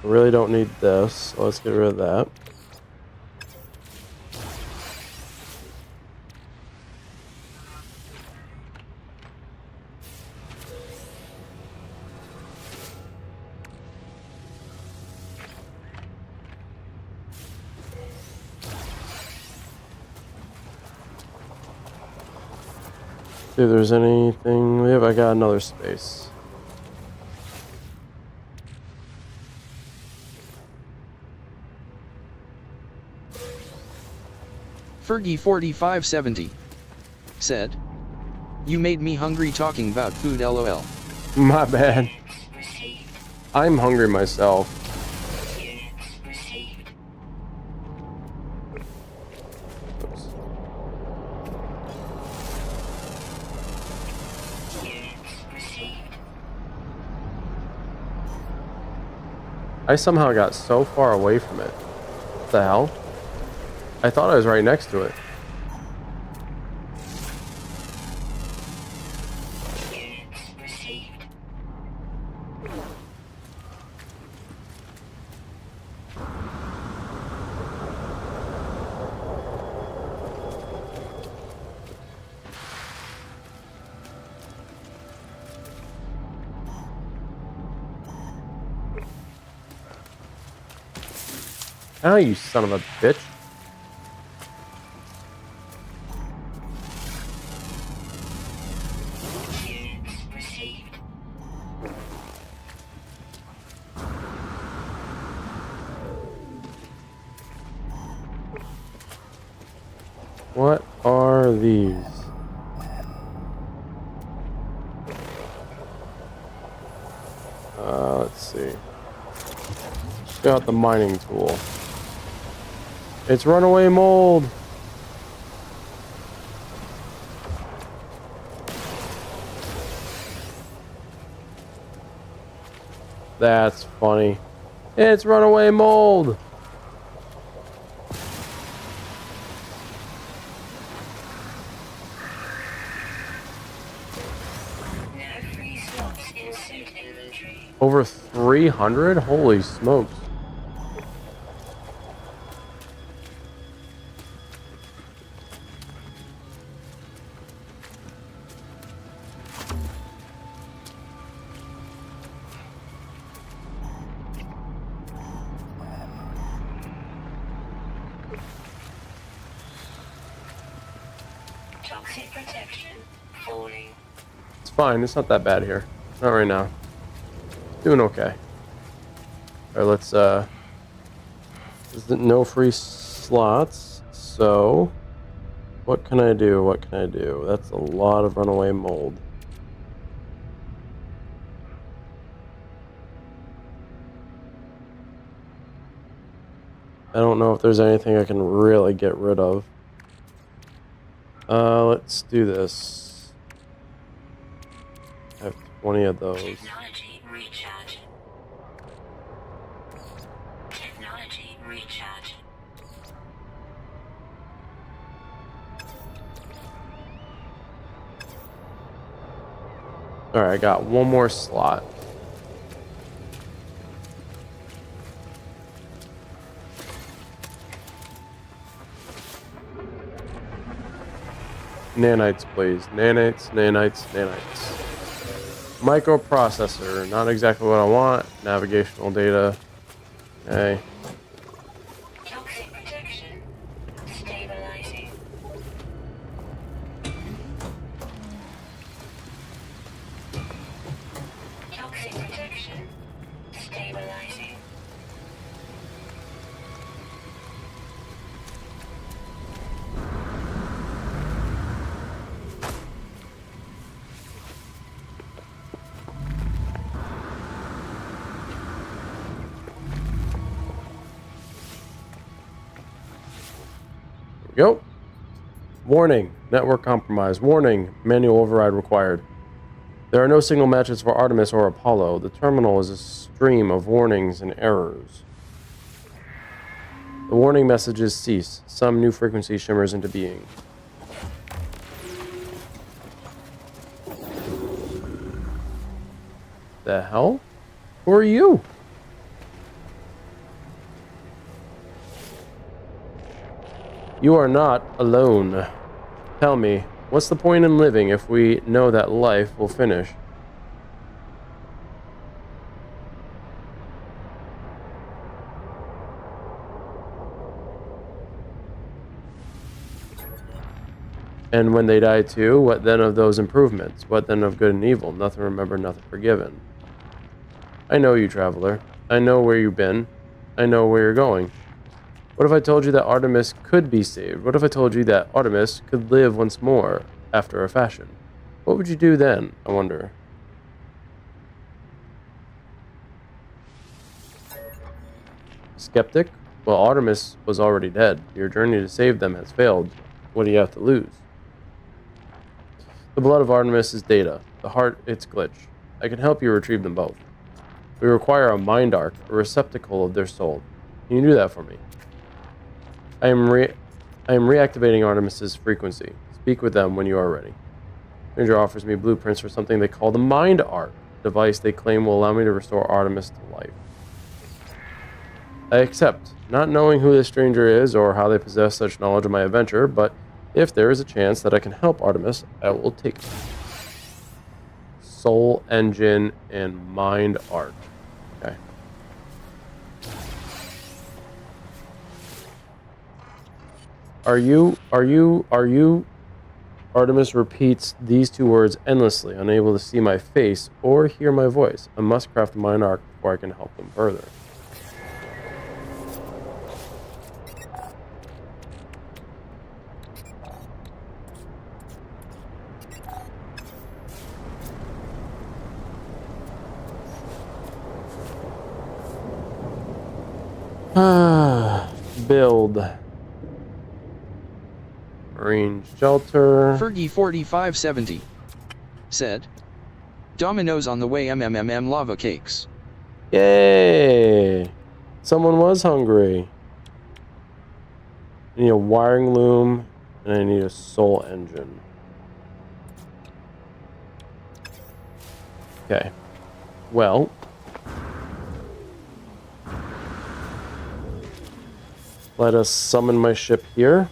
I really don't need this, so let's get rid of that. See if there's anything we have. I got another space. Fergie4570 said, "You made me hungry talking about food, lol." My bad. Received. I'm hungry myself. Units received. Oops. Units received. I somehow got so far away from it. What the hell? I thought I was right next to it. Units received. Oh, you son of a bitch. Units received. What are these? Let's see. Got the mining tool. It's runaway mold. That's funny. It's runaway mold. No free slots in suit inventory. Over 300? Holy smokes. Toxic protection falling. It's fine. It's not that bad here. Not right now. Doing okay. Alright, let's, there's no free slots, so what can I do? What can I do? That's a lot of runaway mold. I don't know if there's anything I can really get rid of. Let's do this. I have 20 of those. Technology recharge. Technology recharge. Alright, I got one more slot. Nanites, please. Nanites, nanites, nanites. Microprocessor. Not exactly what I want. Navigational data. Okay. Toxic protection stabilizing. Toxic protection stabilizing. Here we go. Warning. Network compromise. Warning. Manual override required. There are no signal matches for Artemis or Apollo. The terminal is a stream of warnings and errors. The warning messages cease. Some new frequency shimmers into being. The hell? Who are you? You are not alone. Tell me, what's the point in living if we know that life will finish? And when they die too, what then of those improvements? What then of good and evil? Nothing remembered, nothing forgiven. I know you, traveler. I know where you've been. I know where you're going. What if I told you that Artemis could be saved? What if I told you that Artemis could live once more, after a fashion? What would you do then, I wonder? Skeptic? Well, Artemis was already dead. Your journey to save them has failed. What do you have to lose? The blood of Artemis is data. The heart, its glitch. I can help you retrieve them both. We require a mind arc, a receptacle of their soul. Can you do that for me? I am reactivating Artemis's frequency. Speak with them when you are ready. Stranger offers me blueprints for something they call the Mind Arc, a device they claim will allow me to restore Artemis to life. I accept, not knowing who this stranger is or how they possess such knowledge of my adventure, but if there is a chance that I can help Artemis, I will take it. Soul Engine and Mind Arc. Okay. Are you? Artemis repeats these two words endlessly, unable to see my face or hear my voice. I must craft a mind arc before I can help them further. Build. Marine shelter. Fergie4570 said, Dominoes on the way MMMM lava cakes. Yay! Someone was hungry. I need a wiring loom, and I need a soul engine. Okay. Well. Let us summon my ship here.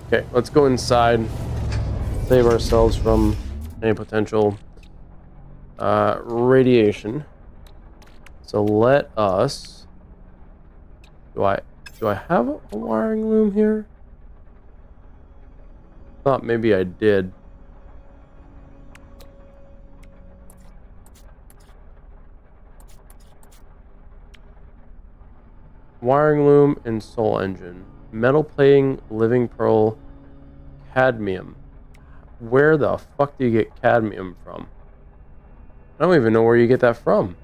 Okay, let's go inside. Save ourselves from any potential radiation. So let us. Do I have a wiring loom here? Thought maybe I did. Wiring loom and soul engine. Metal plating, living pearl, cadmium. Where the fuck do you get cadmium from? I don't even know where you get that from.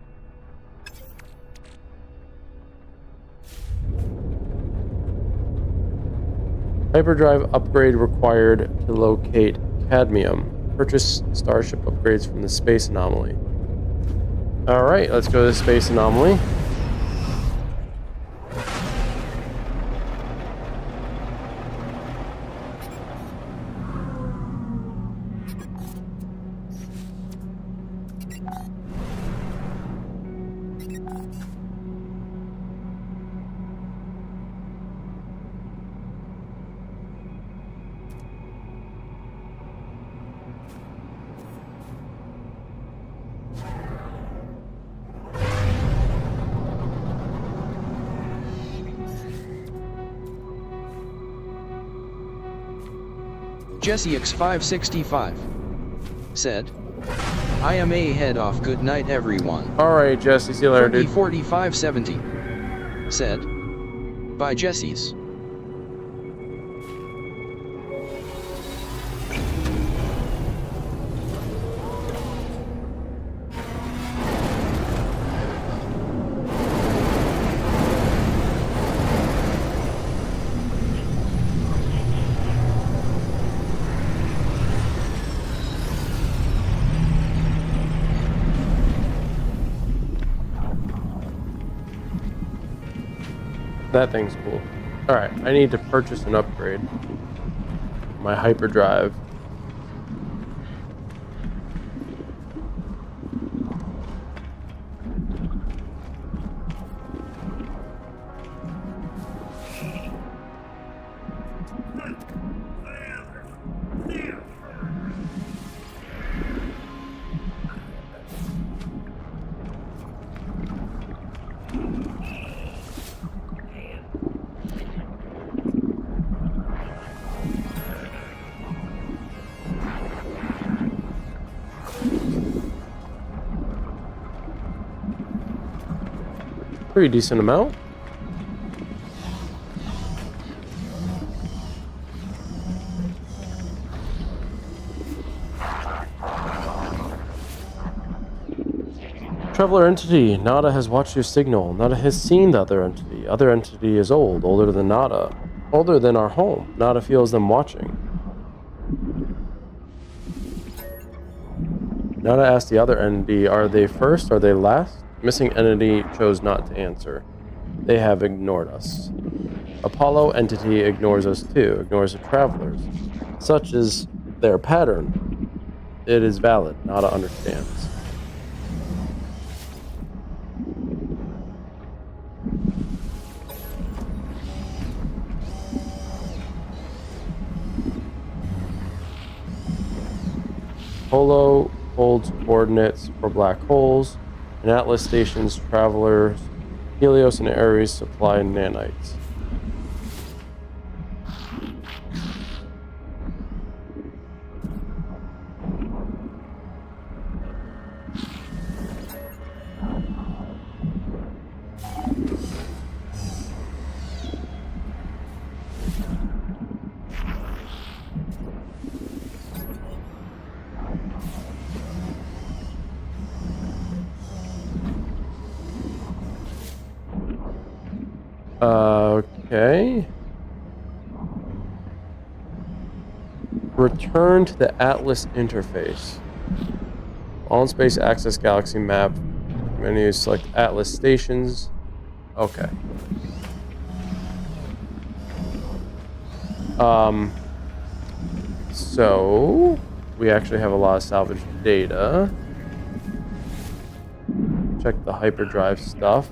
Hyperdrive upgrade required to locate cadmium. Purchase starship upgrades from the space anomaly. Alright, let's go to the space anomaly. Jesse X565 said, I am a head off. Good night, everyone. Alright, Jesse, see you later, dude. 4570 said, bye, Jesse's. That thing's cool. Alright, I need to purchase an upgrade. My hyperdrive. Pretty decent amount. Traveler entity. Nada has watched your signal. Nada has seen the other entity. Other entity is old, older than Nada. Older than our home. Nada feels them watching. Nada asked the other entity, are they first? Are they last? Missing entity chose not to answer. They have ignored us. Apollo entity ignores us too, ignores the travelers. Such is their pattern. It is valid. Nada understands. Apollo holds coordinates for black holes. And Atlas stations travelers, Helios and Ares supply nanites. Okay. Return to the Atlas interface. On space access galaxy map. Menu select Atlas stations. Okay. So we actually have a lot of salvaged data. Check the hyperdrive stuff.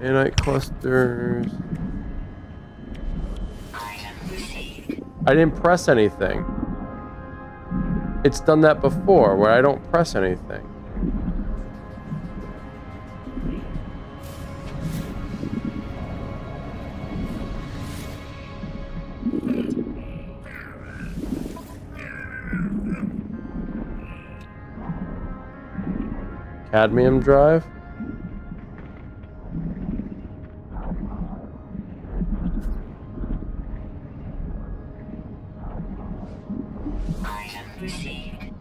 Nanite clusters. Item received. I didn't press anything. It's done that before, where I don't press anything. Cadmium drive? Item received.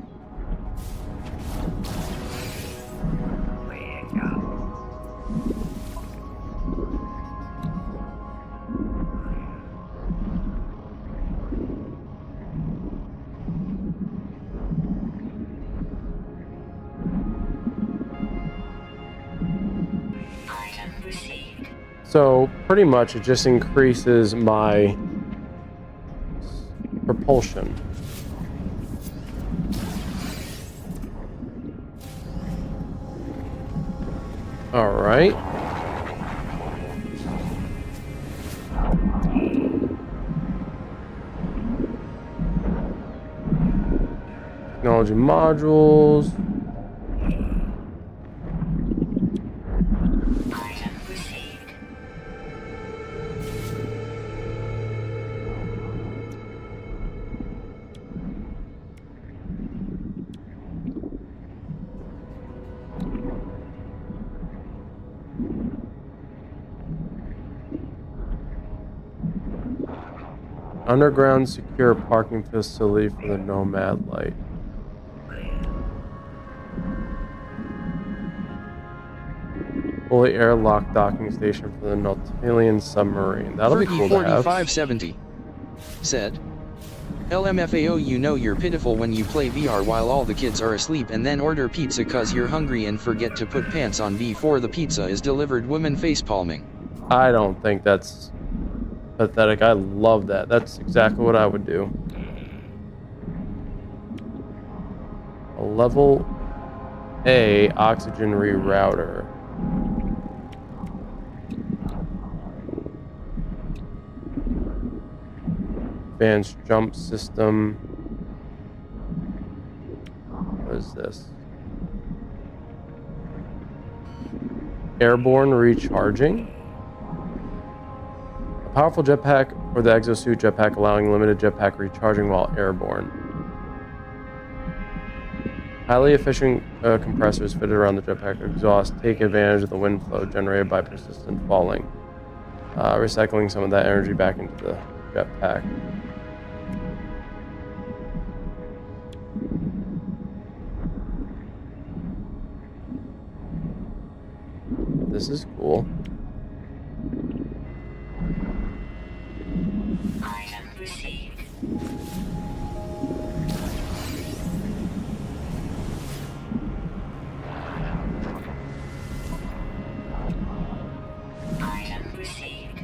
Item received. So pretty much it just increases my propulsion. All right. Technology modules. Item received. Underground secure parking facility for the Nomad Light. Fully airlock docking station for the Nautilian submarine. That'll be cool to have. 4570 said, LMFAO, you know you're pitiful when you play VR while all the kids are asleep and then order pizza cause you're hungry and forget to put pants on before the pizza is delivered. Woman facepalming. I don't think that's pathetic. I love that. That's exactly what I would do. A level A oxygen rerouter. Advanced jump system. What is this? Airborne recharging. A powerful jetpack for the exosuit jetpack, allowing limited jetpack recharging while airborne. Highly efficient compressors fitted around the jetpack exhaust take advantage of the wind flow generated by persistent falling, recycling some of that energy back into the jetpack. This is cool. Item received. Item received.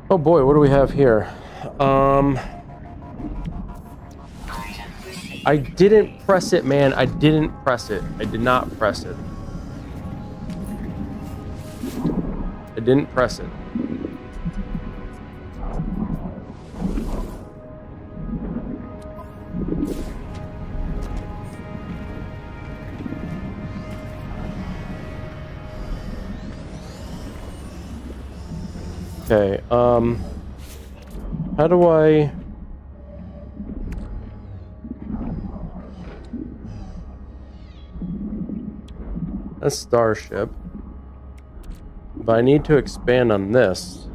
Oh boy, what do we have here? I didn't press it, man. I didn't press it. I did not press it. I didn't press it. Okay, how do I... a starship. But I need to expand on this,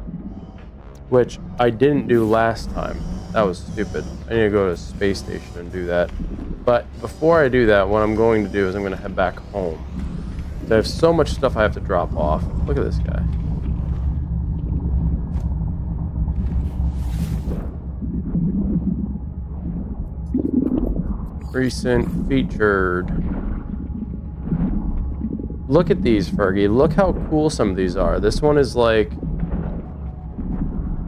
which I didn't do last time. That was stupid. I need to go to a space station and do that. But before I do that, what I'm going to do is I'm going to head back home. So I have so much stuff I have to drop off. Look at this guy. Recent featured. Look at these, Fergie. Look how cool some of these are. This one is like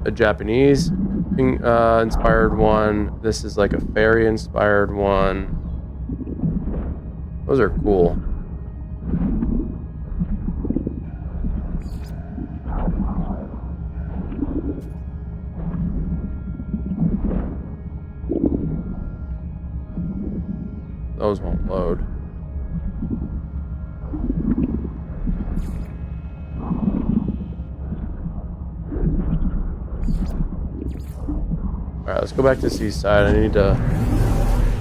a Japanese inspired one. This is like a fairy inspired one. Those are cool. Those won't load. Alright, let's go back to Seaside. I need to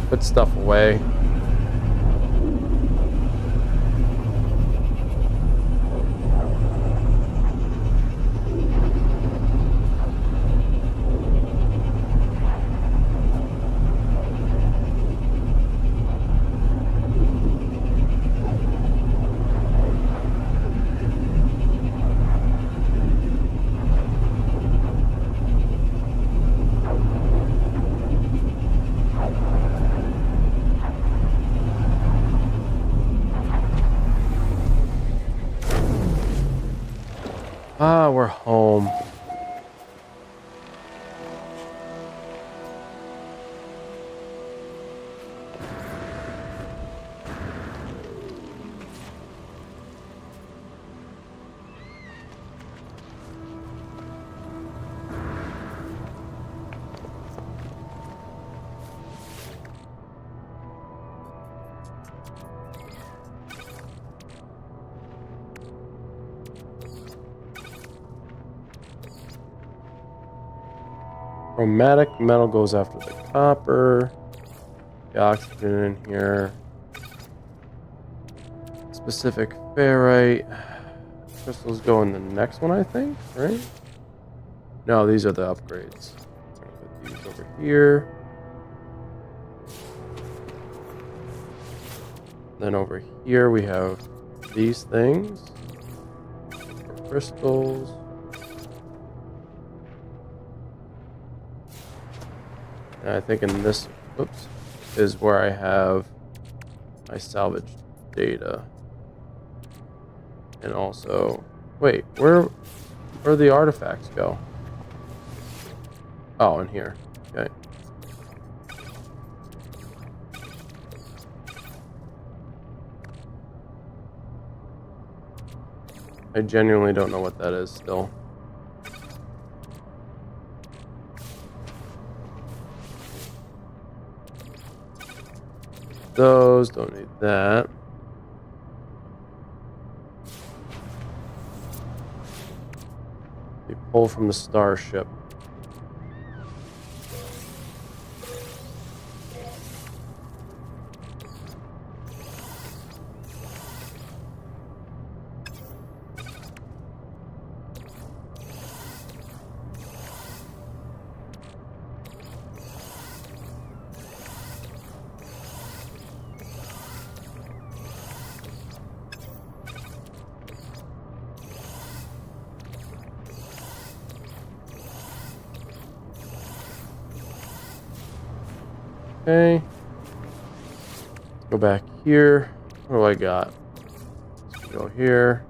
put stuff away. Ah, we're home. Chromatic metal goes after the copper. The oxygen in here. Specific ferrite. Crystals go in the next one, I think, right? No, these are the upgrades. I'm gonna put these over here. Then over here we have these things. For crystals. And I think in this, oops, is where I have my salvage data. And also, wait, where the artifacts go? Oh, in here. Okay. I genuinely don't know what that is still. Those, don't need that. They pull from the starship. Okay. Go back here. What do I got? Let's go here.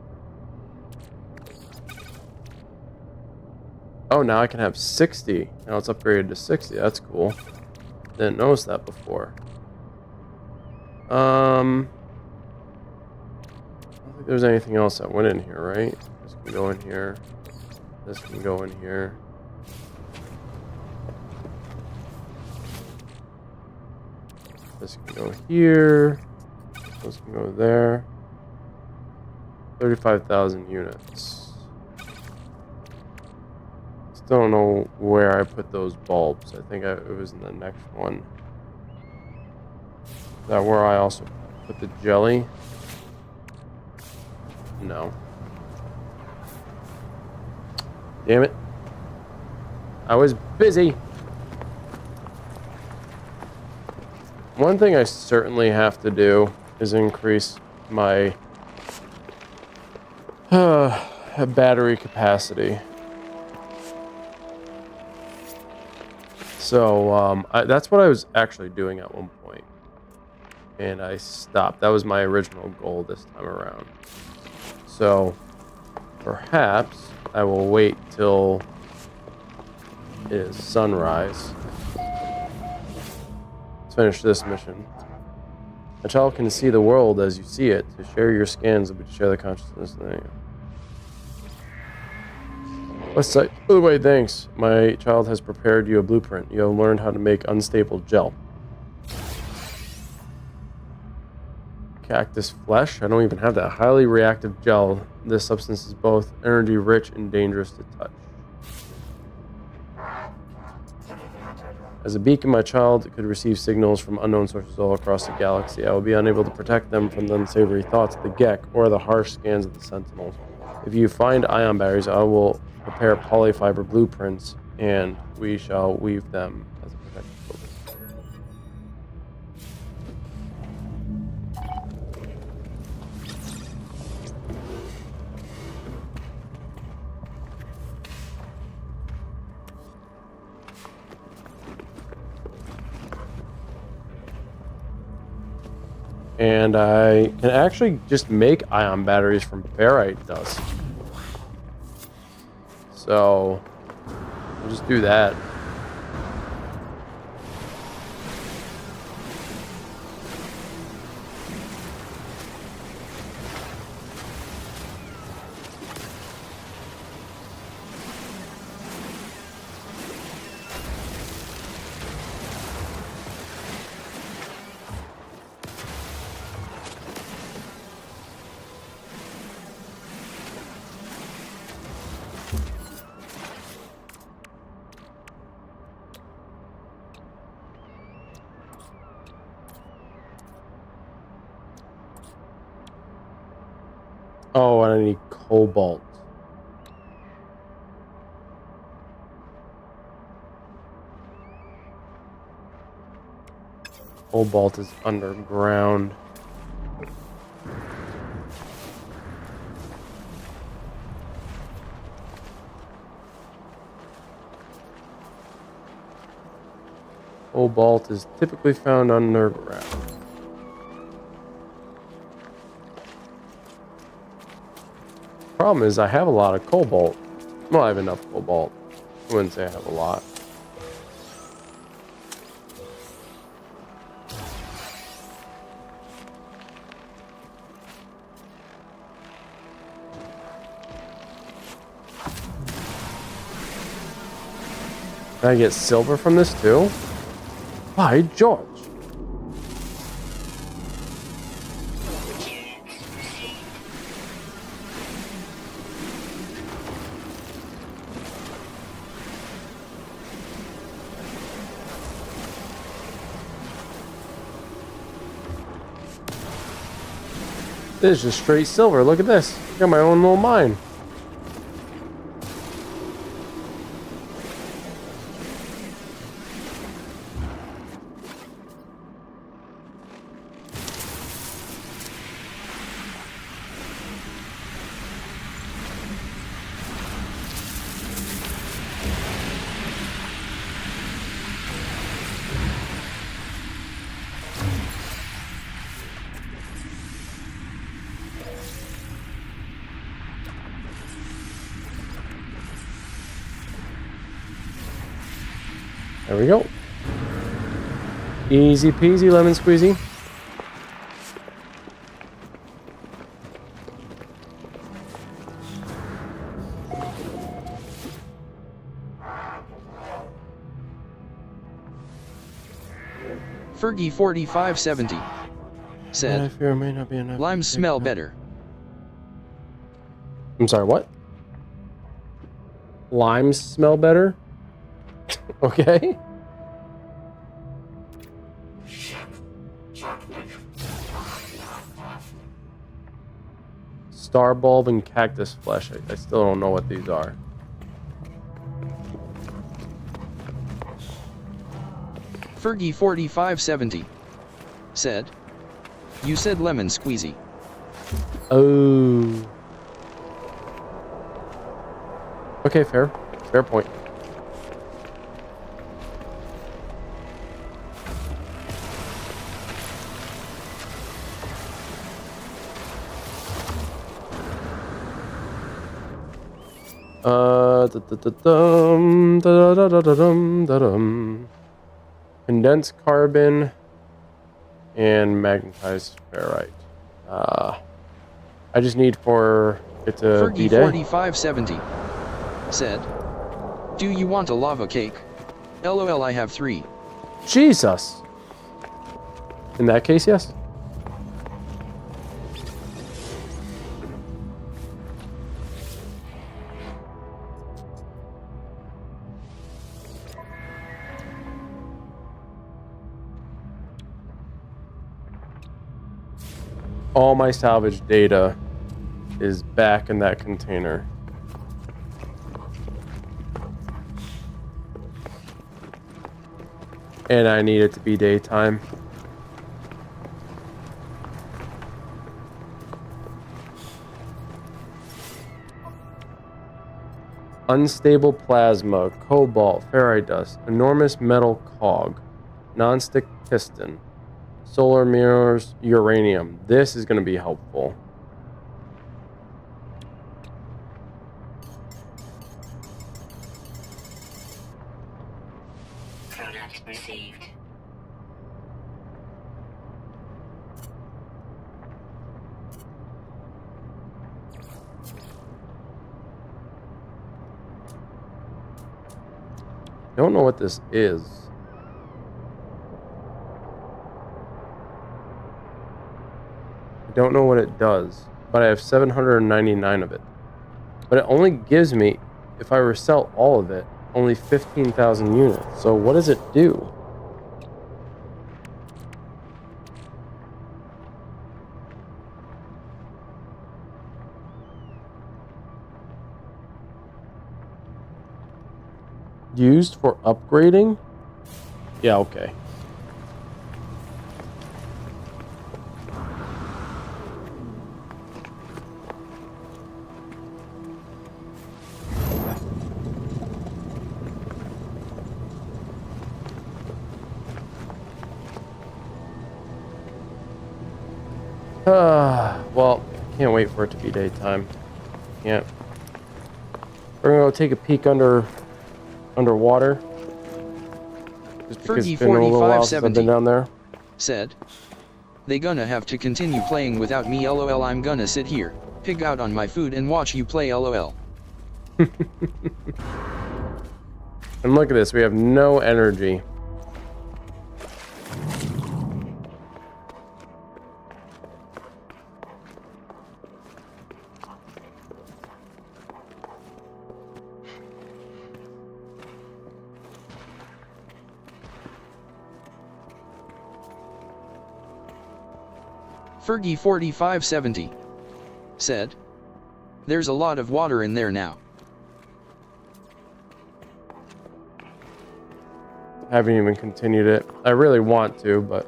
Oh, now I can have 60. Now it's upgraded to 60. That's cool. Didn't notice that before. I don't think there's anything else that went in here, right? This can go in here. This can go in here. This can go here. Those can go there. 35,000 units. Still don't know where I put those bulbs. I think it was in the next one. Is that where I also put the jelly? No. Damn it. I was busy. One thing I certainly have to do is increase my battery capacity. So that's what I was actually doing at one point, and I stopped. That was my original goal this time around. So perhaps I will wait till it is sunrise. Let's finish this mission. A child can see the world as you see it. To share your scans will be to share the consciousness. What's that? Oh, wait, thanks. My child has prepared you a blueprint. You have learned how to make unstable gel. Cactus flesh? I don't even have that. Highly reactive gel. This substance is both energy rich and dangerous to touch. As a beacon, my child could receive signals from unknown sources all across the galaxy. I will be unable to protect them from the unsavory thoughts of the Gek or the harsh scans of the Sentinels. If you find ion batteries, I will prepare polyfiber blueprints, and we shall weave them as a protective focus. And I can actually just make ion batteries from ferrite dust. So I'll just do that. Oh, and I need cobalt. Cobalt is underground. Cobalt is typically found underground. Problem is, I have a lot of cobalt. Well, I have enough cobalt. I wouldn't say I have a lot. Can I get silver from this too? By George. This is just straight silver. Look at this. I got my own little mine. There we go. Easy peasy lemon squeezy. Fergie 4570 said, I fear it may not be enough. limes smell better. I'm sorry, what? Limes smell better? Okay. Star bulb and cactus flesh. I still don't know what these are. Fergie4570 said, "You said lemon squeezy." Oh. Okay, fair. Fair point. Condensed carbon and magnetized ferrite. I just need for it to be day. Fergie4570 said, "Do you want a lava cake? LOL, I have 3. Jesus. In that case, yes. All my salvage data is back in that container. And I need it to be daytime. Unstable plasma, cobalt, ferrite dust, enormous metal cog, nonstick piston, solar mirrors, uranium. This is going to be helpful. Product received. Don't know what this is. I don't know what it does, but I have 799 of it. But it only gives me, if I resell all of it, only 15,000 units. So what does it do? Used for upgrading? Yeah, okay. Well, can't wait for it to be daytime. Can't. We're gonna go take a peek underwater. Just because it's been a little while since I've been down there. Said, "They gonna have to continue playing without me, LOL. I'm gonna sit here, pig out on my food and watch you play, LOL." And look at this, we have no energy. Fergie4570 said, "There's a lot of water in there now." Haven't even continued it. I really want to, but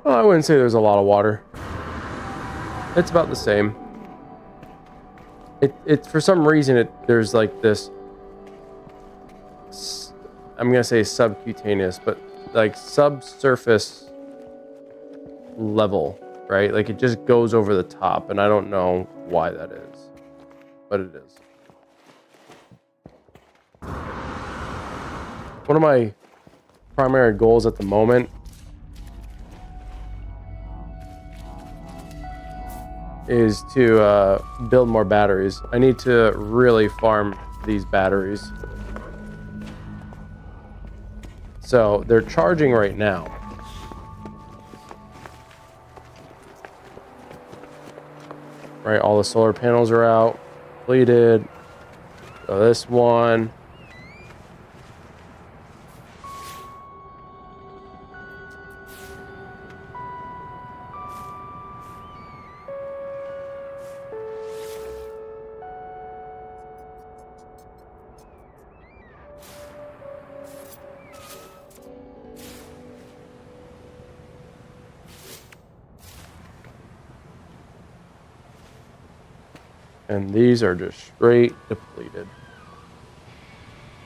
well, I wouldn't say there's a lot of water. It's about the same. It for some reason there's like this. I'm gonna say subcutaneous, but like subsurface level, right? Like it just goes over the top, and I don't know why that is, but it is. One of my primary goals at the moment is to build more batteries. I need to really farm these batteries. So they're charging right now. Right, all the solar panels are out, completed. So this one. And these are just straight depleted.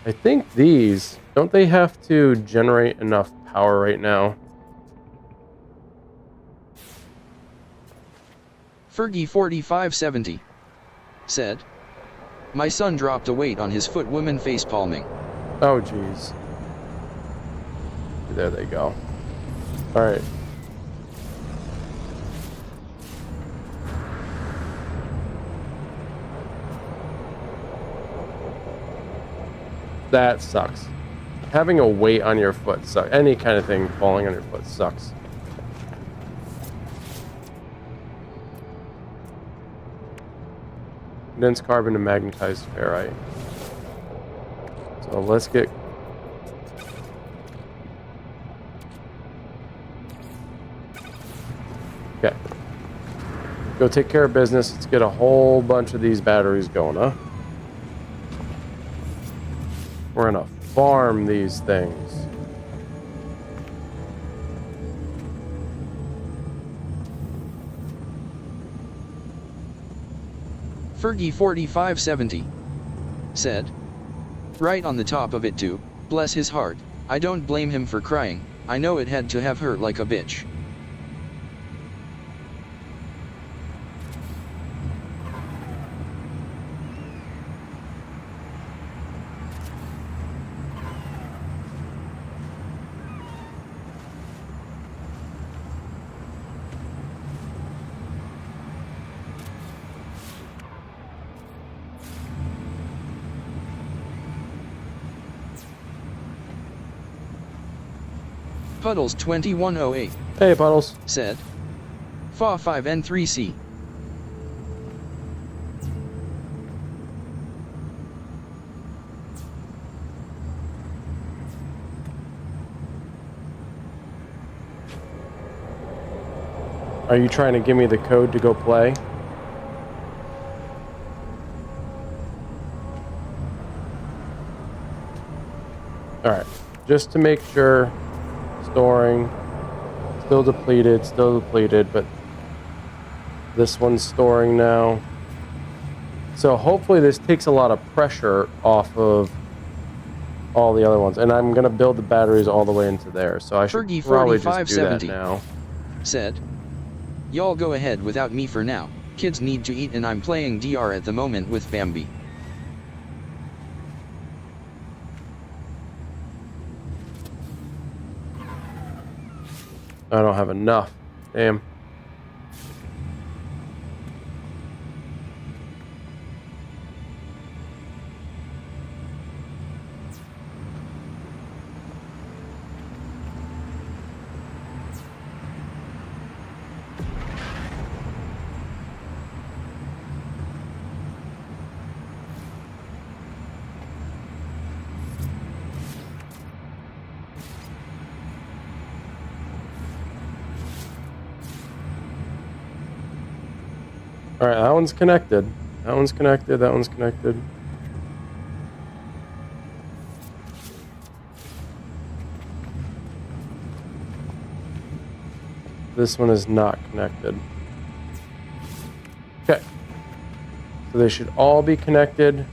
I think these, don't they have to generate enough power right now? Fergie4570 said, "My son dropped a weight on his foot, woman face palming." Oh, jeez. There they go. Alright. That sucks. Having a weight on your foot sucks. Any kind of thing falling on your foot sucks. Condensed carbon and magnetized ferrite. So let's get... Okay. Go take care of business. Let's get a whole bunch of these batteries going, huh? We're gonna farm these things. Fergie4570 said, "Right on the top of it too, bless his heart. I don't blame him for crying. I know it had to have hurt like a bitch." Puddles2108 Hey, Puddles. said, "Fa5N3C." Are you trying to give me the code to go play? Alright. Just to make sure. Storing. Still depleted, but this one's storing now. So hopefully this takes a lot of pressure off of all the other ones. And I'm going to build the batteries all the way into there. So I should probably just do that now. Said, "Y'all go ahead without me for now. Kids need to eat and I'm playing DR at the moment with Bambi." I don't have enough. Damn. Alright, that one's connected. That one's connected. That one's connected. This one is not connected. Okay. So they should all be connected.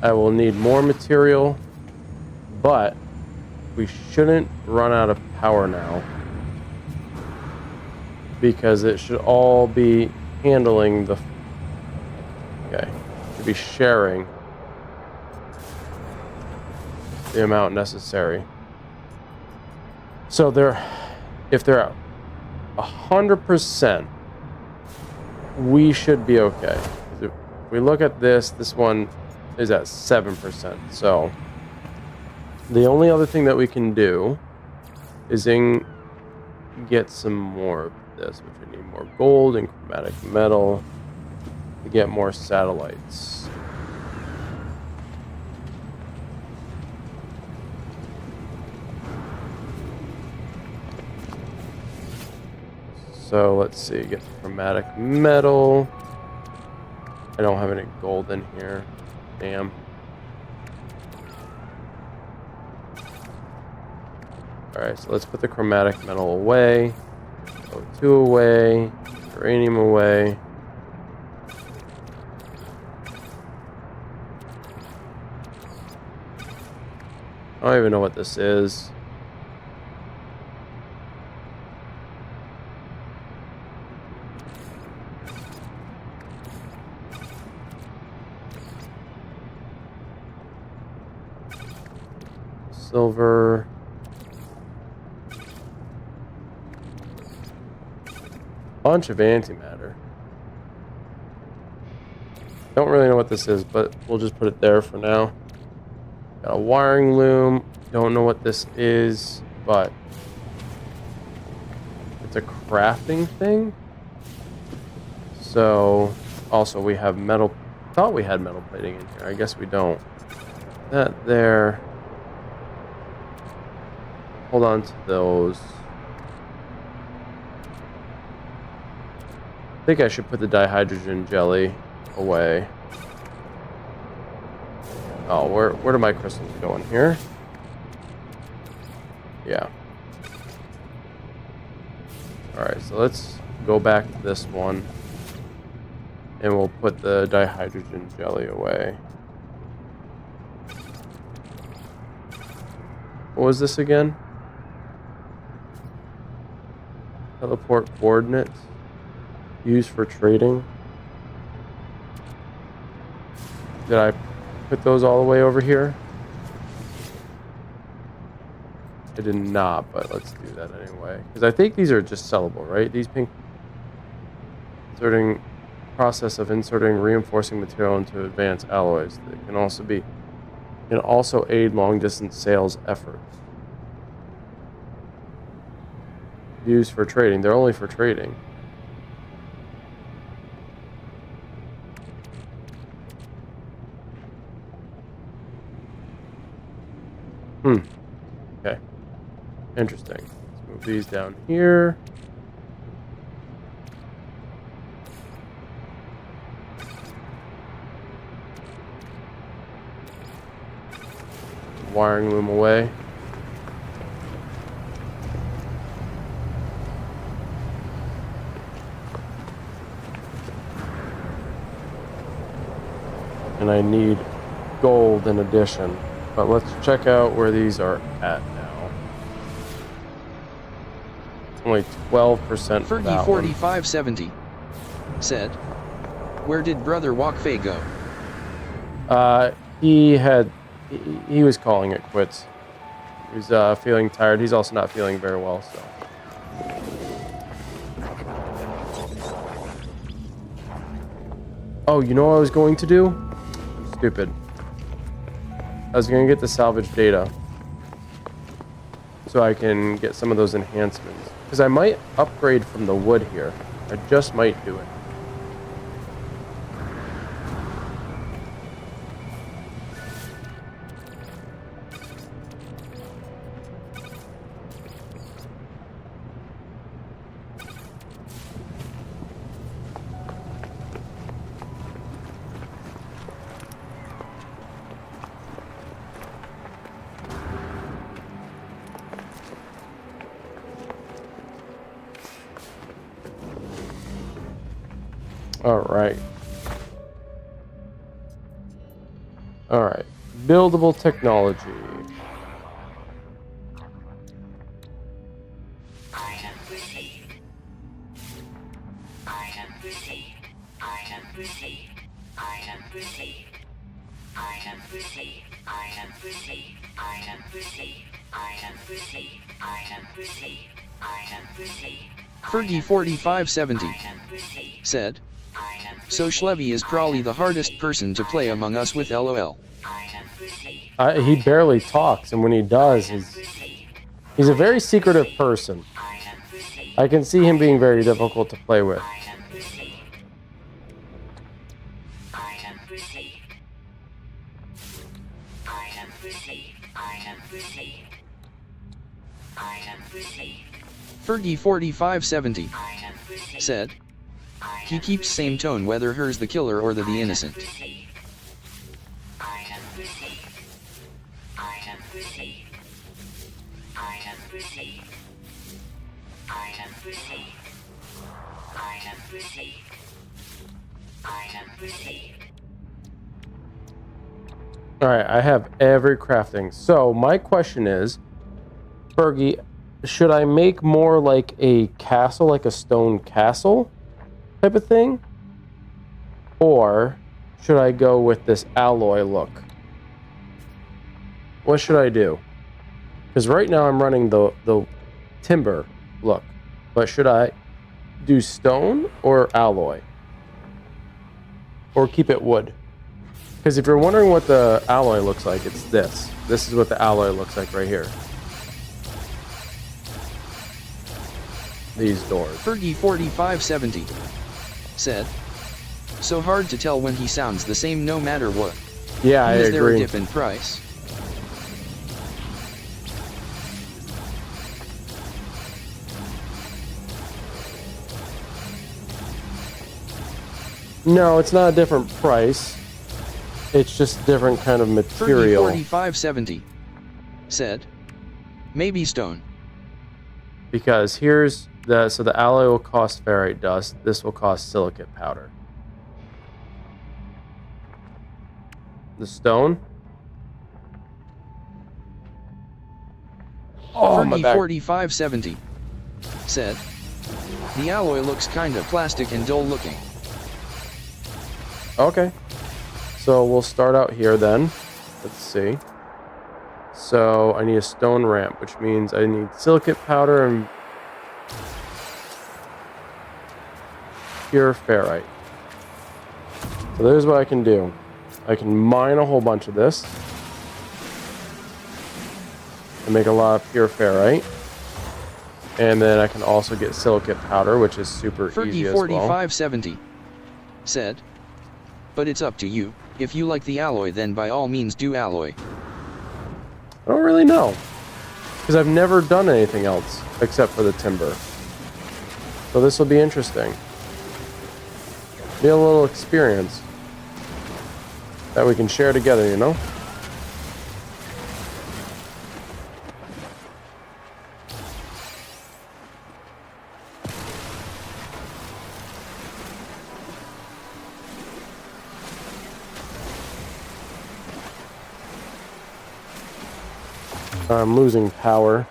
I will need more material, but we shouldn't run out of power now, because it should all be handling the... Okay. Should be sharing the amount necessary. So if they're at 100%, we should be okay. If we look at this one is at 7%. So the only other thing that we can do is get some more of this, which we need more gold and chromatic metal to get more satellites. So let's see, get the chromatic metal. I don't have any gold in here. Damn. Alright, so let's put the chromatic metal away. O2 away. Uranium away. I don't even know what this is. Silver. Bunch of antimatter. Don't really know what this is, but we'll just put it there for now. Got a wiring loom. Don't know what this is, but it's a crafting thing. So, also we have metal. Thought we had metal plating in here. I guess we don't. That there. Hold on to those. I think I should put the dihydrogen jelly away. Oh, where do my crystals go in here? Yeah. Alright, so let's go back to this one. And we'll put the dihydrogen jelly away. What was this again? Teleport coordinates. Used for trading. Did I put those all the way over here? I did not, but let's do that anyway. Because I think these are just sellable, right? These pink... Inserting... Process of inserting reinforcing material into advanced alloys. That can also be... Can also aid long-distance sales efforts. Used for trading. They're only for trading. Okay. Interesting. Let's move these down here. Wiring loom away. And I need gold in addition. But let's check out where these are at now. Only 12% for that one. Fergie4570 said, "Where did Brother Wakfe go?" He was calling it quits. He was feeling tired. He's also not feeling very well, so. Oh, you know what I was going to do? Stupid. I was going to get the salvage data so I can get some of those enhancements. Because I might upgrade from the wood here. I just might do it. Alright. Alright. Buildable technology. Item received. Item received. Item received. Item received. Item received. Item received. Item received. Item received. Item received. Item received. Fergie4570 said, "So Schlevy is probably the hardest person to play among us with LOL." He barely talks, and when he does, he's a very secretive person. I can see him being very difficult to play with. Fergie4570 said, "He keeps same tone whether her's the killer or the innocent." All right, I have every crafting. So my question is, Fergie, should I make more like a castle, like a stone castle type of thing? Or should I go with this alloy look? What should I do? Because right now I'm running the timber look. But should I do stone or alloy? Or keep it wood? Because if you're wondering what the alloy looks like, it's this. This is what the alloy looks like right here. These doors. Fergie4570 said, so hard to tell when he sounds the same no matter what. Yeah, I Is there a agree. dip in price? No, it's not a different price. It's just different kind of material. Fergie4570 said, maybe stone. Because here's the, so the alloy will cost ferrite dust. This will cost silicate powder. The stone. Oh, my back. Fergie4570 said, the alloy looks kinda plastic and dull looking. Okay. So we'll start out here then. Let's see. So I need a stone ramp, which means I need silicate powder and pure ferrite. So there's what I can do. I can mine a whole bunch of this and make a lot of pure ferrite. And then I can also get silicate powder, which is super easy as well. Fergie4570 said, but it's up to you. If you like the alloy, then by all means do alloy. I don't really know, because I've never done anything else except for the timber. So this will be interesting. Be a little experience that we can share together, you know? I'm losing power.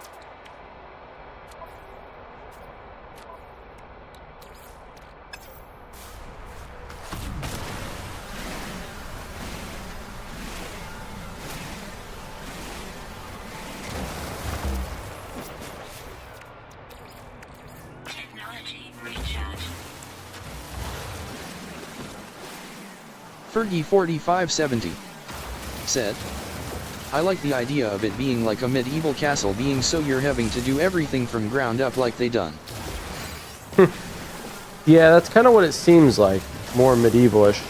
Technology recharge. Fergie4570 said, I like the idea of it being like a medieval castle, being so you're having to do everything from ground up like they done. Yeah, that's kind of what it seems like. More medievalish.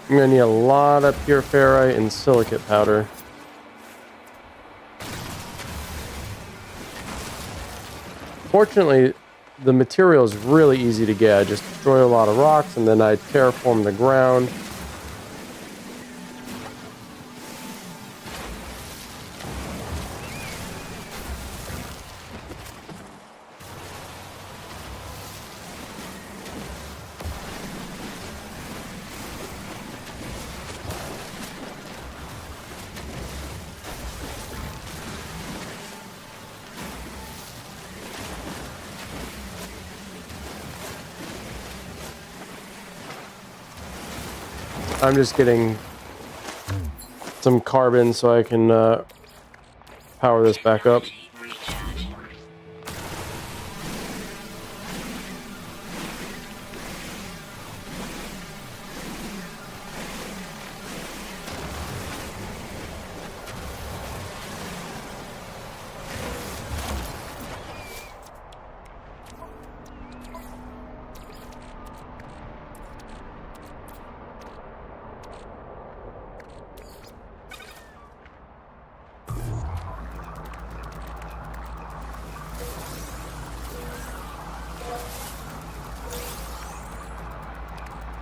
I'm gonna need a lot of pure ferrite and silicate powder. Fortunately, the material is really easy to get. I just destroy a lot of rocks and then I terraform the ground. I'm just getting some carbon so I can power this back up. Recharge.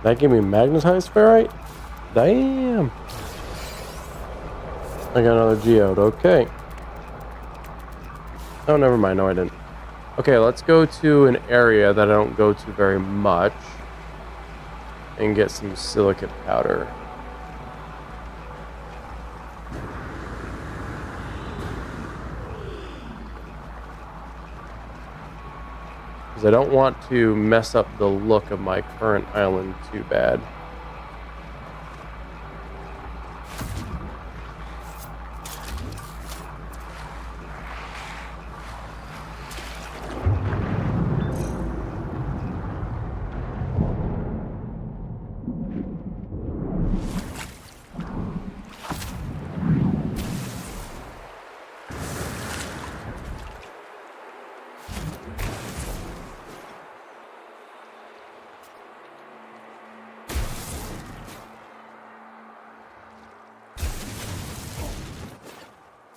That gave me magnetized ferrite? Damn. I got another geode. Okay. Oh, never mind. No, I didn't. Okay, let's go to an area that I don't go to very much and get some silicate powder. Because I don't want to mess up the look of my current island too bad.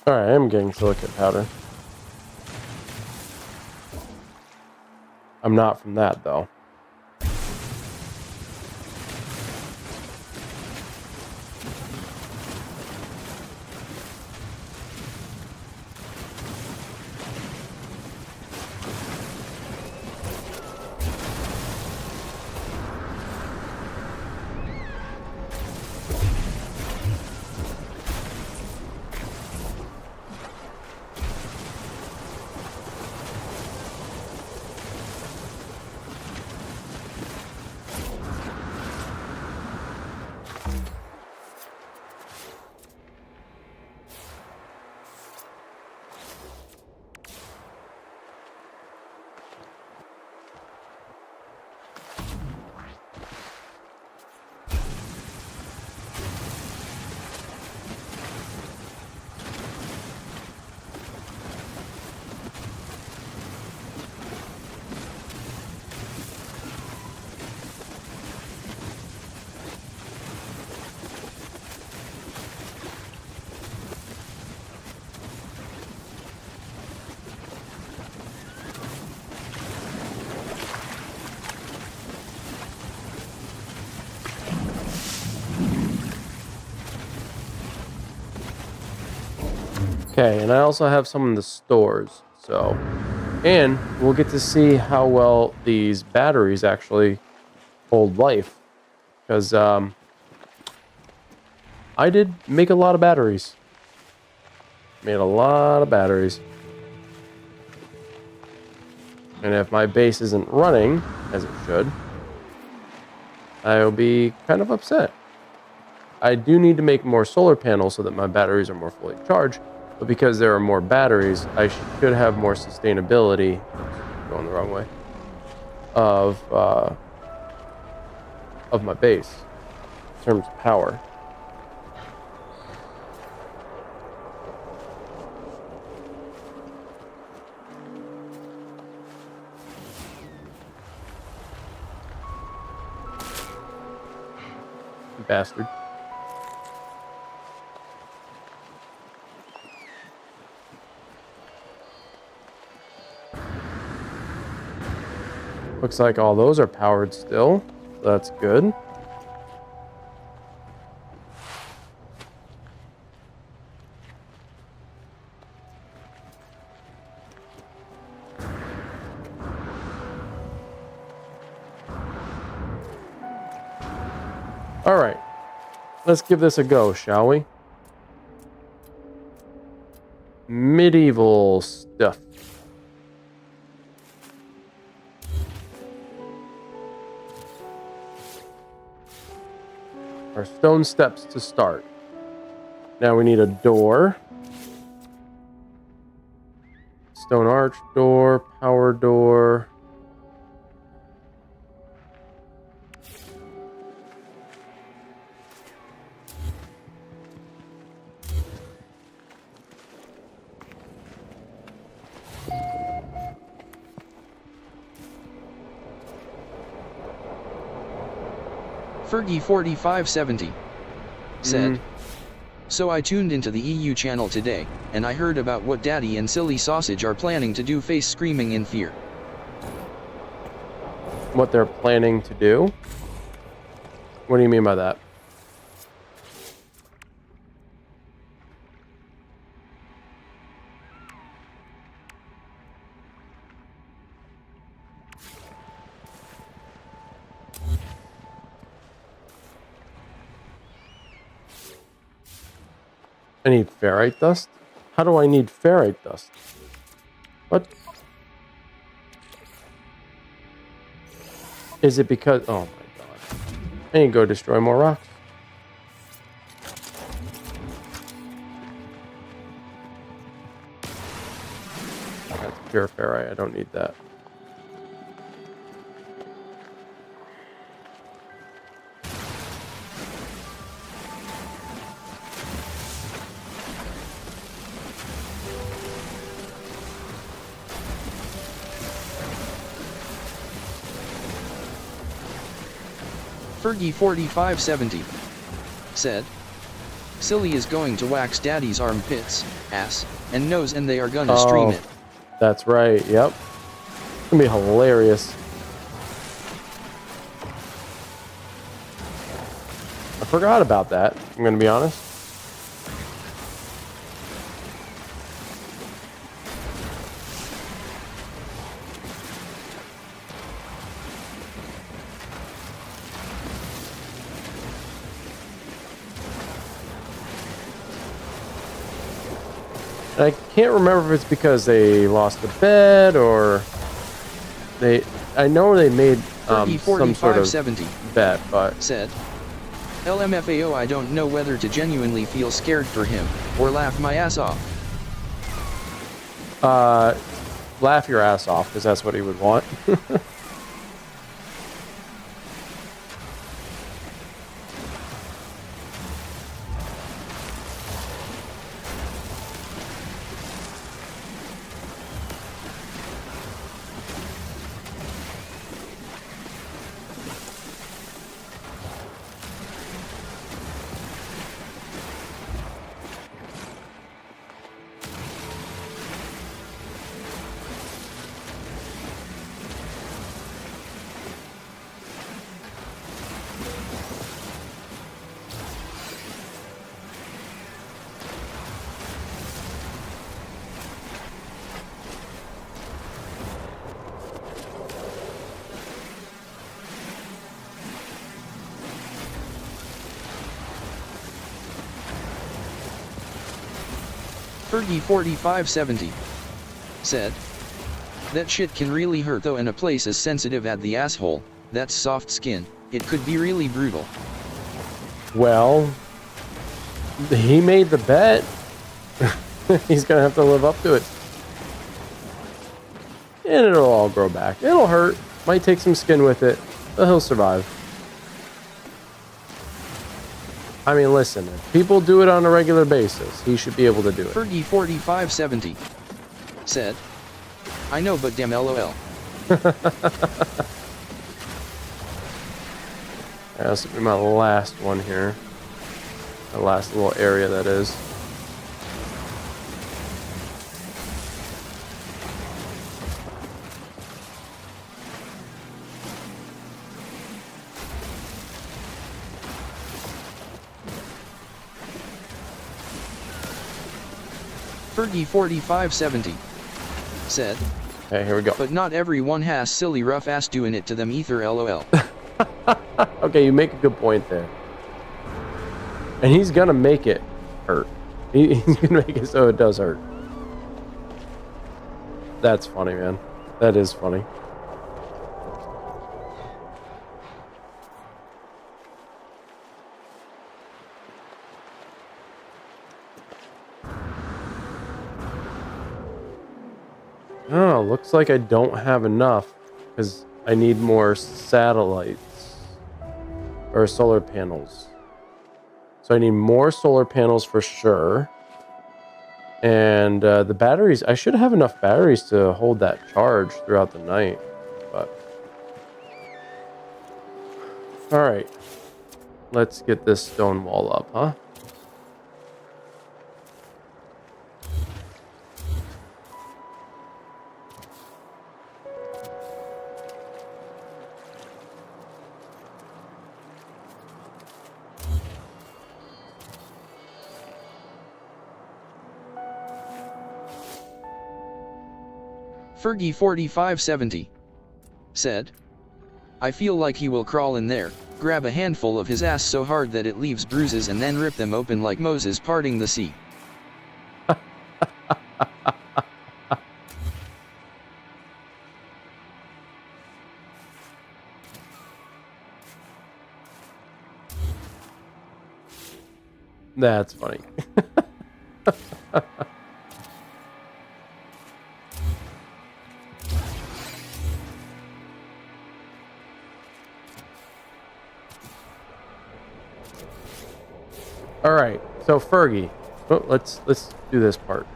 Alright, I am getting silicate powder. I'm not from that, though. Okay, and I also have some in the stores, so... And we'll get to see how well these batteries actually hold life. Because, I did make a lot of batteries. Made a lot of batteries. And if my base isn't running, as it should, I'll be kind of upset. I do need to make more solar panels so that my batteries are more fully charged. But because there are more batteries, I should have more sustainability. Going the wrong way. Of my base in terms of power. Bastard. Looks like all those are powered still. That's good. All right. Let's give this a go, shall we? Medieval stuff. Our stone steps to start. Now we need a door. Stone arch door, power door. Fergie4570 said, So I tuned into the EU channel today, and I heard about what Daddy and Silly Sausage are planning to do, face screaming in fear. What they're planning to do? What do you mean by that? I need ferrite dust? How do I need ferrite dust? What? Is it because... Oh my god. I need to go destroy more rocks. That's pure ferrite. I don't need that. Fergie4570 said, Silly is going to wax Daddy's armpits, ass, and nose, and they are gonna stream it. That's right, yep. It's gonna be hilarious. I forgot about that, I'm gonna be honest. I can't remember if it's because they lost a bed or they... I know they made some sort of bet, but... said, LMFAO, I don't know whether to genuinely feel scared for him, or laugh my ass off. Laugh your ass off, because that's what he would want. Fergie4570 said, that shit can really hurt though, in a place as sensitive as the asshole. That's soft skin. It could be really brutal. Well, he made the bet. He's gonna have to live up to it. And it'll all grow back. It'll hurt. Might take some skin with it, but he'll survive. I mean, listen, if people do it on a regular basis, he should be able to do it. Fergie4570 said, I know, but damn LOL. This will be my last one here. My last little area, that is. Fergie4570 said, Okay, here we go. but not everyone has silly rough ass doing it to them either, LOL. Okay, you make a good point there. And he's gonna make it hurt. He's gonna make it so it does hurt. That's funny, man. That is funny. Oh, looks like I don't have enough because I need more satellites or solar panels. So I need more solar panels for sure. And the batteries, I should have enough batteries to hold that charge throughout the night. But all right, let's get this stone wall up, huh? Fergie4570 said, I feel like he will crawl in there, grab a handful of his ass so hard that it leaves bruises, and then rip them open like Moses parting the sea. That's funny. All right, so Fergie, let's do this part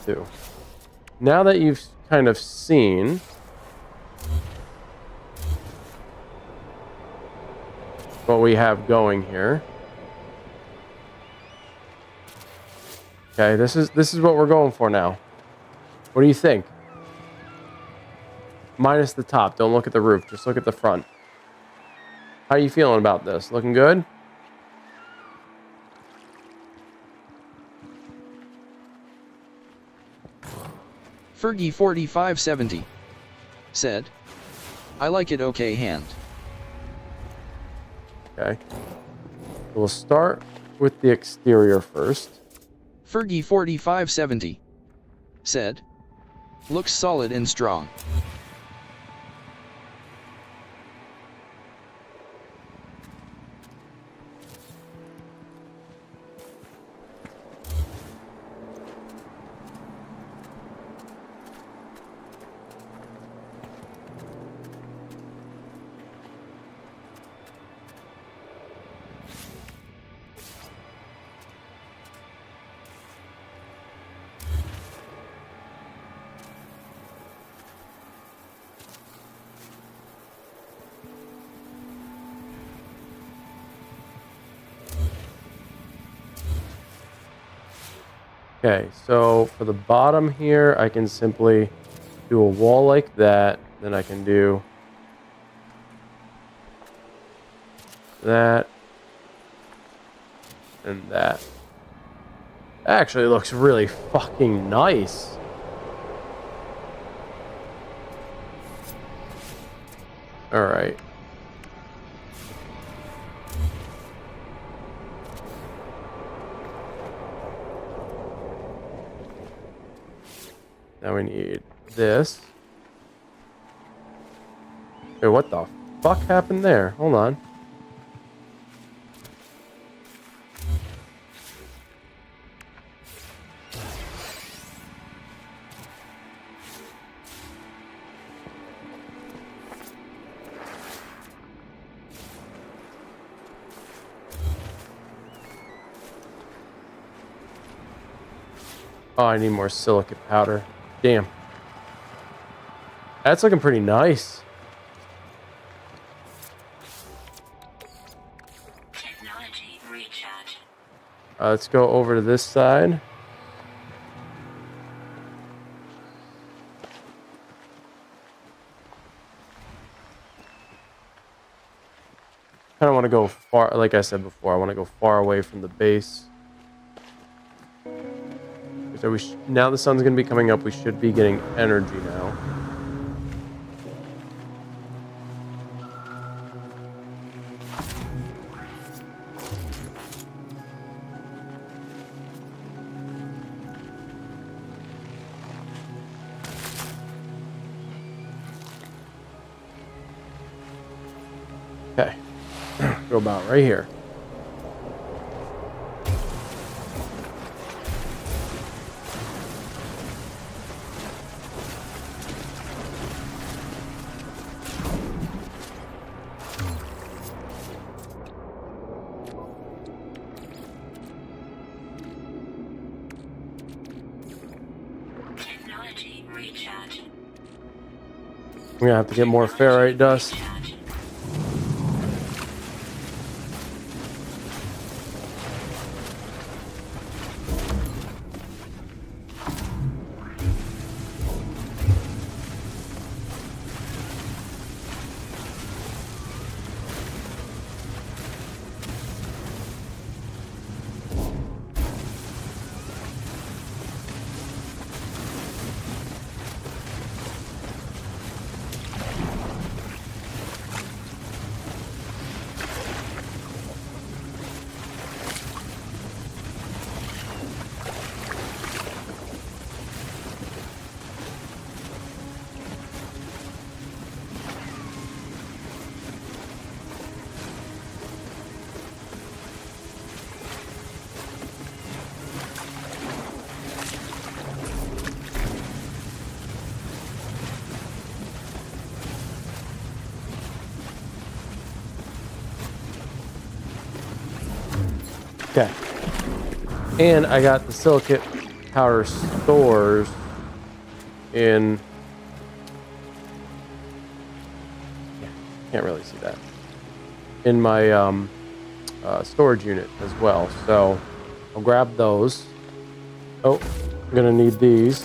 too. Now that you've kind of seen what we have going here. Okay, this is what we're going for now. What do you think? Minus the top. Don't look at the roof. Just look at the front. How are you feeling about this? Looking good? Fergie 4570 said, I like it okay hand. Okay. We'll start with the exterior first. Fergie 4570 said, looks solid and strong. Okay, so for the bottom here, I can simply do a wall like that. Then I can do that and that. Actually looks really fucking nice. All right. Now we need this. Wait, what the fuck happened there? Hold on. Oh, I need more silicate powder. Damn. That's looking pretty nice. Technology recharge. Let's go over to this side. Kind of want to go far, like I said before, I want to go far away from the base. So now the sun's going to be coming up. We should be getting energy now. Okay. Go about right here. We're gonna have to get more ferrite dust. Okay. And I got the silicate powder stores in... Yeah, can't really see that. In my storage unit as well. So I'll grab those. Oh, I'm gonna need these.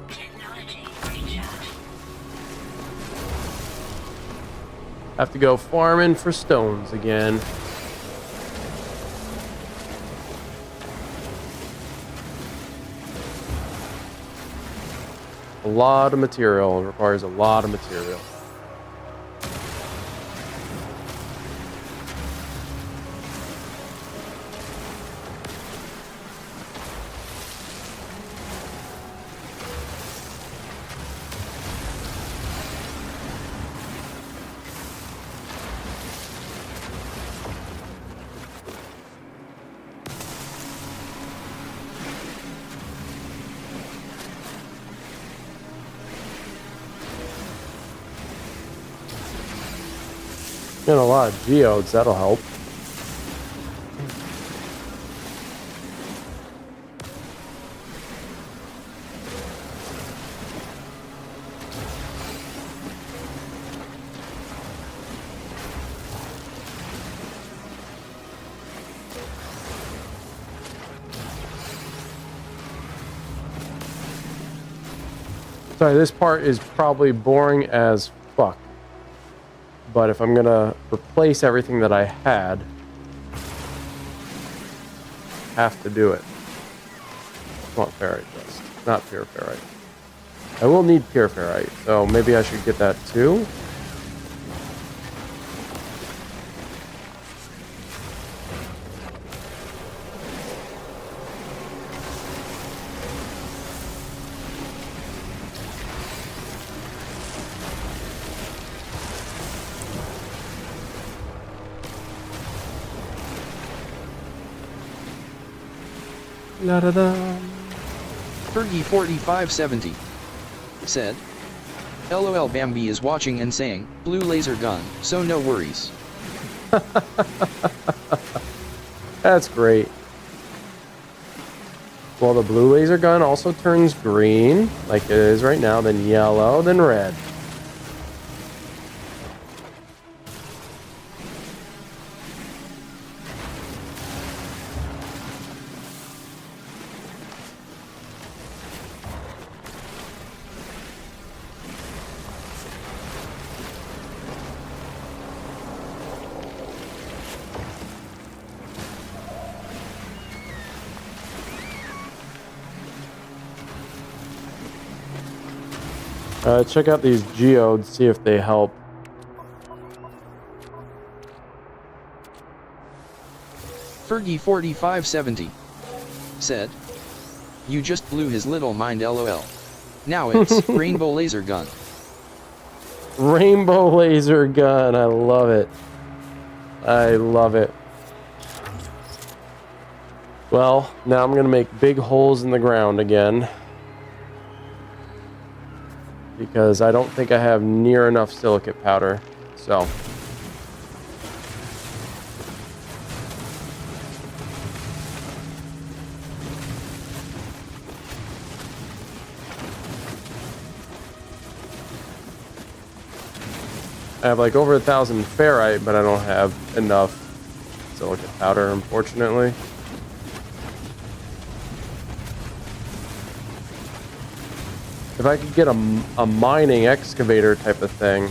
Technology recharge. Have to go farming for stones again. A lot of material. It requires a lot of material. And a lot of geodes, that'll help. Sorry, this part is probably boring as fuck. But if I'm gonna replace everything that I had, have to do it. I want ferrite dust, not pure ferrite. I will need pure ferrite, so maybe I should get that too. La da da. Fergie4570 said, LOL Bambi is watching and saying, blue laser gun, so no worries. That's great. Well, the blue laser gun also turns green, like it is right now, then yellow, then red. Check out these geodes, see if they help. Fergie4570 said, you just blew his little mind LOL. Now it's rainbow laser gun. Rainbow laser gun, I love it. I love it. Well, now I'm gonna make big holes in the ground again. Because I don't think I have near enough silicate powder, so. I have like over 1,000 ferrite, but I don't have enough silicate powder, unfortunately. If I could get a mining excavator type of thing,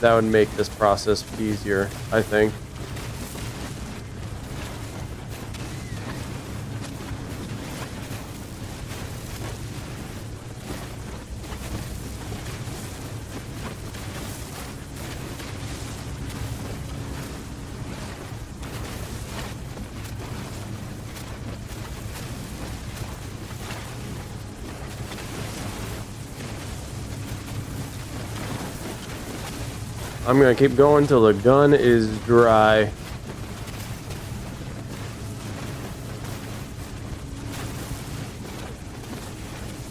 that would make this process easier, I think. I'm gonna keep going till the gun is dry.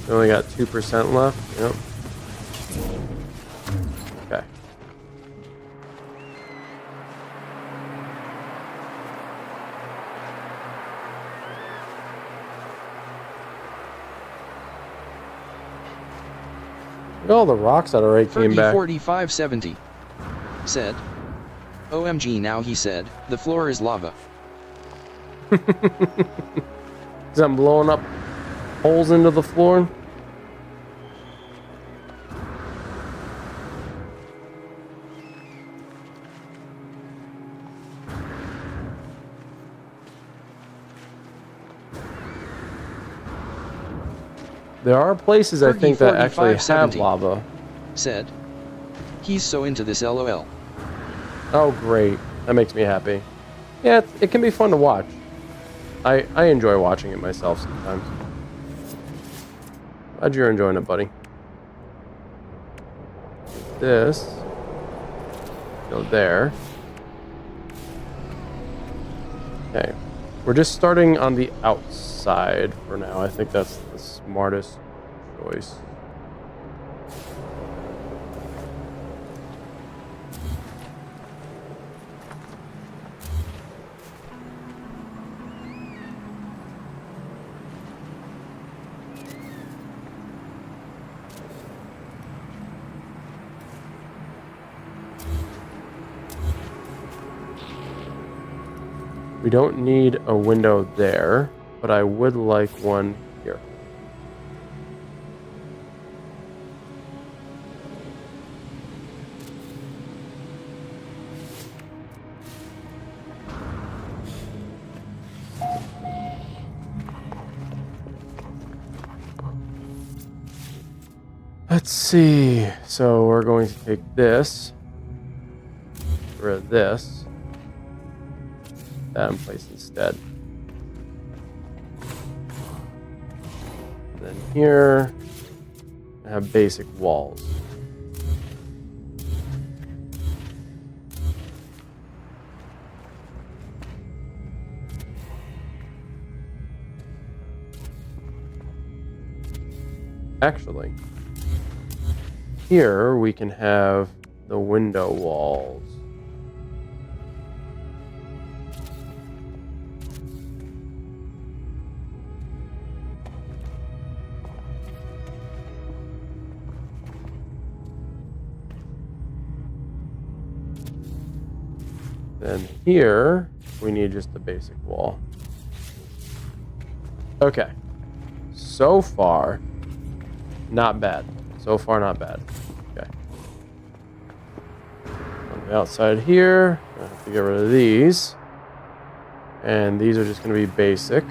We only got 2% left. Yep. Okay. Look at all the rocks that already came back. 4570 said, OMG, now he said, the floor is lava. Because I'm blowing up holes into the floor. There are places I think that actually have 4570 lava. said, he's so into this LOL. Oh, great. That makes me happy. Yeah, it can be fun to watch. I enjoy watching it myself sometimes. Glad you're enjoying it, buddy. This. Go there. Okay. We're just starting on the outside for now. I think that's the smartest choice. We don't need a window there, but I would like one here. Let's see. So we're going to take this, get rid of this. That in place instead. And then here, I have basic walls. Actually, here we can have the window walls. Then here, we need just the basic wall. Okay. So far, not bad. So far, not bad. Okay. On the outside here, I have to get rid of these. And these are just going to be basic.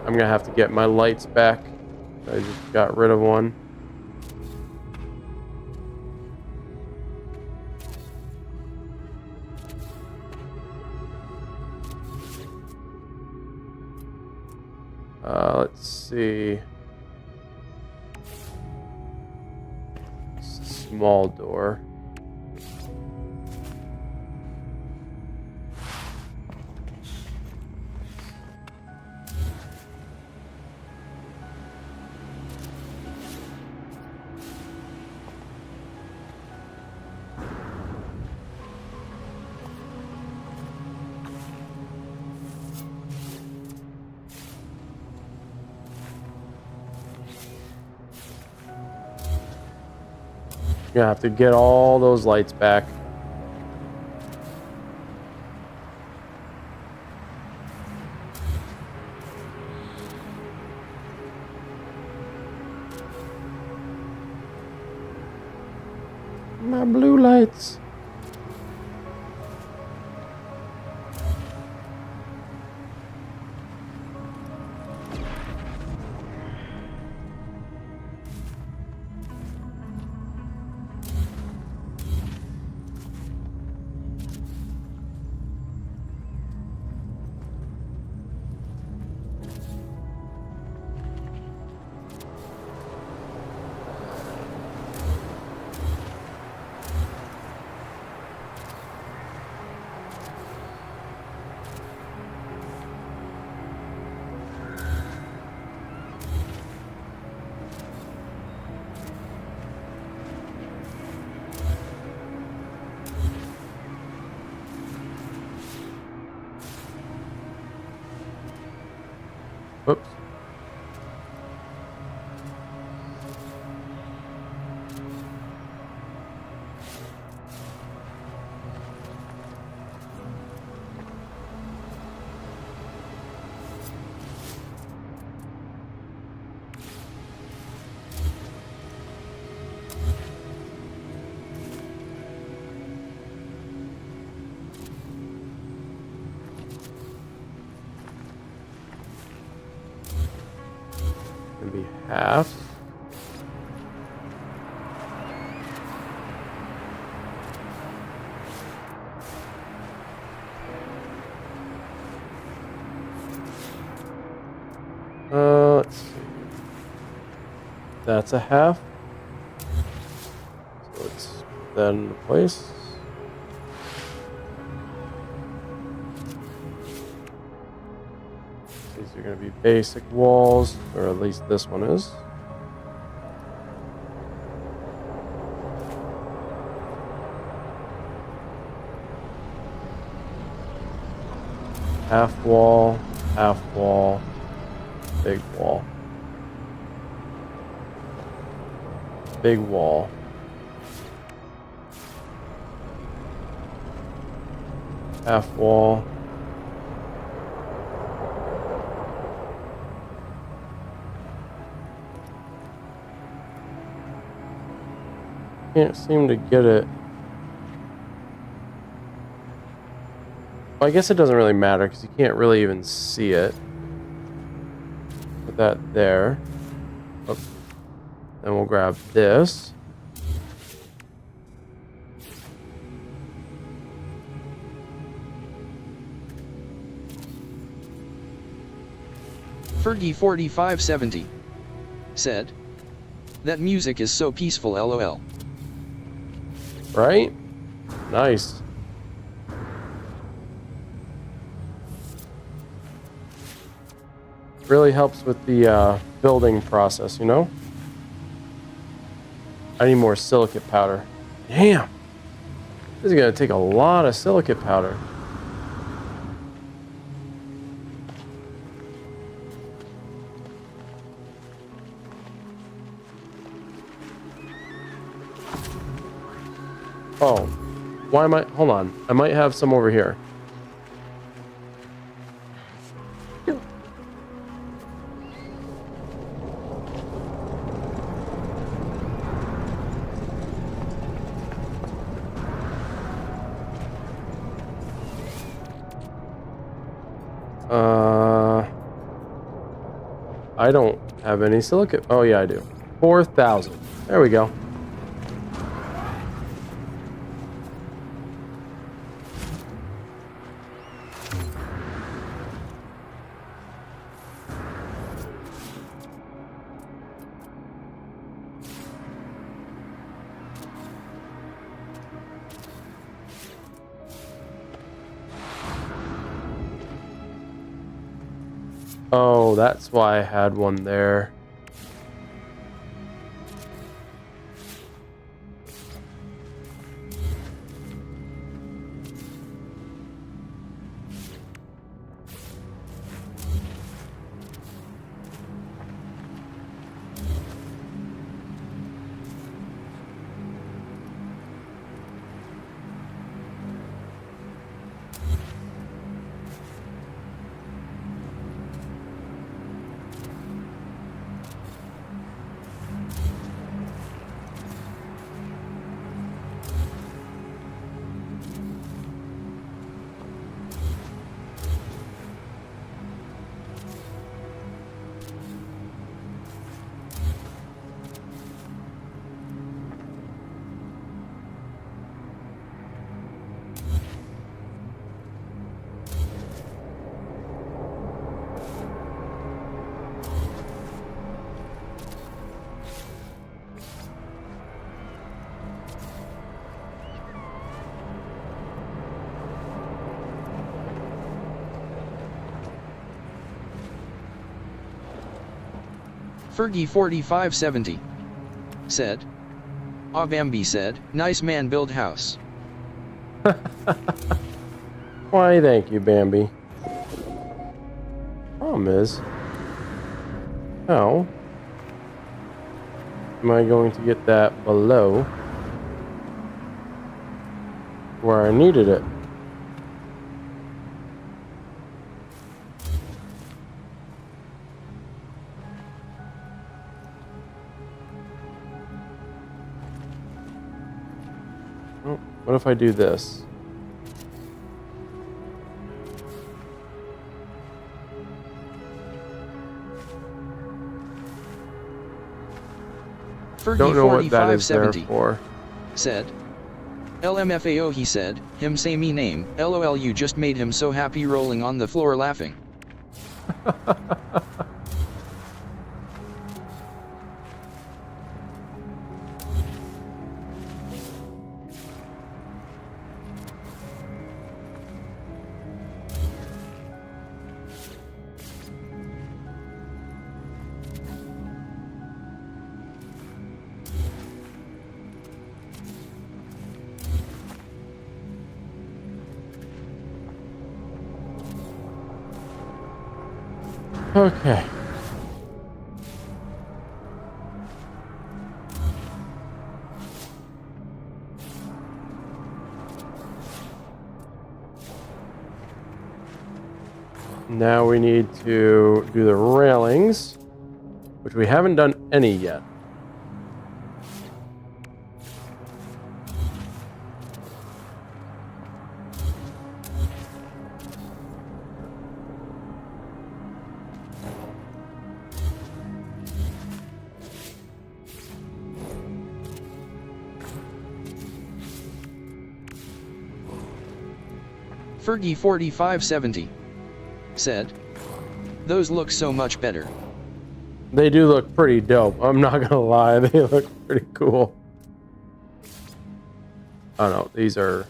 I'm going to have to get my lights back. I just got rid of one. Let's see. It's a small door. You're gonna have to get all those lights back. My blue lights. Whoops. Gonna be half. Let's see. That's a half. So let's put that into place. These are going to be basic walls, or at least this one is. Half wall, big wall. Big wall. Half wall. Can't seem to get it. Well, I guess it doesn't really matter because you can't really even see it. Put that there. Oh. Then we'll grab this. Fergie4570 said, "That music is so peaceful, lol." Right? Nice. Really helps with the building process, you know? I need more silicate powder. Damn! This is gonna take a lot of silicate powder. Oh, why am I? Hold on. I might have some over here. I don't have any silicate. Oh yeah, I do. 4,000. There we go. Oh, that's why I had one there. Fergie4570 said, "Ah, Bambi said, nice man build house." Why, thank you, Bambi. Problem is, how am I going to get that below where I needed it? Oh, what if I do this? Don't know what that is there for. Said, LMFAO he said, him say me name, LOL you just made him so happy rolling on the floor laughing. Okay. Now we need to do the railings, which we haven't done any yet. Fergie4570 said, those look so much better. They do look pretty dope. I'm not gonna lie, they look pretty cool. Oh no, these are...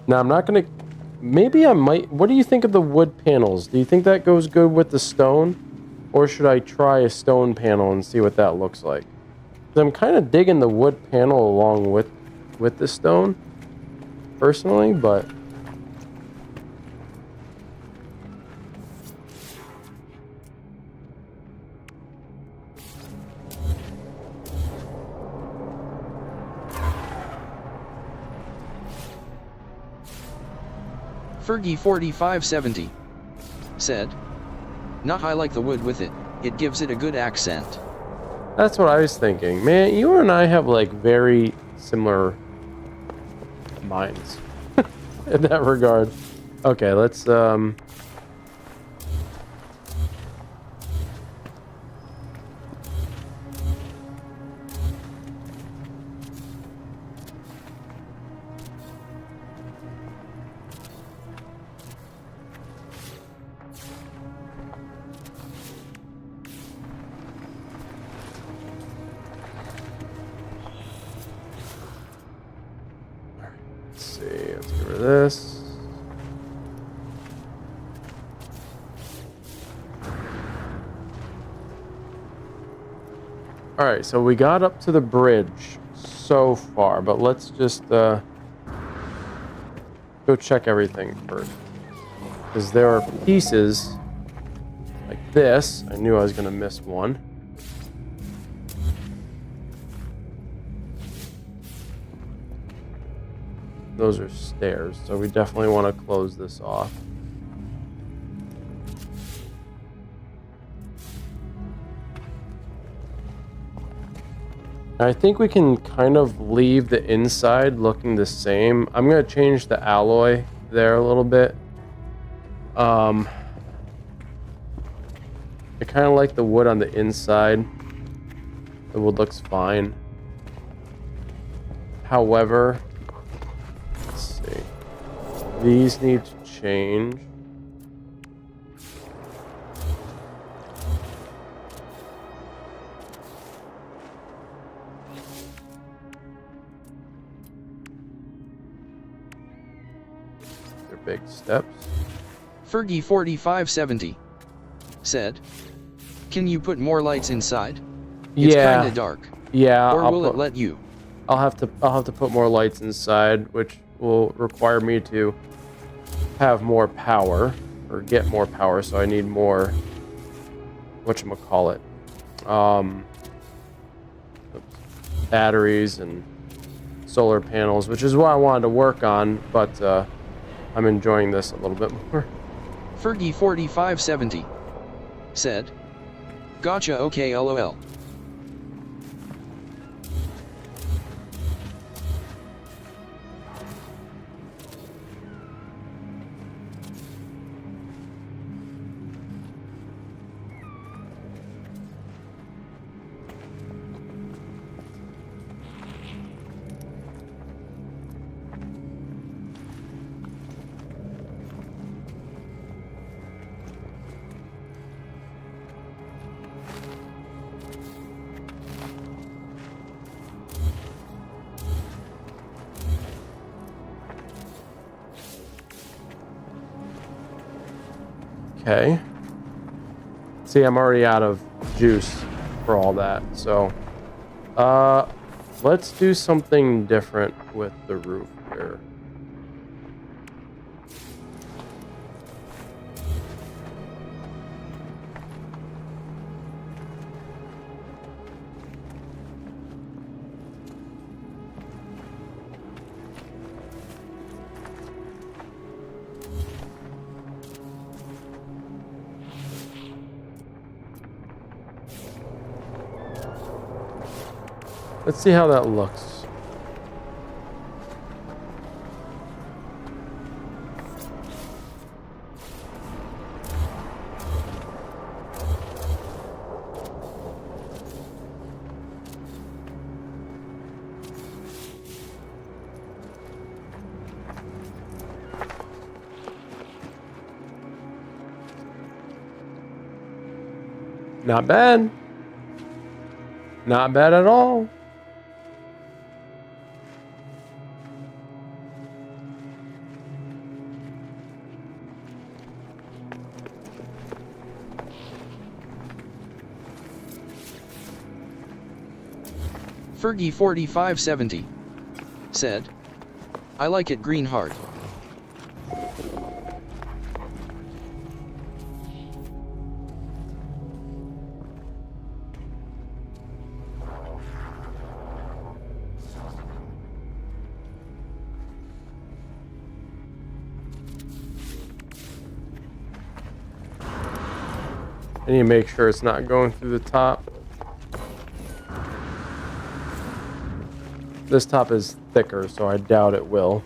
Now, I'm not gonna... Maybe I might... What do you think of the wood panels? Do you think that goes good with the stone? Or should I try a stone panel and see what that looks like? 'Cause I'm kind of digging the wood panel along with the stone, personally, but... Fergie4570 said, nah, I like the wood with it, it gives it a good accent. That's what I was thinking. Man, you and I have, like, very similar minds in that regard. Okay, let's, let's get rid of this. Alright, so we got up to the bridge so far, but let's just go check everything first. Because there are pieces like this. I knew I was going to miss one. Those are stairs, so we definitely want to close this off. I think we can kind of leave the inside looking the same. I'm going to change the alloy there a little bit. I kind of like the wood on the inside. The wood looks fine. However, let's see. These need to change. big steps. Fergie4570 said, "Can you put more lights inside? It's Yeah, kinda dark. yeah. Or will it let you?" I'll have to put more lights inside, which will require me to have more power or get more power. So I need more. Whatchamacallit? Batteries and solar panels, which is what I wanted to work on, but I'm enjoying this a little bit more. Fergie4570 said, "Gotcha, okay, lol." Okay. See, I'm already out of juice for all that, so let's do something different with the roof here. Let's see how that looks. Not bad. Not bad at all. Fergie4570 said, "I like it green heart." I need to make sure it's not going through the top. This top is thicker, so I doubt it will.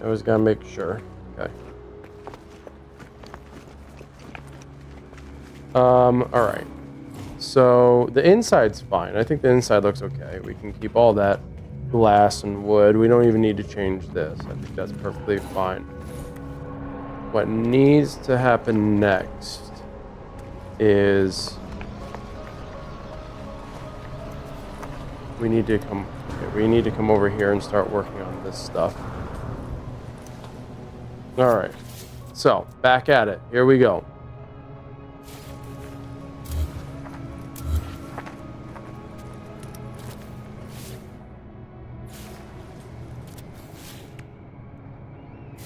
I was gonna make sure. Okay. Alright. So the inside's fine. I think the inside looks okay. We can keep all that glass and wood. We don't even need to change this. I think that's perfectly fine. What needs to happen next is we need to come over here and start working on this stuff. All right, so back at it. Here we go.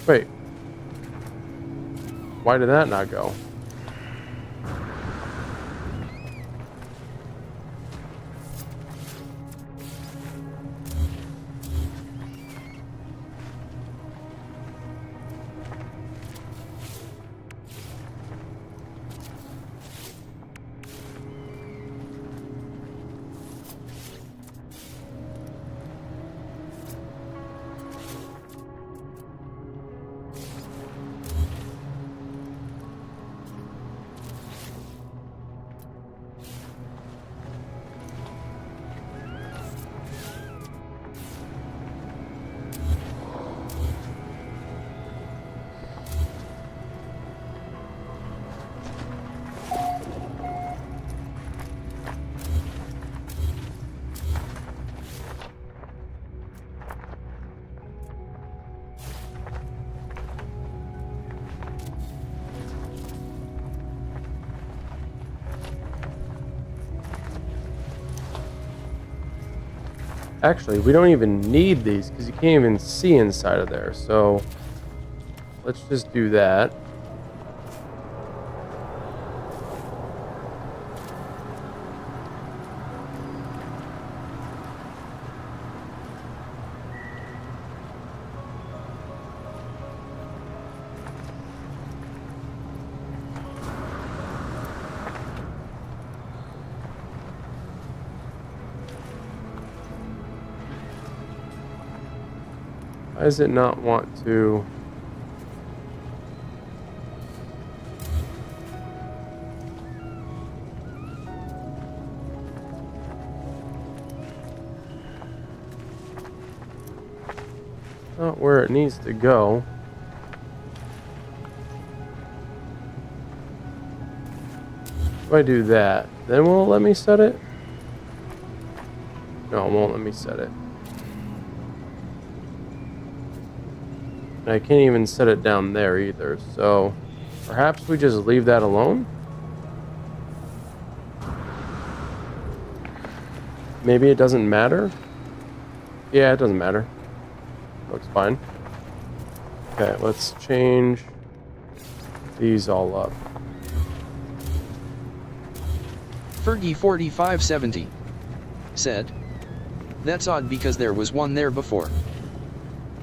Wait, why did that not go? Actually, we don't even need these because you can't even see inside of there. So let's just do that. Why does it not want to? Not where it needs to go. If I do that, then will it let me set it? No, it won't let me set it. I can't even set it down there either, so perhaps we just leave that alone? Maybe it doesn't matter? Yeah, it doesn't matter. Looks fine. Okay, let's change these all up. Fergie4570 said, "That's odd because there was one there before."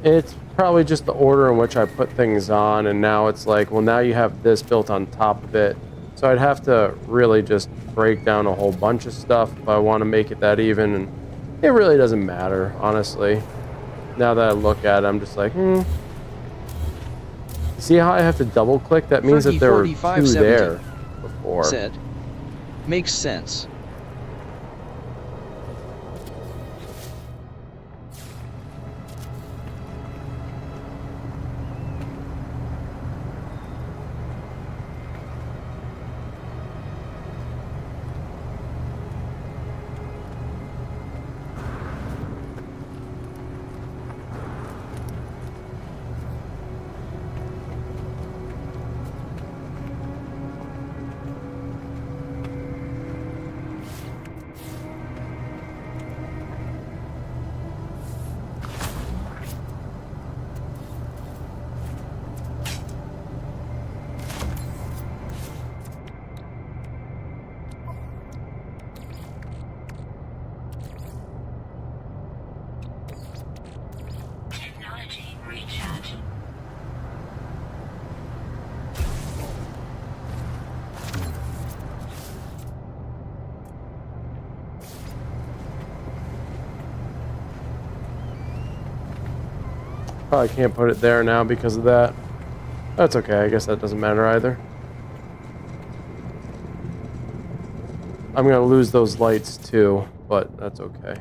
It's probably just the order in which I put things on, and now it's like, well, now you have this built on top of it. So I'd have to really just break down a whole bunch of stuff if I want to make it that even, and it really doesn't matter, honestly. Now that I look at it, I'm just like, See how I have to double click? That means that there were two there before. Said, "Makes sense." Technology recharge. Probably can't put it there now because of that. That's okay, I guess that doesn't matter either. I'm gonna lose those lights too, but that's okay.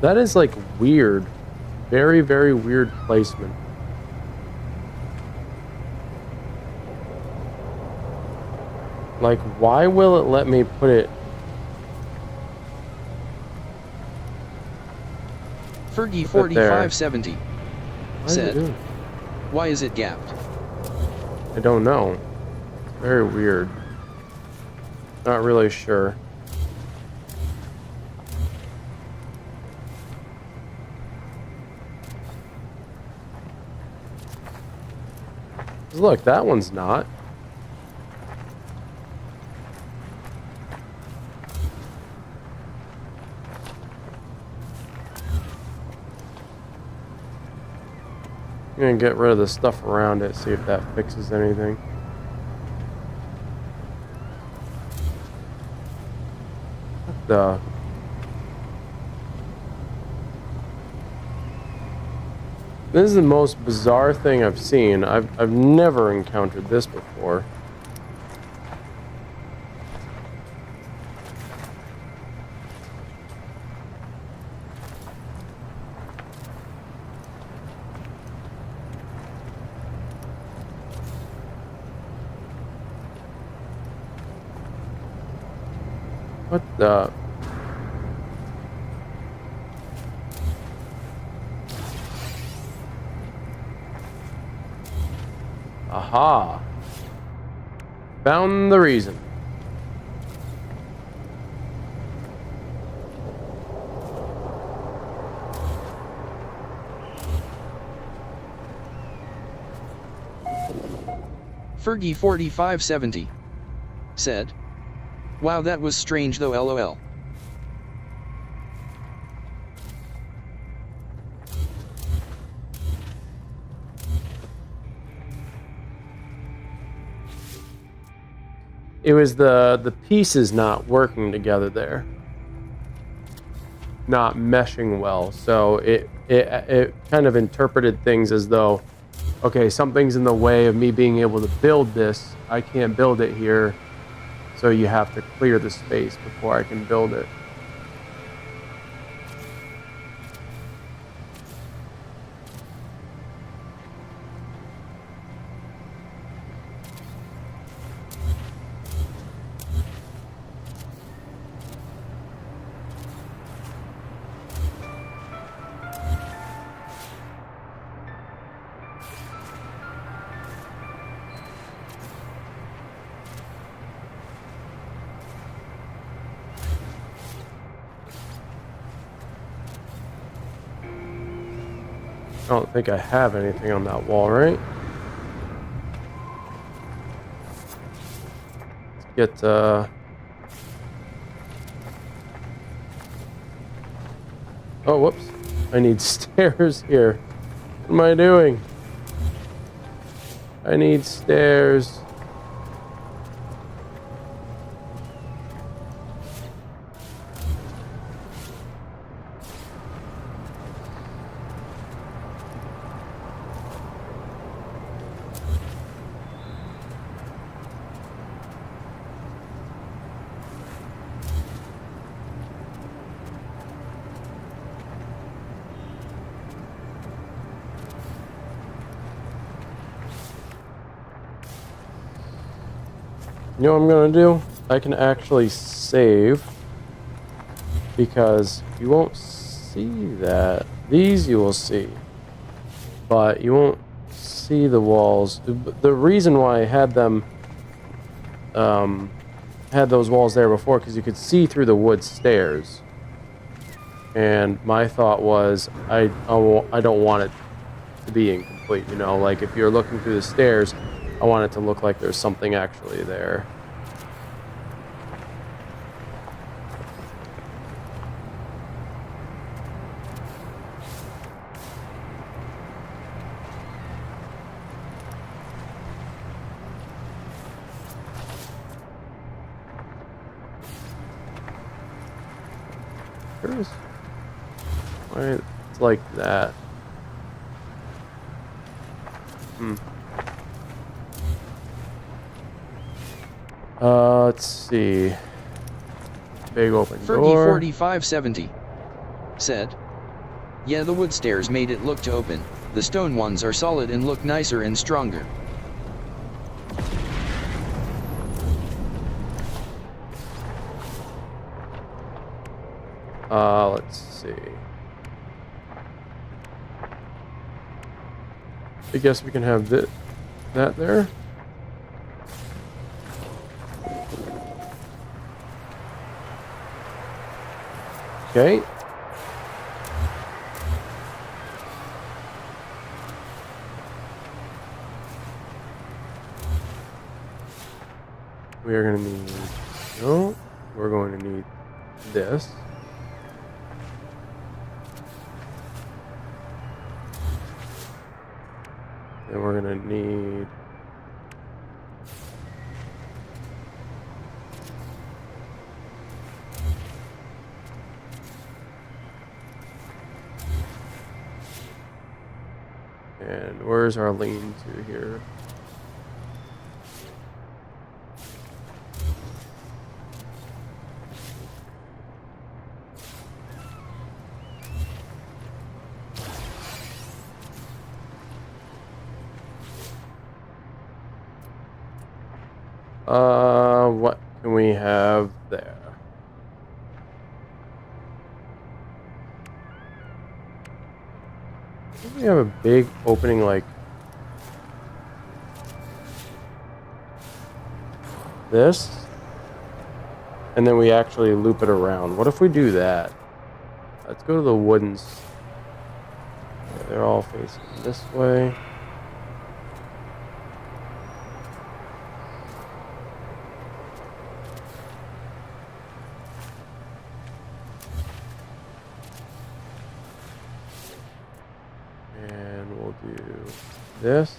That is like weird. Very, very weird placement. Like, why will it let me put it? Fergie4570 Why is it said, doing? why is it gapped? I don't know. Very weird. Not really sure. Look, that one's not. I'm gonna get rid of the stuff around it, see if that fixes anything. What the? This is the most bizarre thing I've seen. I've never encountered this before. What the? Aha. Found the reason. Fergie4570 said, wow, that was strange though, lol. It was the pieces not working together there. Not meshing well. So it kind of interpreted things as though, okay, something's in the way of me being able to build this. I can't build it here. So you have to clear the space before I can build it. I don't think I have anything on that wall, right? Let's get, oh, whoops. I need stairs here. What am I doing? I need stairs. You know what I'm gonna do? I can actually save because you won't see that. These you will see, but you won't see the walls. The reason why I had them, had those walls there before, because you could see through the wood stairs. And my thought was, I don't want it to be incomplete. You know, like if you're looking through the stairs, I want it to look like there's something actually there. Curious why it's like that. Let's see. Big open door. Fergie4570 said, Yeah, the wood stairs made it look to open. The stone ones are solid and look nicer and stronger. Let's see. I guess we can have that there. Okay. We are going to need, no, we're going to need this. And we're going to need and where's our lean-to here? What can we have there? I think we have a big opening like this, and then we actually loop it around. What if we do that? Let's go to the woodens. Yeah, they're all facing this way. And we'll do this.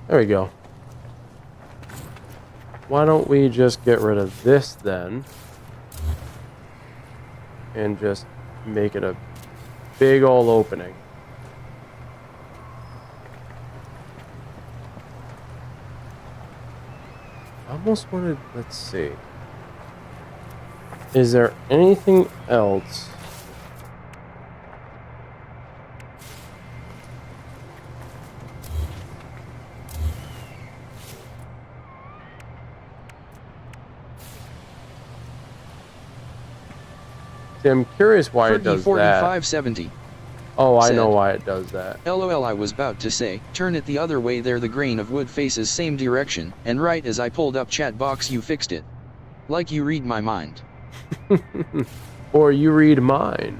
There we go. Why don't we just get rid of this then? And just make it a big old opening. I almost wanted, let's see. Is there anything else? See, I'm curious why it does that. 4570. Oh, I know why it does that. LOL, I was about to say, turn it the other way there, the grain of wood faces same direction, and right as I pulled up chat box you fixed it. Like you read my mind. Or you read mine.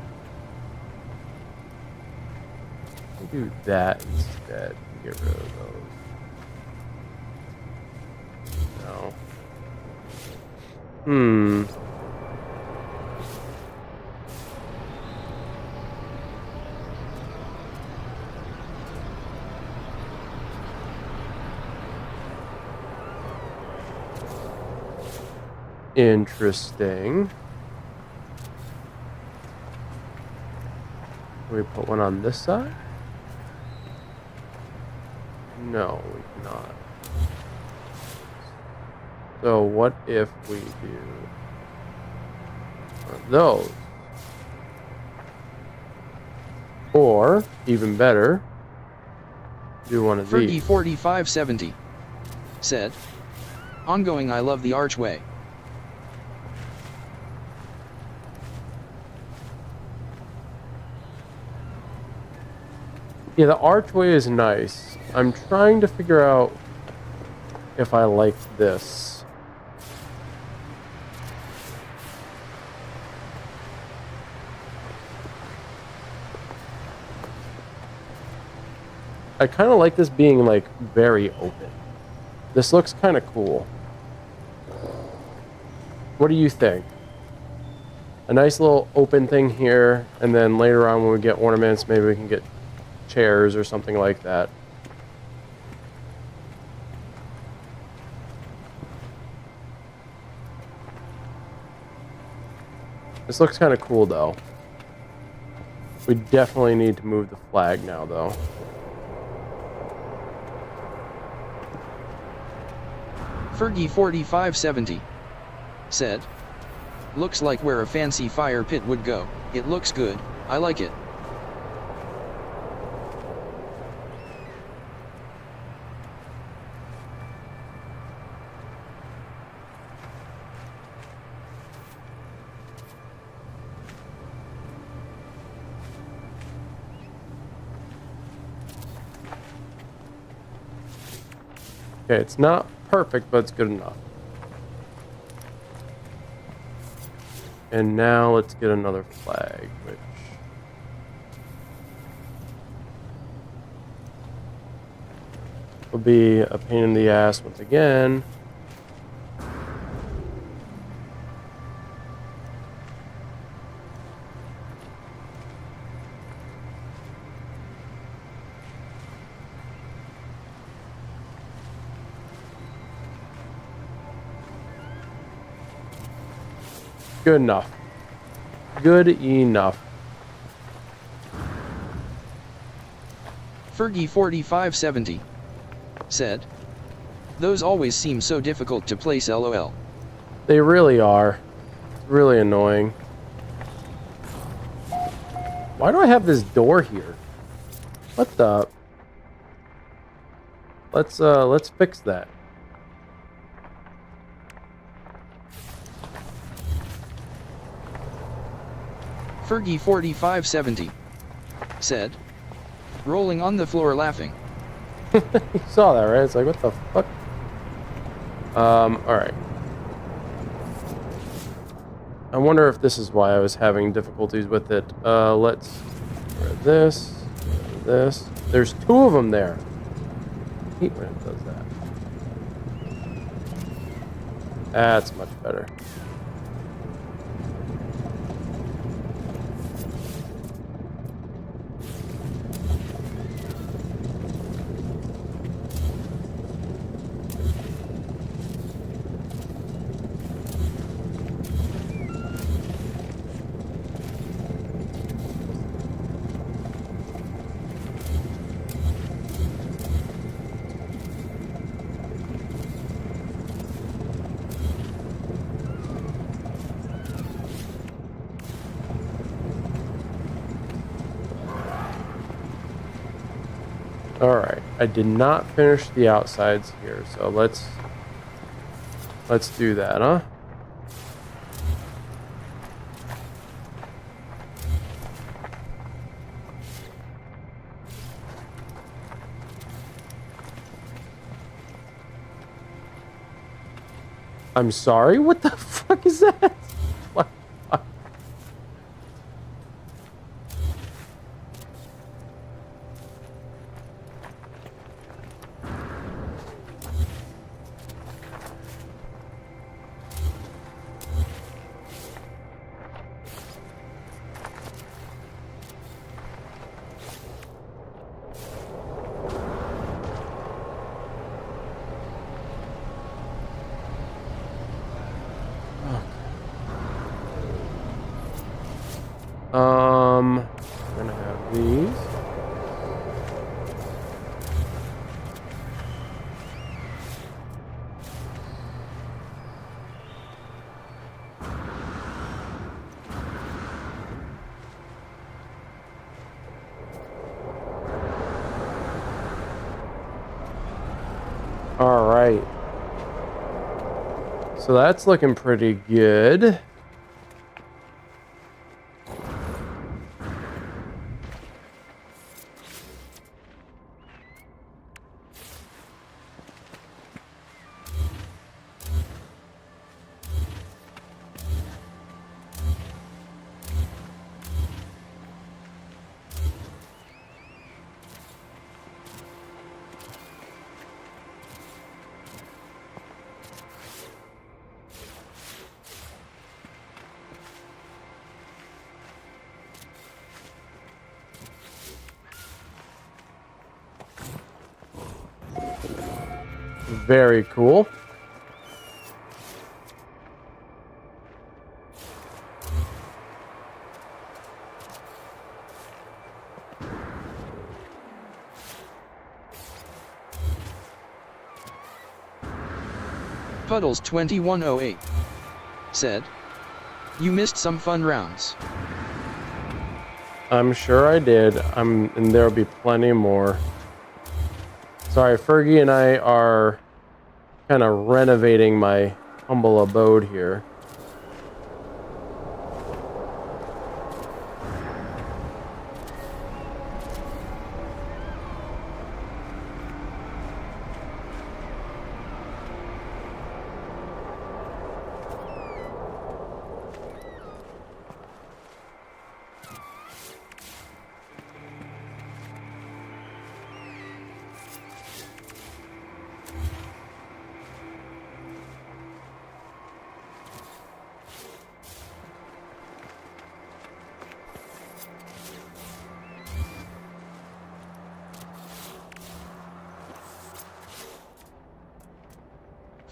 We'll do that instead. Get rid of those. No. Interesting. Can we put one on this side? No, we cannot. So what if we do one of those? Or, even better, do one of these. 4570 said, ongoing, I love the archway. Yeah, the archway is nice. I'm trying to figure out if I like this. I kind of like this being like very open. This looks kind of cool. What do you think? A nice little open thing here, and then later on when we get ornaments, maybe we can get chairs or something like that. This looks kind of cool though. We definitely need to move the flag now though. Fergie4570 said, looks like where a fancy fire pit would go. It looks good, I like it. Okay, it's not perfect, but it's good enough. And now let's get another flag, which... will be a pain in the ass once again. Good enough. Good enough. Fergie4570 said, those always seem so difficult to place, lol. They really are. It's really annoying. Why do I have this door here? What the? Let's fix that. Fergie4570 said, rolling on the floor laughing. You saw that, right? It's like, what the fuck? Alright. I wonder if this is why I was having difficulties with it. Let's get rid of this. Get rid of this. There's two of them there. I hate when it does that. That's much better. Alright, I did not finish the outsides here, so let's do that, huh? I'm sorry? What the fuck is that? What? I'm gonna have these. All right. So that's looking pretty good. Very cool. Puddles2108 said, "You missed some fun rounds." I'm sure I did. And there'll be plenty more. Sorry, Fergie and I are kind of renovating my humble abode here.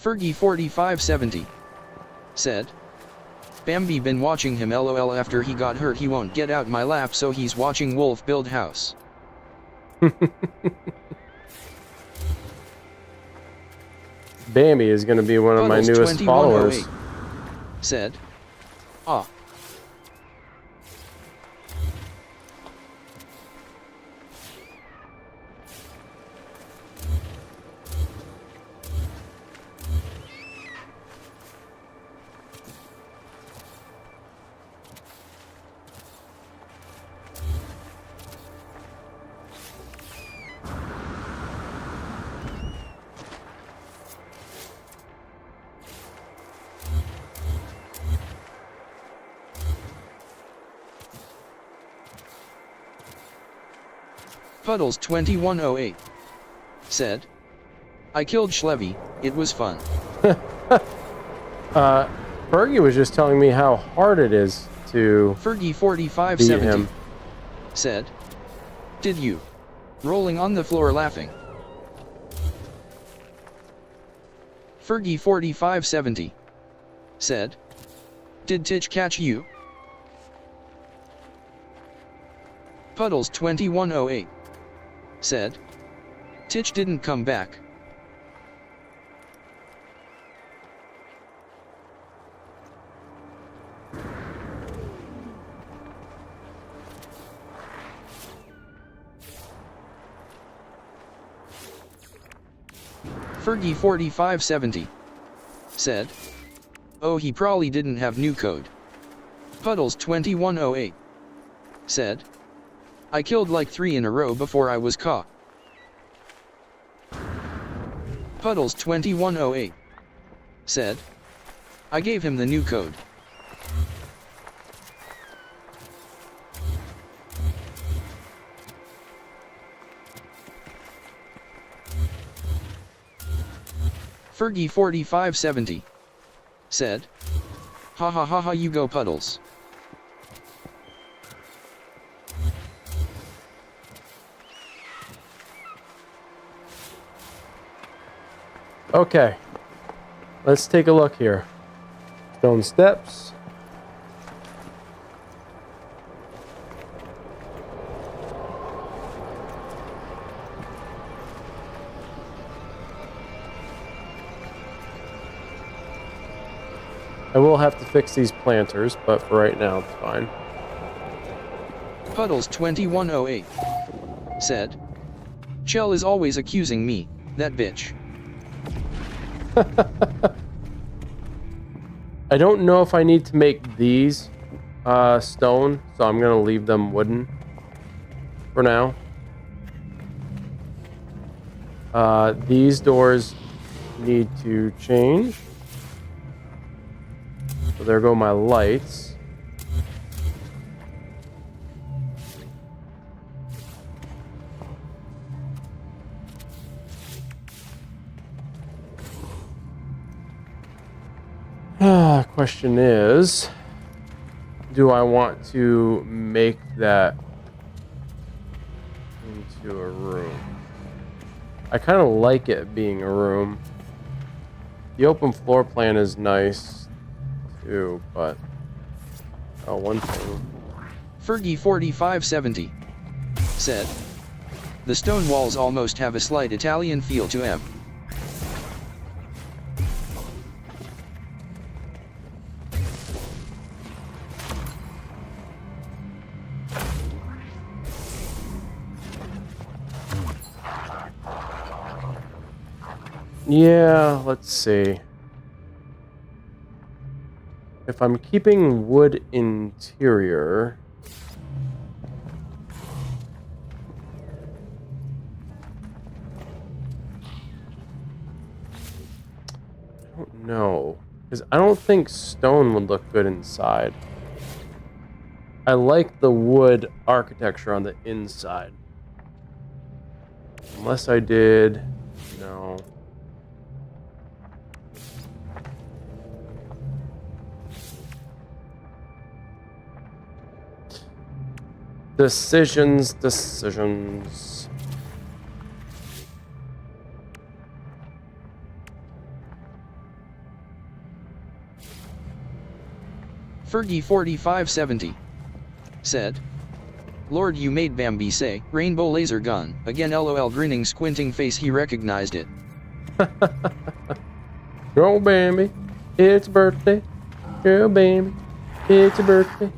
Fergie4570 said, "Bambi been watching him lol after he got hurt he won't get out my lap so he's watching Wolf build house." Bambi is going to be one of my newest followers. Said, "Ah." Puddles2108 said, "I killed Schlevy, it was fun." Fergie was just telling me how hard it is to beat Fergie4570 him. said, "Did you?" Rolling on the floor laughing. Fergie4570 said, "Did Titch catch you?" Puddles2108 said, "Titch didn't come back." Fergie4570 said, "Oh, he probably didn't have new code." Puddles2108 said, "I killed like 3 in a row before I was caught." Puddles2108 said, "I gave him the new code." Fergie4570 said, "Ha ha ha ha, you go Puddles." Okay, let's take a look here. Stone steps. I will have to fix these planters, but for right now it's fine. Puddles2108 said, "Chell is always accusing me, that bitch." I don't know if I need to make these stone, so I'm gonna leave them wooden for now. These doors need to change. So there go my lights. Question is, do I want to make that into a room? I kind of like it being a room. The open floor plan is nice too, but one thing. Fergie4570 said, "The stone walls almost have a slight Italian feel to them." Yeah, let's see. If I'm keeping wood interior... I don't know. Because I don't think stone would look good inside. I like the wood architecture on the inside. Unless I did... No. Decisions, decisions. Fergie4570 said, Lord, you made Bambi say, rainbow laser gun, again lol, grinning squinting face, he recognized it. Go Bambi, it's birthday. Go Bambi, it's a birthday.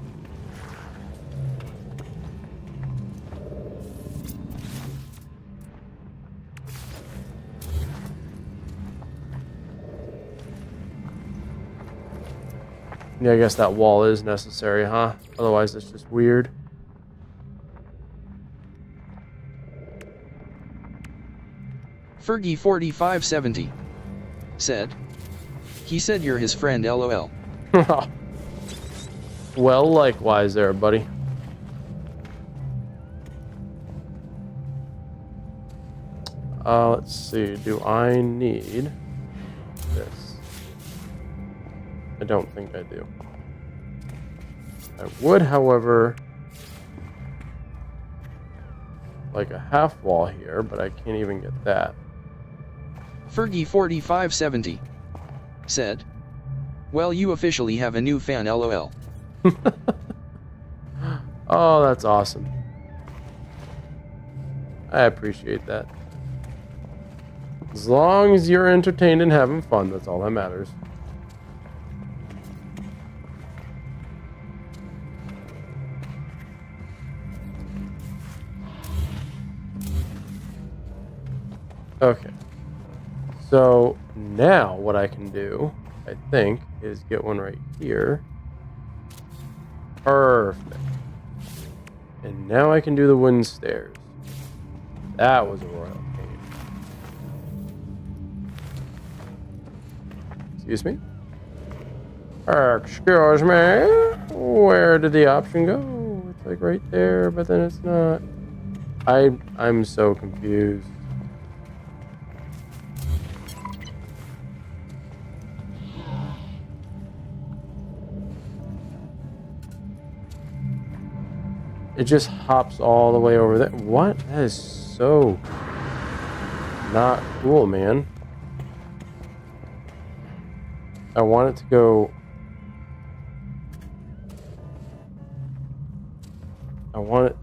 Yeah, I guess that wall is necessary, huh? Otherwise it's just weird. Fergie4570 said, he said you're his friend lol. Well, likewise there, buddy. Let's see. Do I need this? I don't think I do. I would, however, like a half wall here, but I can't even get that. Fergie4570 said, well, you officially have a new fan lol. Oh, that's awesome. I appreciate that. As long as you're entertained and having fun, that's all that matters. Okay. So now what I can do, I think, is get one right here. Perfect. And now I can do the wooden stairs. That was a royal pain. Excuse me? Excuse me? Where did the option go? It's like right there, but then it's not. I'm so confused. It just hops all the way over there. What? That is so not cool, man. I want it to go... I want it...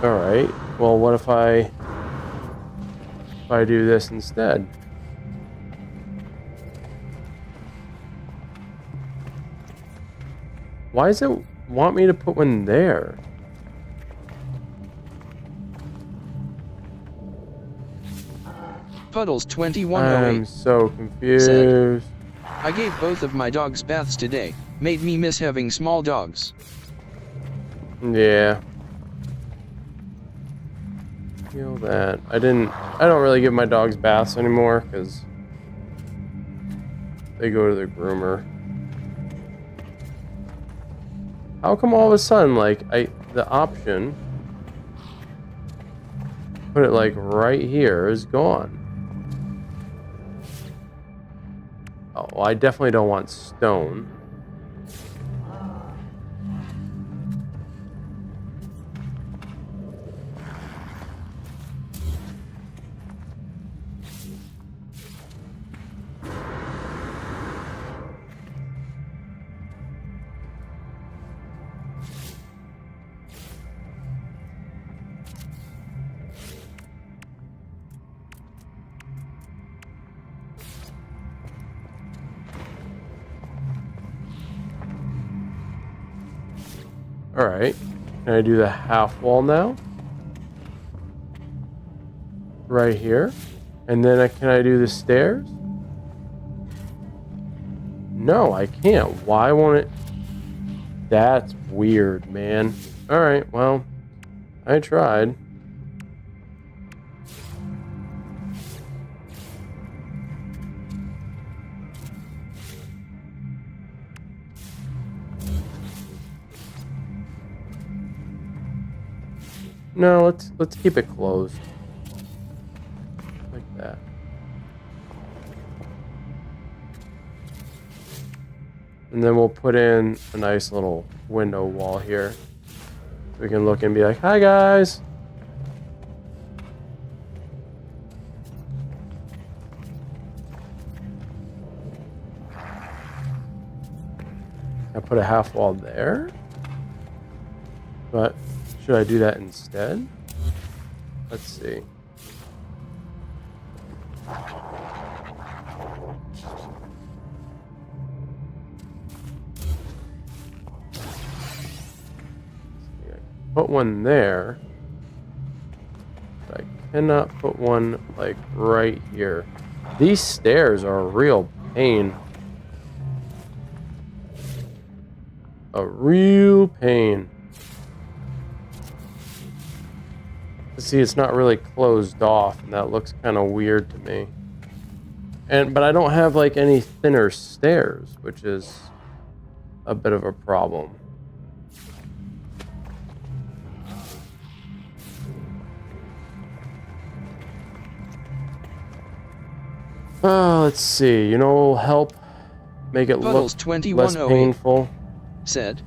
Alright, well what if I do this instead? Why does it want me to put one there? Puddles I'm 2108 so confused. I gave both of my dogs baths today, made me miss having small dogs. Yeah. Feel that. I don't really give my dogs baths anymore because they go to the groomer. How come all of a sudden, like, the option, put it like right here, is gone? Oh, well, I definitely don't want stone. Alright. Can I do the half wall now? Right here. And then can I do the stairs? No, I can't. Why won't it? That's weird, man. Alright, well, I tried. No, let's keep it closed. Like that. And then we'll put in a nice little window wall here. We can look and be like, "Hi guys." I put a half wall there. But should I do that instead? Let's see. Put one there. But I cannot put one like right here. These stairs are a real pain. A real pain. See, it's not really closed off, and that looks kind of weird to me. But I don't have like any thinner stairs, which is a bit of a problem. Let's see. You know what will help make it look Puddles less 2108 painful? said,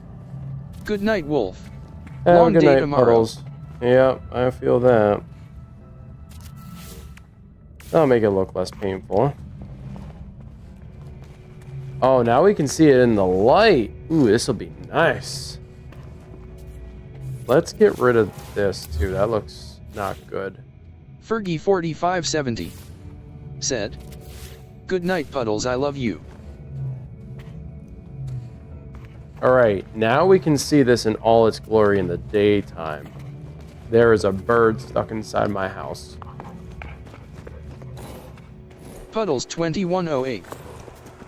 "Good night, Wolf. Have Long a good day night, tomorrow." Puddles. Yep, I feel that. That'll make it look less painful. Oh, now we can see it in the light. Ooh, this will be nice. Let's get rid of this too. That looks not good. Fergie4570 said, "Good night, Puddles, I love you." Alright, now we can see this in all its glory in the daytime. There is a bird stuck inside my house. Puddles2108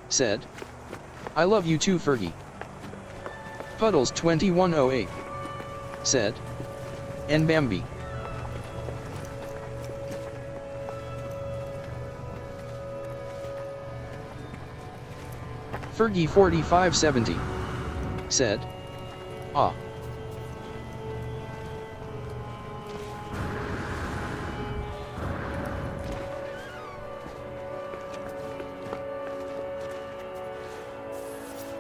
said, "I love you too, Fergie." Puddles2108 said, "And Bambi." Fergie4570 said, "Ah."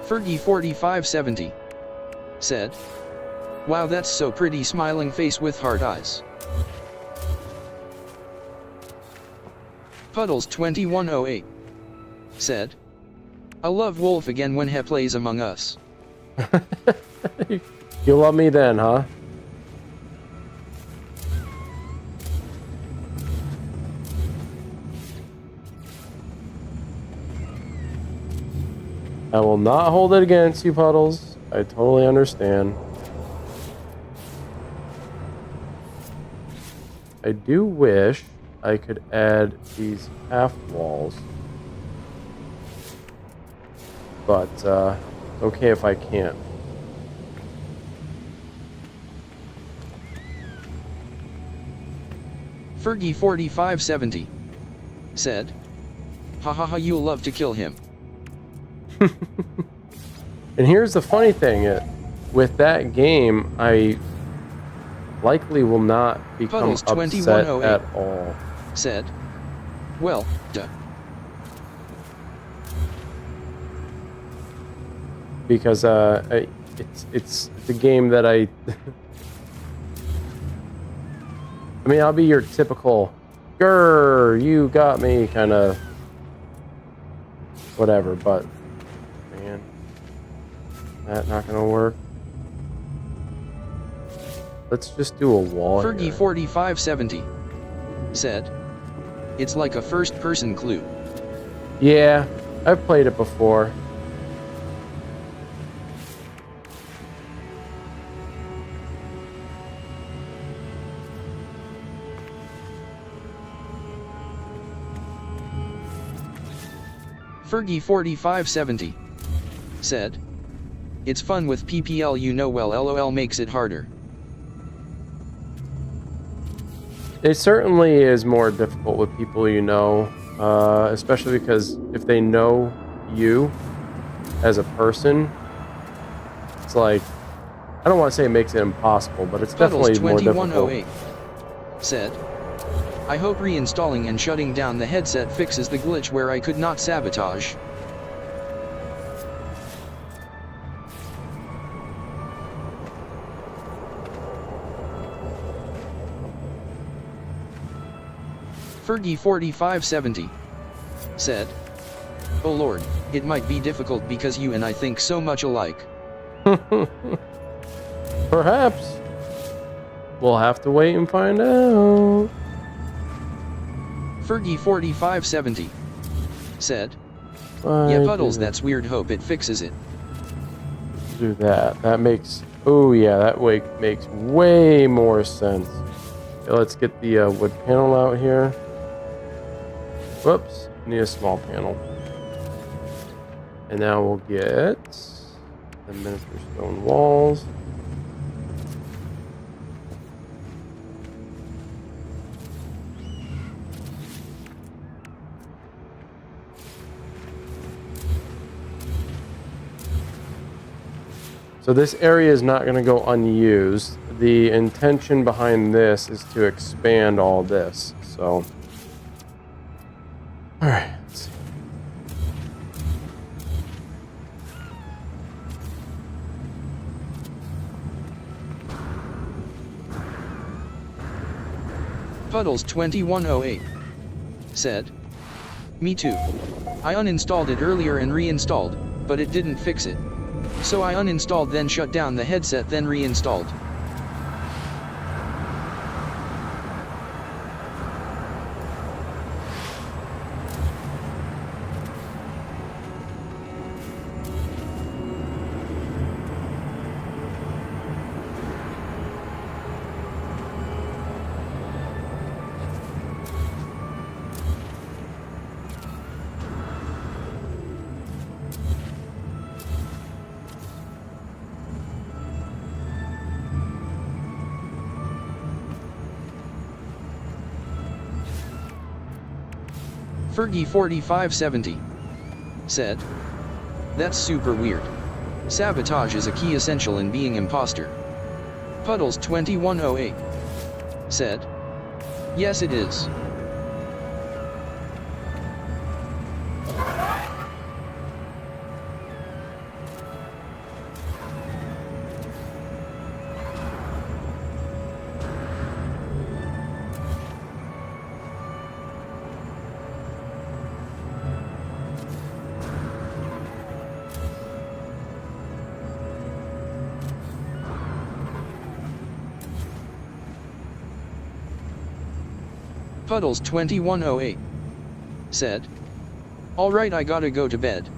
Fergie4570 said, "Wow, that's so pretty, smiling face with heart eyes." Puddles2108 said, "I love Wolf again when he plays Among Us." You love me then, huh? I will not hold it against you, Puddles. I totally understand. I do wish I could add these half walls. But, it's okay if I can't. Fergie4570 said, "Ha ha ha, you'll love to kill him." And here's the funny thing, with that game, I likely will not become Puddles upset 2108 at all. said, "Well, duh." Because it's a game that I I mean, I'll be your typical grr, you got me kind of whatever, but man, that not gonna work. Let's just do a wall here. Fergie4570 said, "It's like a first-person Clue." Yeah, I've played it before. Fergie4570 said, "It's fun with PPL, you know well, LOL makes it harder." It certainly is more difficult with people you know, especially because if they know you as a person, it's like, I don't want to say it makes it impossible, but it's definitely more difficult. Puddles2108 said, "I hope reinstalling and shutting down the headset fixes the glitch where I could not sabotage." Fergie4570 said, "Oh lord, it might be difficult because you and I think so much alike." Perhaps. We'll have to wait and find out. Fergie4570 said, Why "Yeah, Puddles, do- that's weird, hope it fixes it." do that. That makes, oh yeah, that way makes way more sense. Okay, let's get the wood panel out here. Whoops, need a small panel. And now we'll get the miniature stone walls. So this area is not going to go unused. The intention behind this is to expand all this. So, all right. Let's see. Puddles2108 said, "Me too. I uninstalled it earlier and reinstalled, but it didn't fix it. So I uninstalled, then shut down the headset, then reinstalled." Fergie4570 said, "That's super weird. Sabotage is a key essential in being imposter." Puddles2108 said, "Yes, it is." Puddles2108 said, "Alright, I gotta go to bed.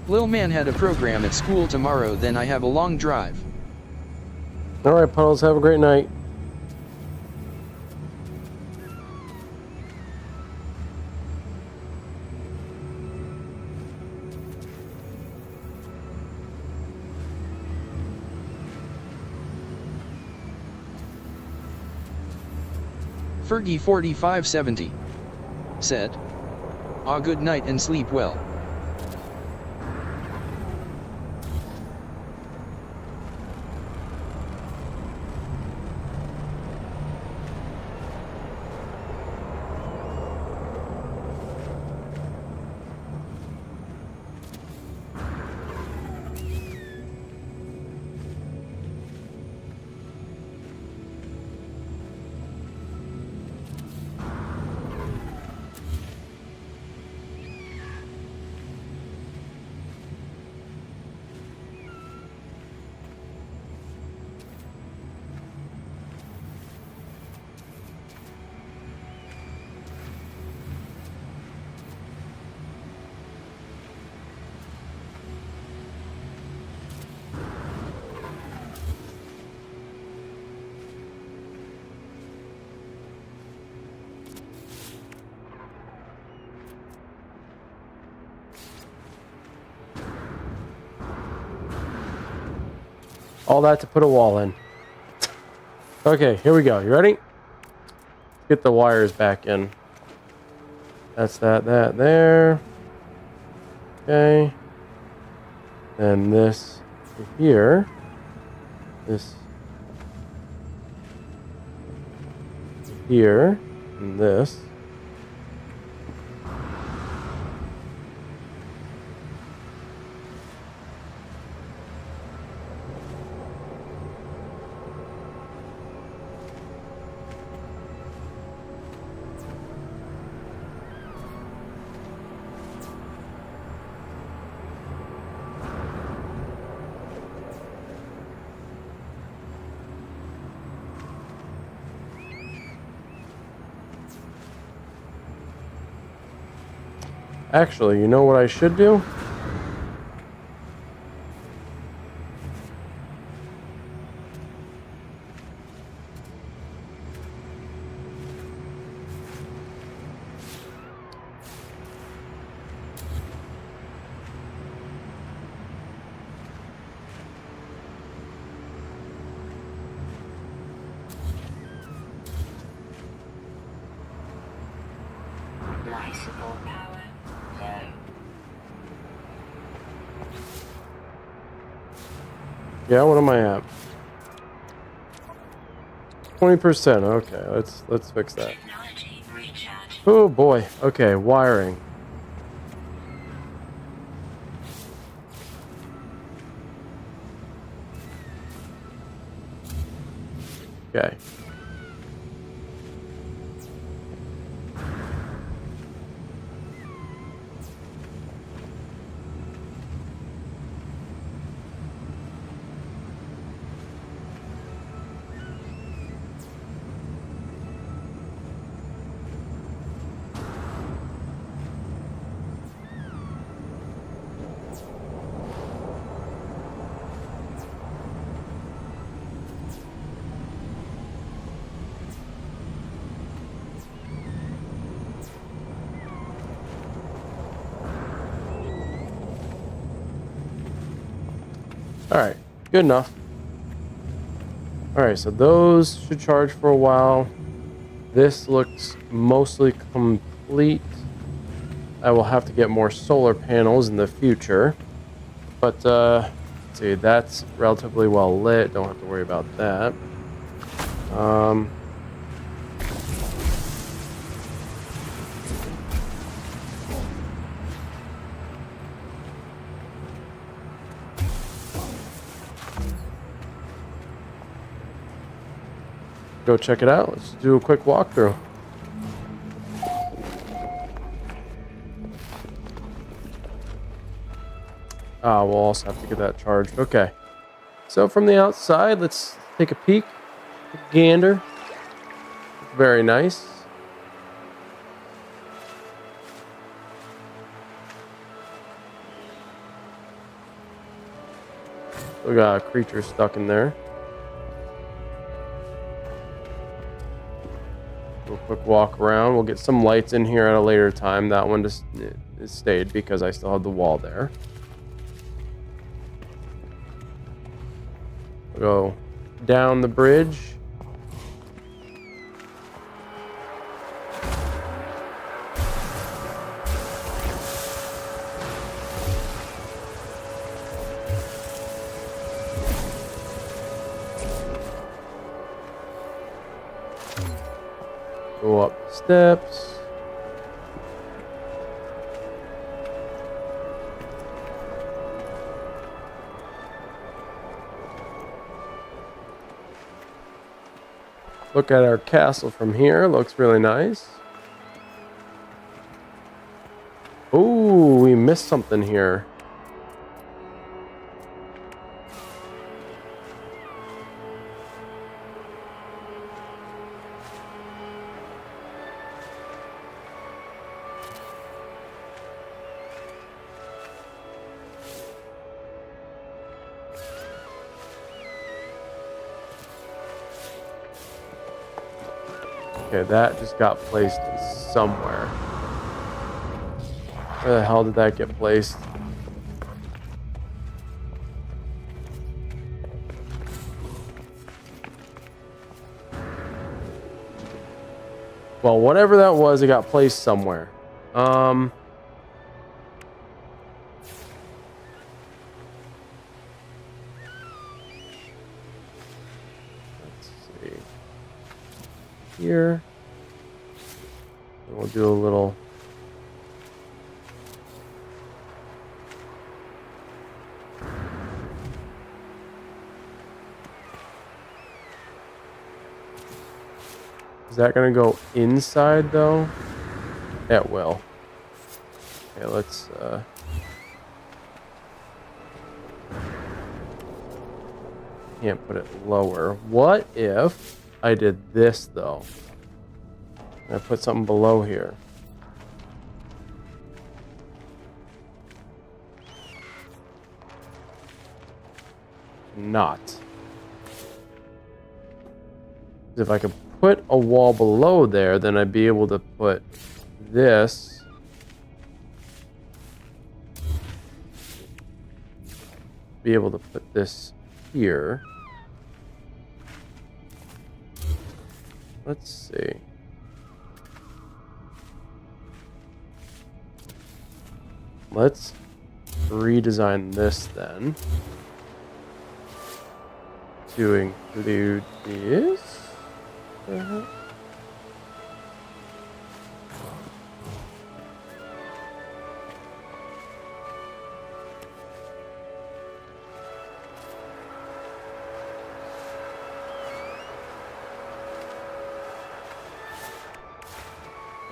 Lil man had a program at school tomorrow, then I have a long drive." All right, Puddles, have a great night. Fergie4570 said, "Good night and sleep well." All that to put a wall in. Okay, here we go. You ready? Get the wires back in. That's that there. Okay. Then this to here. This to here. And this. Actually, you know what I should do? Life support power low. Yeah, what am I at? 20%. Okay, let's fix that. Technology recharge. Oh boy. Okay, wiring. Okay. Alright, good enough. Alright, so those should charge for a while. This looks mostly complete. I will have to get more solar panels in the future. But, let's see, that's relatively well lit. Don't have to worry about that. Go check it out. Let's do a quick walkthrough. We'll also have to get that charged. Okay. So from the outside, let's take a peek. Gander. Very nice. We got a creature stuck in there. Do a quick walk around. We'll get some lights in here at a later time. That one just it stayed because I still have the wall there. We'll go down the bridge. Go up the steps. Look at our castle from here. Looks really nice. Ooh, we missed something here. Okay, that just got placed somewhere. Where the hell did that get placed? Well, whatever that was, it got placed somewhere. Let's see. Here. And we'll do a little. Is that gonna go inside though? It will. Okay, let's can't put it lower. What if I did this though? I put something below here. Not. If I could put a wall below there, then I'd be able to put this. Be able to put this here. Let's see. Let's redesign this then to include this.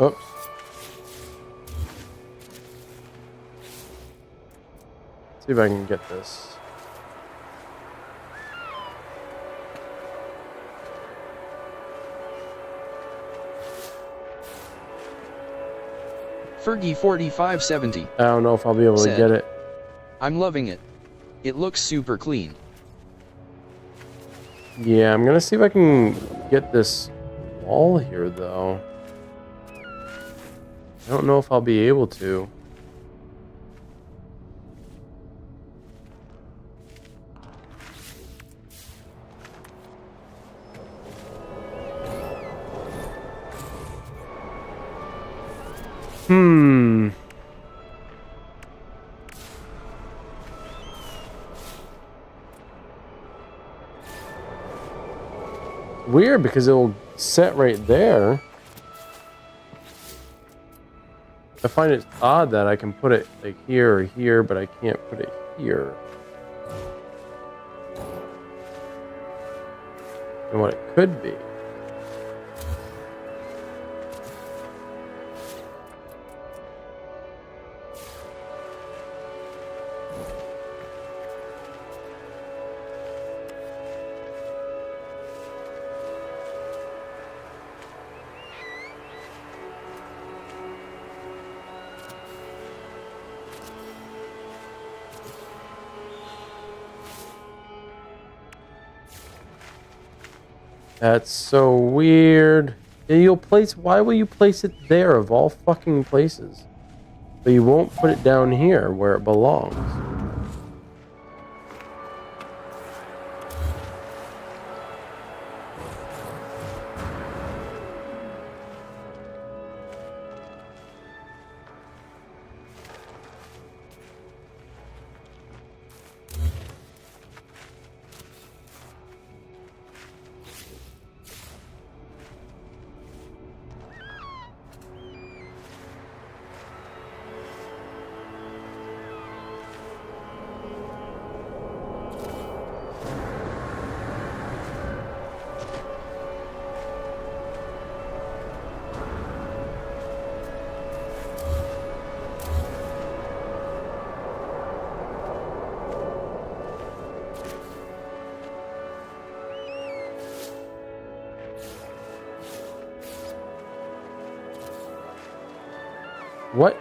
Oops. See if I can get this. Fergie 4570. I don't know if I'll be able to get it. I'm loving it. It looks super clean. Yeah, I'm gonna see if I can get this wall here though. I don't know if I'll be able to. Weird because it'll set right there. I find it odd that I can put it like here or here, but I can't put it here. And what it could be. That's so weird. And you'll place, why will you place it there of all fucking places? But you won't put it down here where it belongs. What?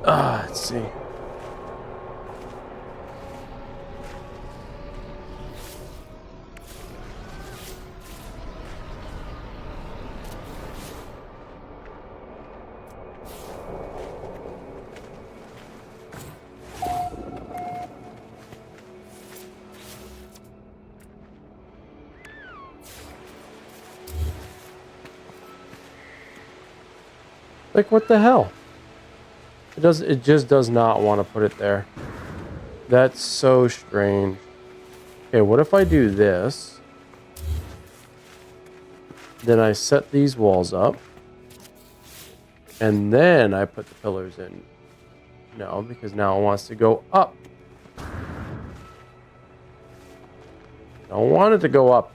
Let's see. Like, what the hell? It just does not want to put it there. That's so strange. Okay, what if I do this? Then I set these walls up. And then I put the pillars in. No, because now it wants to go up. Don't want it to go up.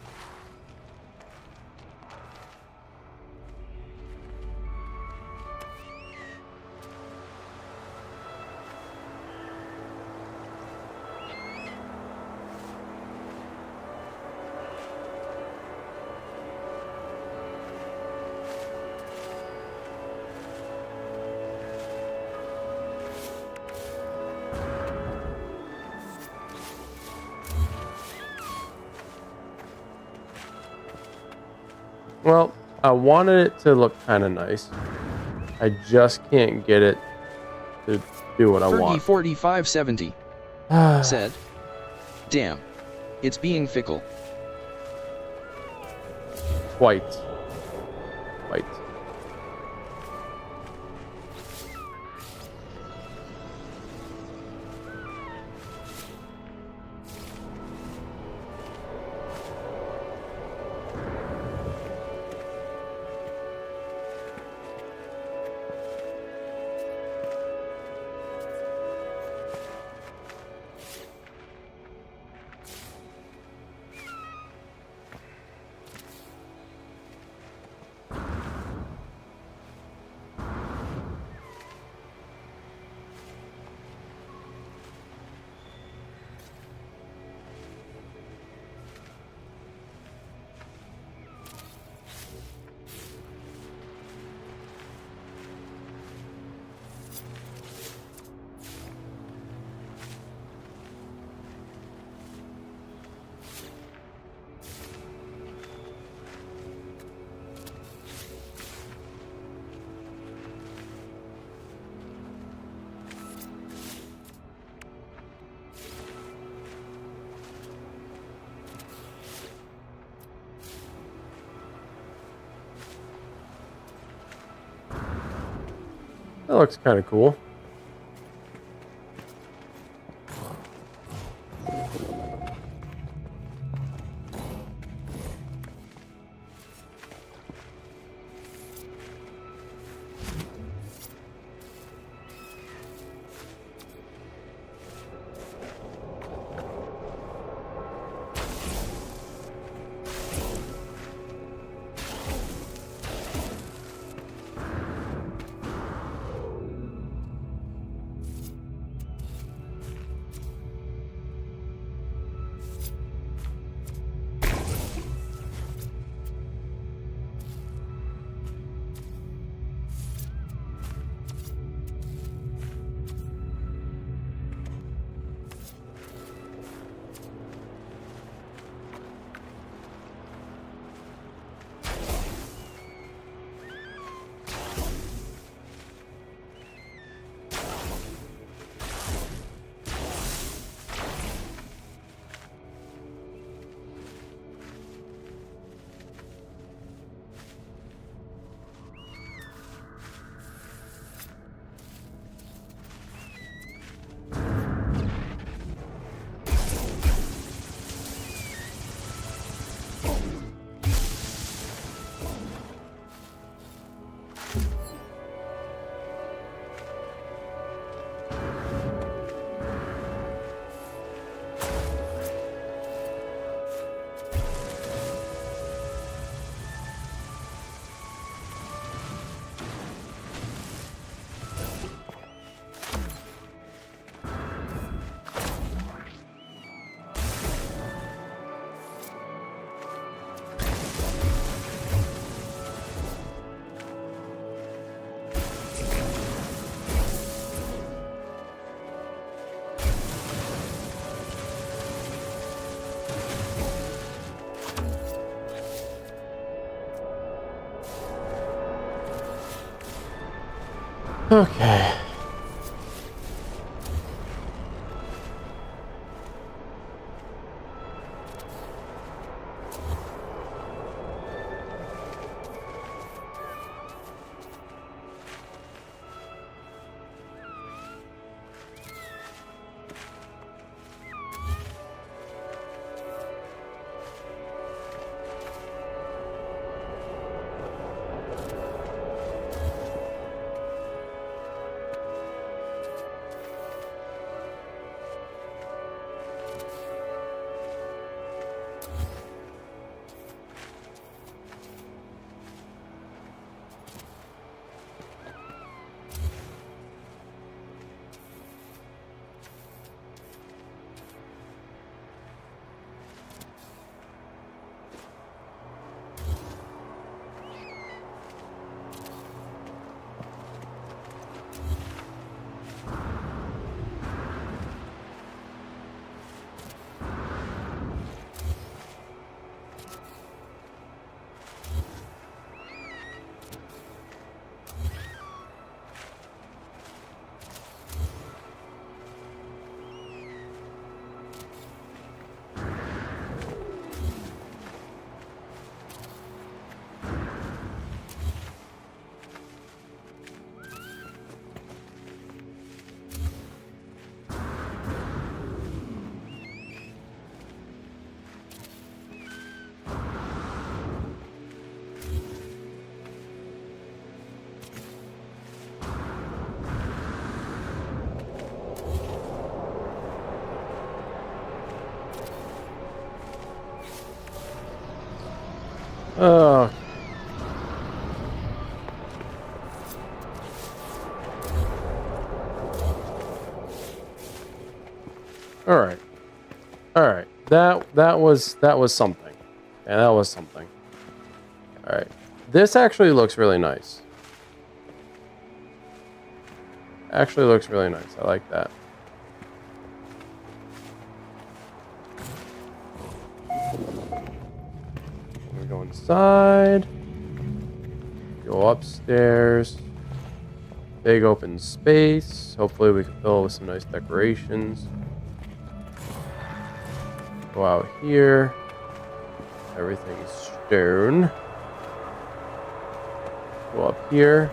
Well, I wanted it to look kind of nice. I just can't get it to do what I want. 4570 said, "Damn, it's being fickle." Quite. Quite. That looks kind of cool. Okay. Oh. All right. All right. That was something. Yeah, that was something. All right. This actually looks really nice. Actually looks really nice. I like that. We go inside. Go upstairs. Big open space. Hopefully we can fill it with some nice decorations. Go out here. Everything's stone. Go up here.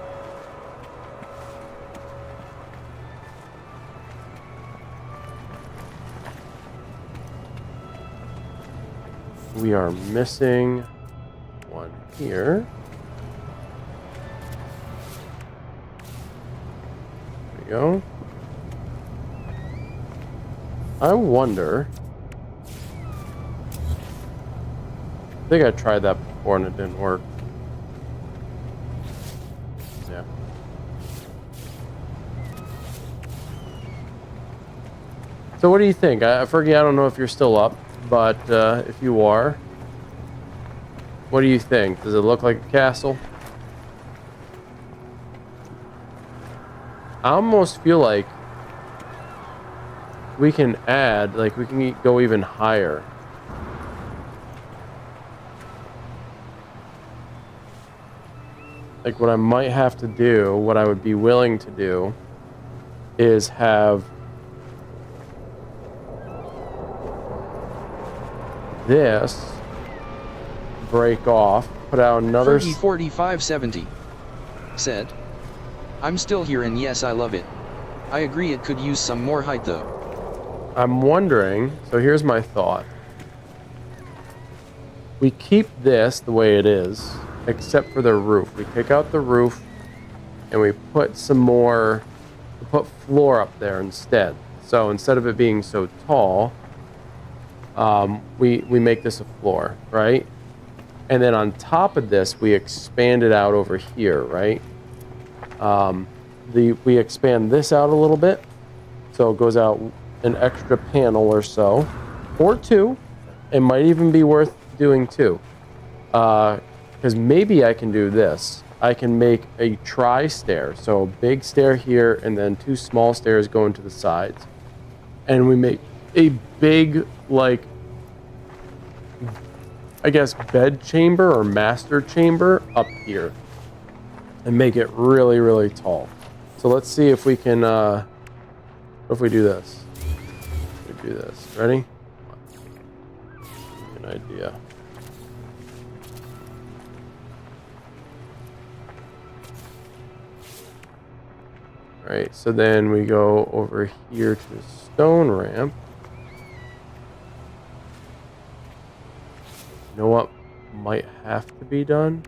We are missing one here. There we go. I wonder. I think I tried that before and it didn't work. Yeah. So what do you think? Fergie, I don't know if you're still up, but if you are, what do you think? Does it look like a castle? I almost feel like we can add, like we can go even higher. Like what I might have to do, what I would be willing to do, is have this break off, put out another. Fergie 4570 said, "I'm still here and yes, I love it. I agree it could use some more height though." I'm wondering, so here's my thought. We keep this the way it is, except for the roof. We take out the roof and we put some more, we put floor up there instead. So instead of it being so tall, we make this a floor, right? And then on top of this, we expand it out over here, right? We expand this out a little bit, so it goes out an extra panel or so, or two. It might even be worth doing two, because maybe I can do this. I can make a tri-stair, so a big stair here and then two small stairs going to the sides, and we make a big, like, I guess bed chamber or master chamber up here and make it really, really tall. So let's see if we can, what if we do this? We do this. Ready? Good idea. Alright, so then we go over here to the stone ramp. You know what might have to be done?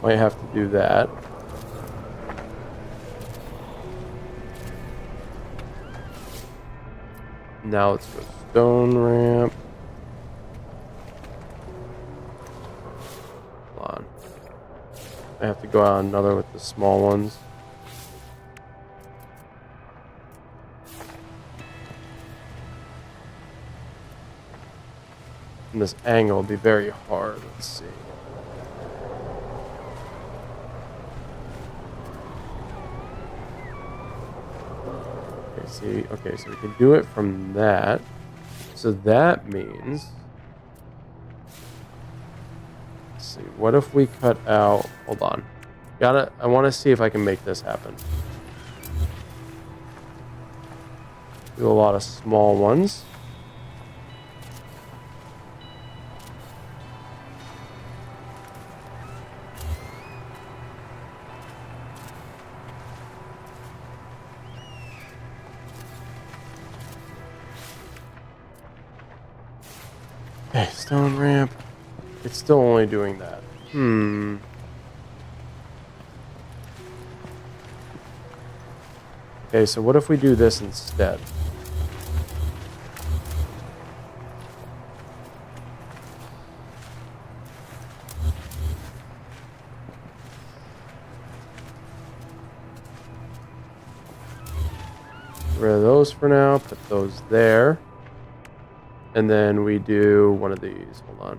Might have to do that. Now let's go stone ramp. Hold on. I have to go out another with the small ones. And this angle will be very hard. Let's see. Okay, so we can do it from that. So that means, let's see, what if we cut out, hold on. I want to see if I can make this happen. Do a lot of small ones. Okay, stone ramp. It's still only doing that. Okay, so what if we do this instead? Get rid of those for now, put those there. And then we do one of these. Hold on.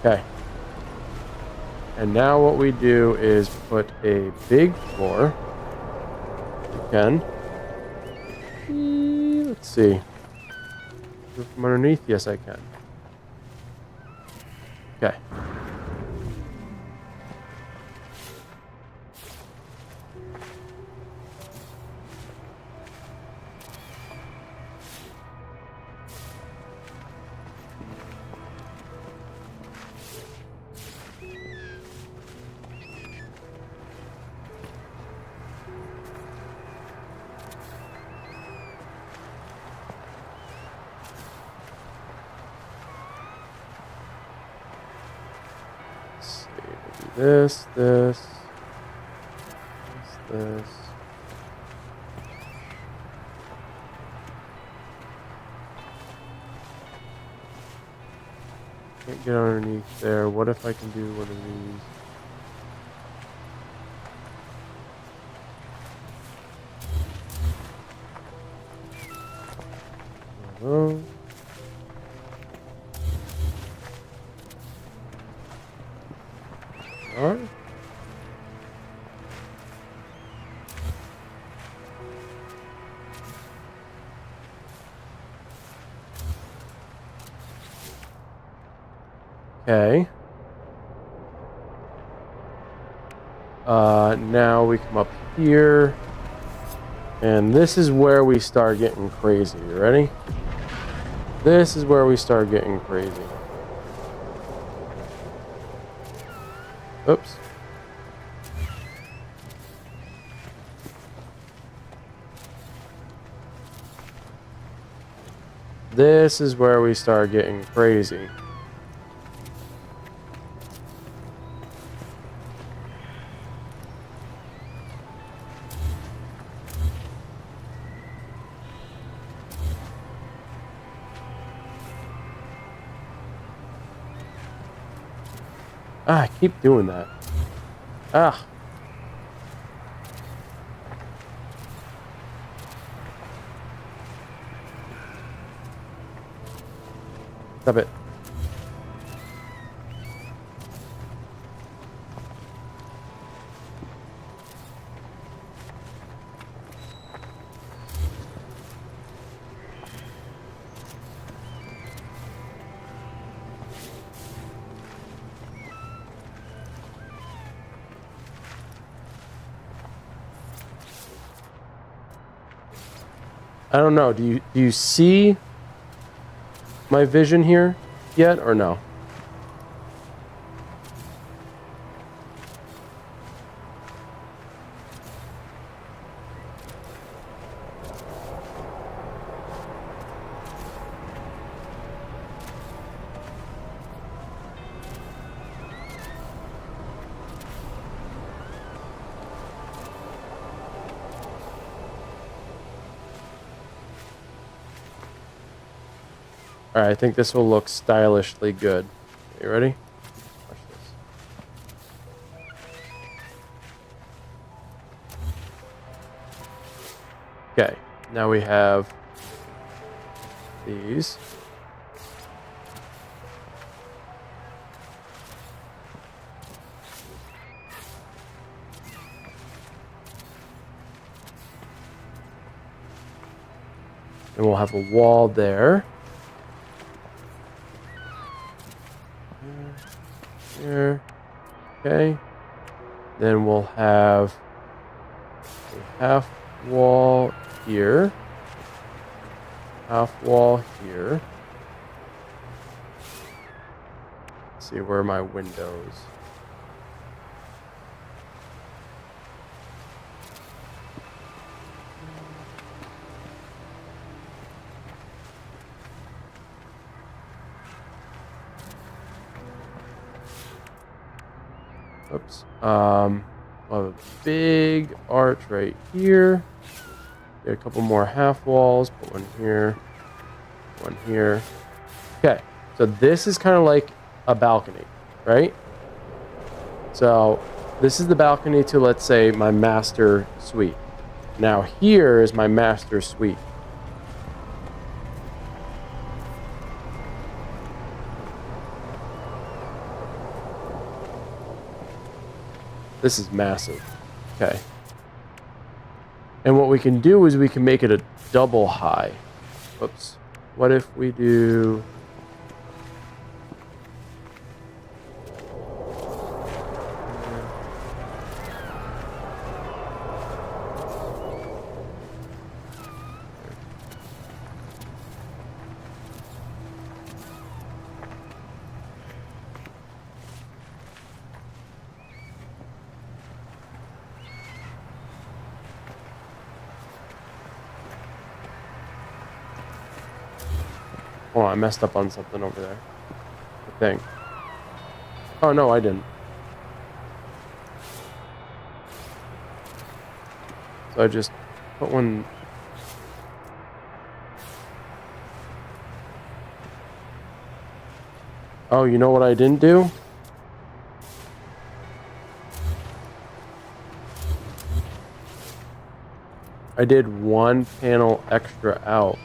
Okay. And now what we do is put a big floor. You can. Let's see. Do it from underneath? Yes, I can. Okay. This. Can't get underneath there. What if I can do one of these? One of those. Alright. Okay. Now we come up here. And this is where we start getting crazy. You ready? This is where we start getting crazy. Oops. This is where we start getting crazy. I keep doing that. Stop it. I don't know. Do you see my vision here yet or no? All right, I think this will look stylishly good. You ready? Watch this. Okay, now we have these. And we'll have a wall there. Here. Okay. Then we'll have a half wall here. Half wall here. Let's see where are my windows. Oops. We'll have a big arch right here. Get a couple more half walls. Put one here. One here. Okay. So this is kind of like a balcony, right? So this is the balcony to, let's say, my master suite. Now here is my master suite. This is massive. Okay. And what we can do is we can make it a double high. Oops. What if we do... Oh, I messed up on something over there. I think. Oh, no, I didn't. So I just put one... Oh, you know what I didn't do? I did one panel extra out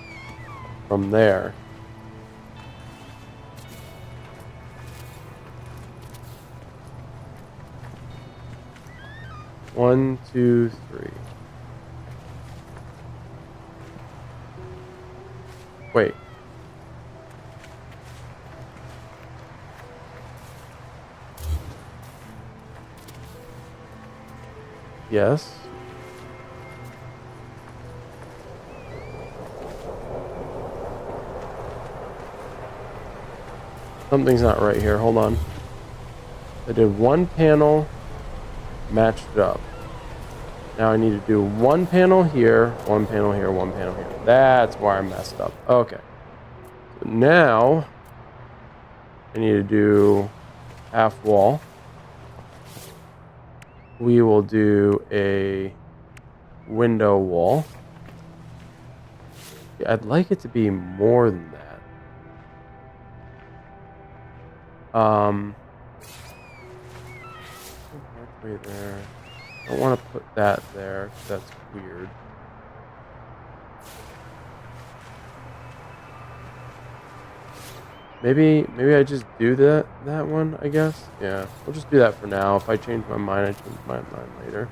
from there. One, two, three. Wait. Yes. Something's not right here. Hold on. I did one panel, matched it up. Now I need to do one panel here, one panel here, one panel here. That's why I messed up. Okay. So now I need to do half wall. We will do a window wall. Yeah, I'd like it to be more than that. Right there. I don't want to put that there, 'cause that's weird. Maybe I just do that one, I guess. Yeah, we'll just do that for now. If I change my mind, I change my mind later.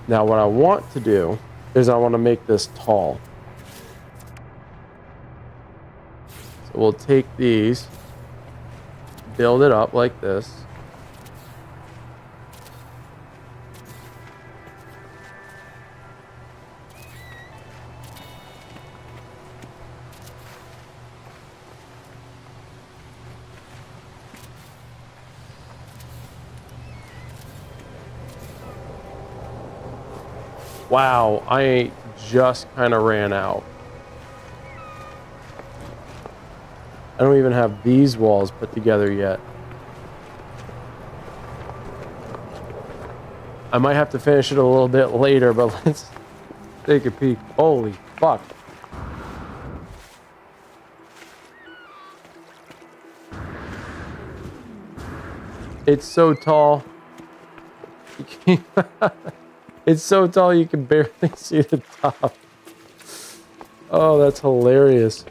Now what I want to do is I want to make this tall. So we'll take these, build it up like this. Wow, I just kind of ran out. I don't even have these walls put together yet. I might have to finish it a little bit later, but let's take a peek. Holy fuck. It's so tall. It's so tall you can barely see the top. Oh, that's hilarious.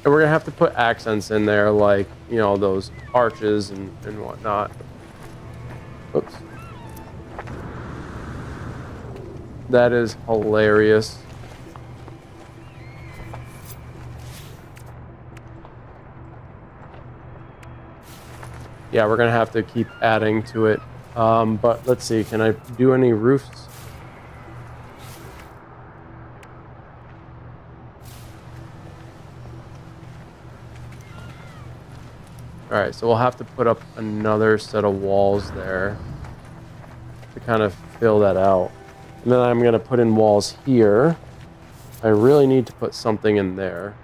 And we're gonna have to put accents in there, like, you know, those arches and whatnot. Oops. That is hilarious. Yeah, we're gonna have to keep adding to it. But let's see, can I do any roofs? Alright, so we'll have to put up another set of walls there to kind of fill that out. And then I'm going to put in walls here. I really need to put something in there.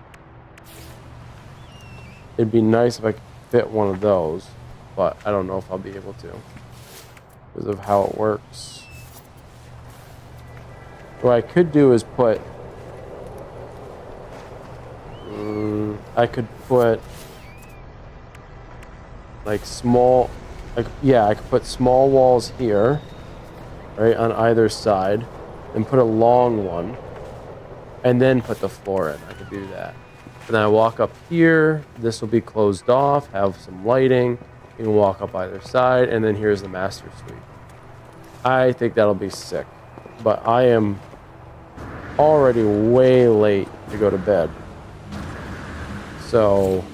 It'd be nice if I could fit one of those, but I don't know if I'll be able to because of how it works. What I could do is put... I could put... like small, like, yeah, I could put small walls here, right, on either side, and put a long one, and then put the floor in. I could do that. And then I walk up here, this will be closed off, have some lighting, you can walk up either side, and then here's the master suite. I think that'll be sick, but I am already way late to go to bed. So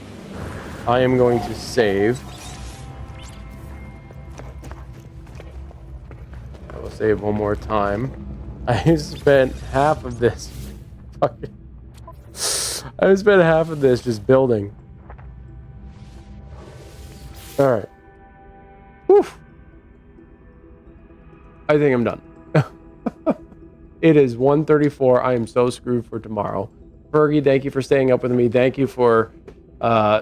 I am going to save. Save one more time. I spent half of this just building. Alright. Whew. I think I'm done. It is 1:34. I am so screwed for tomorrow. Fergie, thank you for staying up with me. Thank you for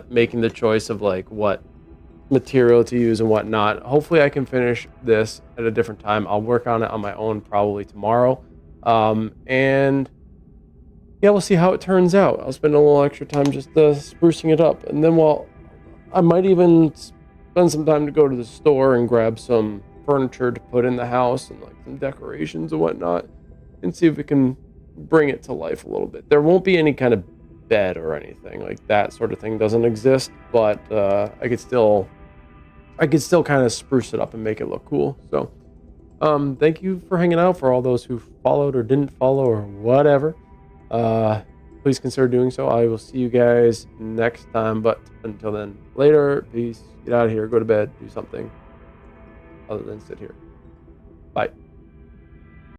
making the choice of like what material to use and whatnot. Hopefully I can finish this at a different time. I'll work on it on my own probably tomorrow. And yeah, we'll see how it turns out. I'll spend a little extra time just sprucing it up. And then I might even spend some time to go to the store and grab some furniture to put in the house and like some decorations and whatnot and see if we can bring it to life a little bit. There won't be any kind of bed or anything like that sort of thing doesn't exist, but I could still kind of spruce it up and make it look cool. So thank you for hanging out. For all those who followed or didn't follow or whatever, please consider doing so. I will see you guys next time, but until then, later, peace, get out of here, go to bed, do something other than sit here. Bye.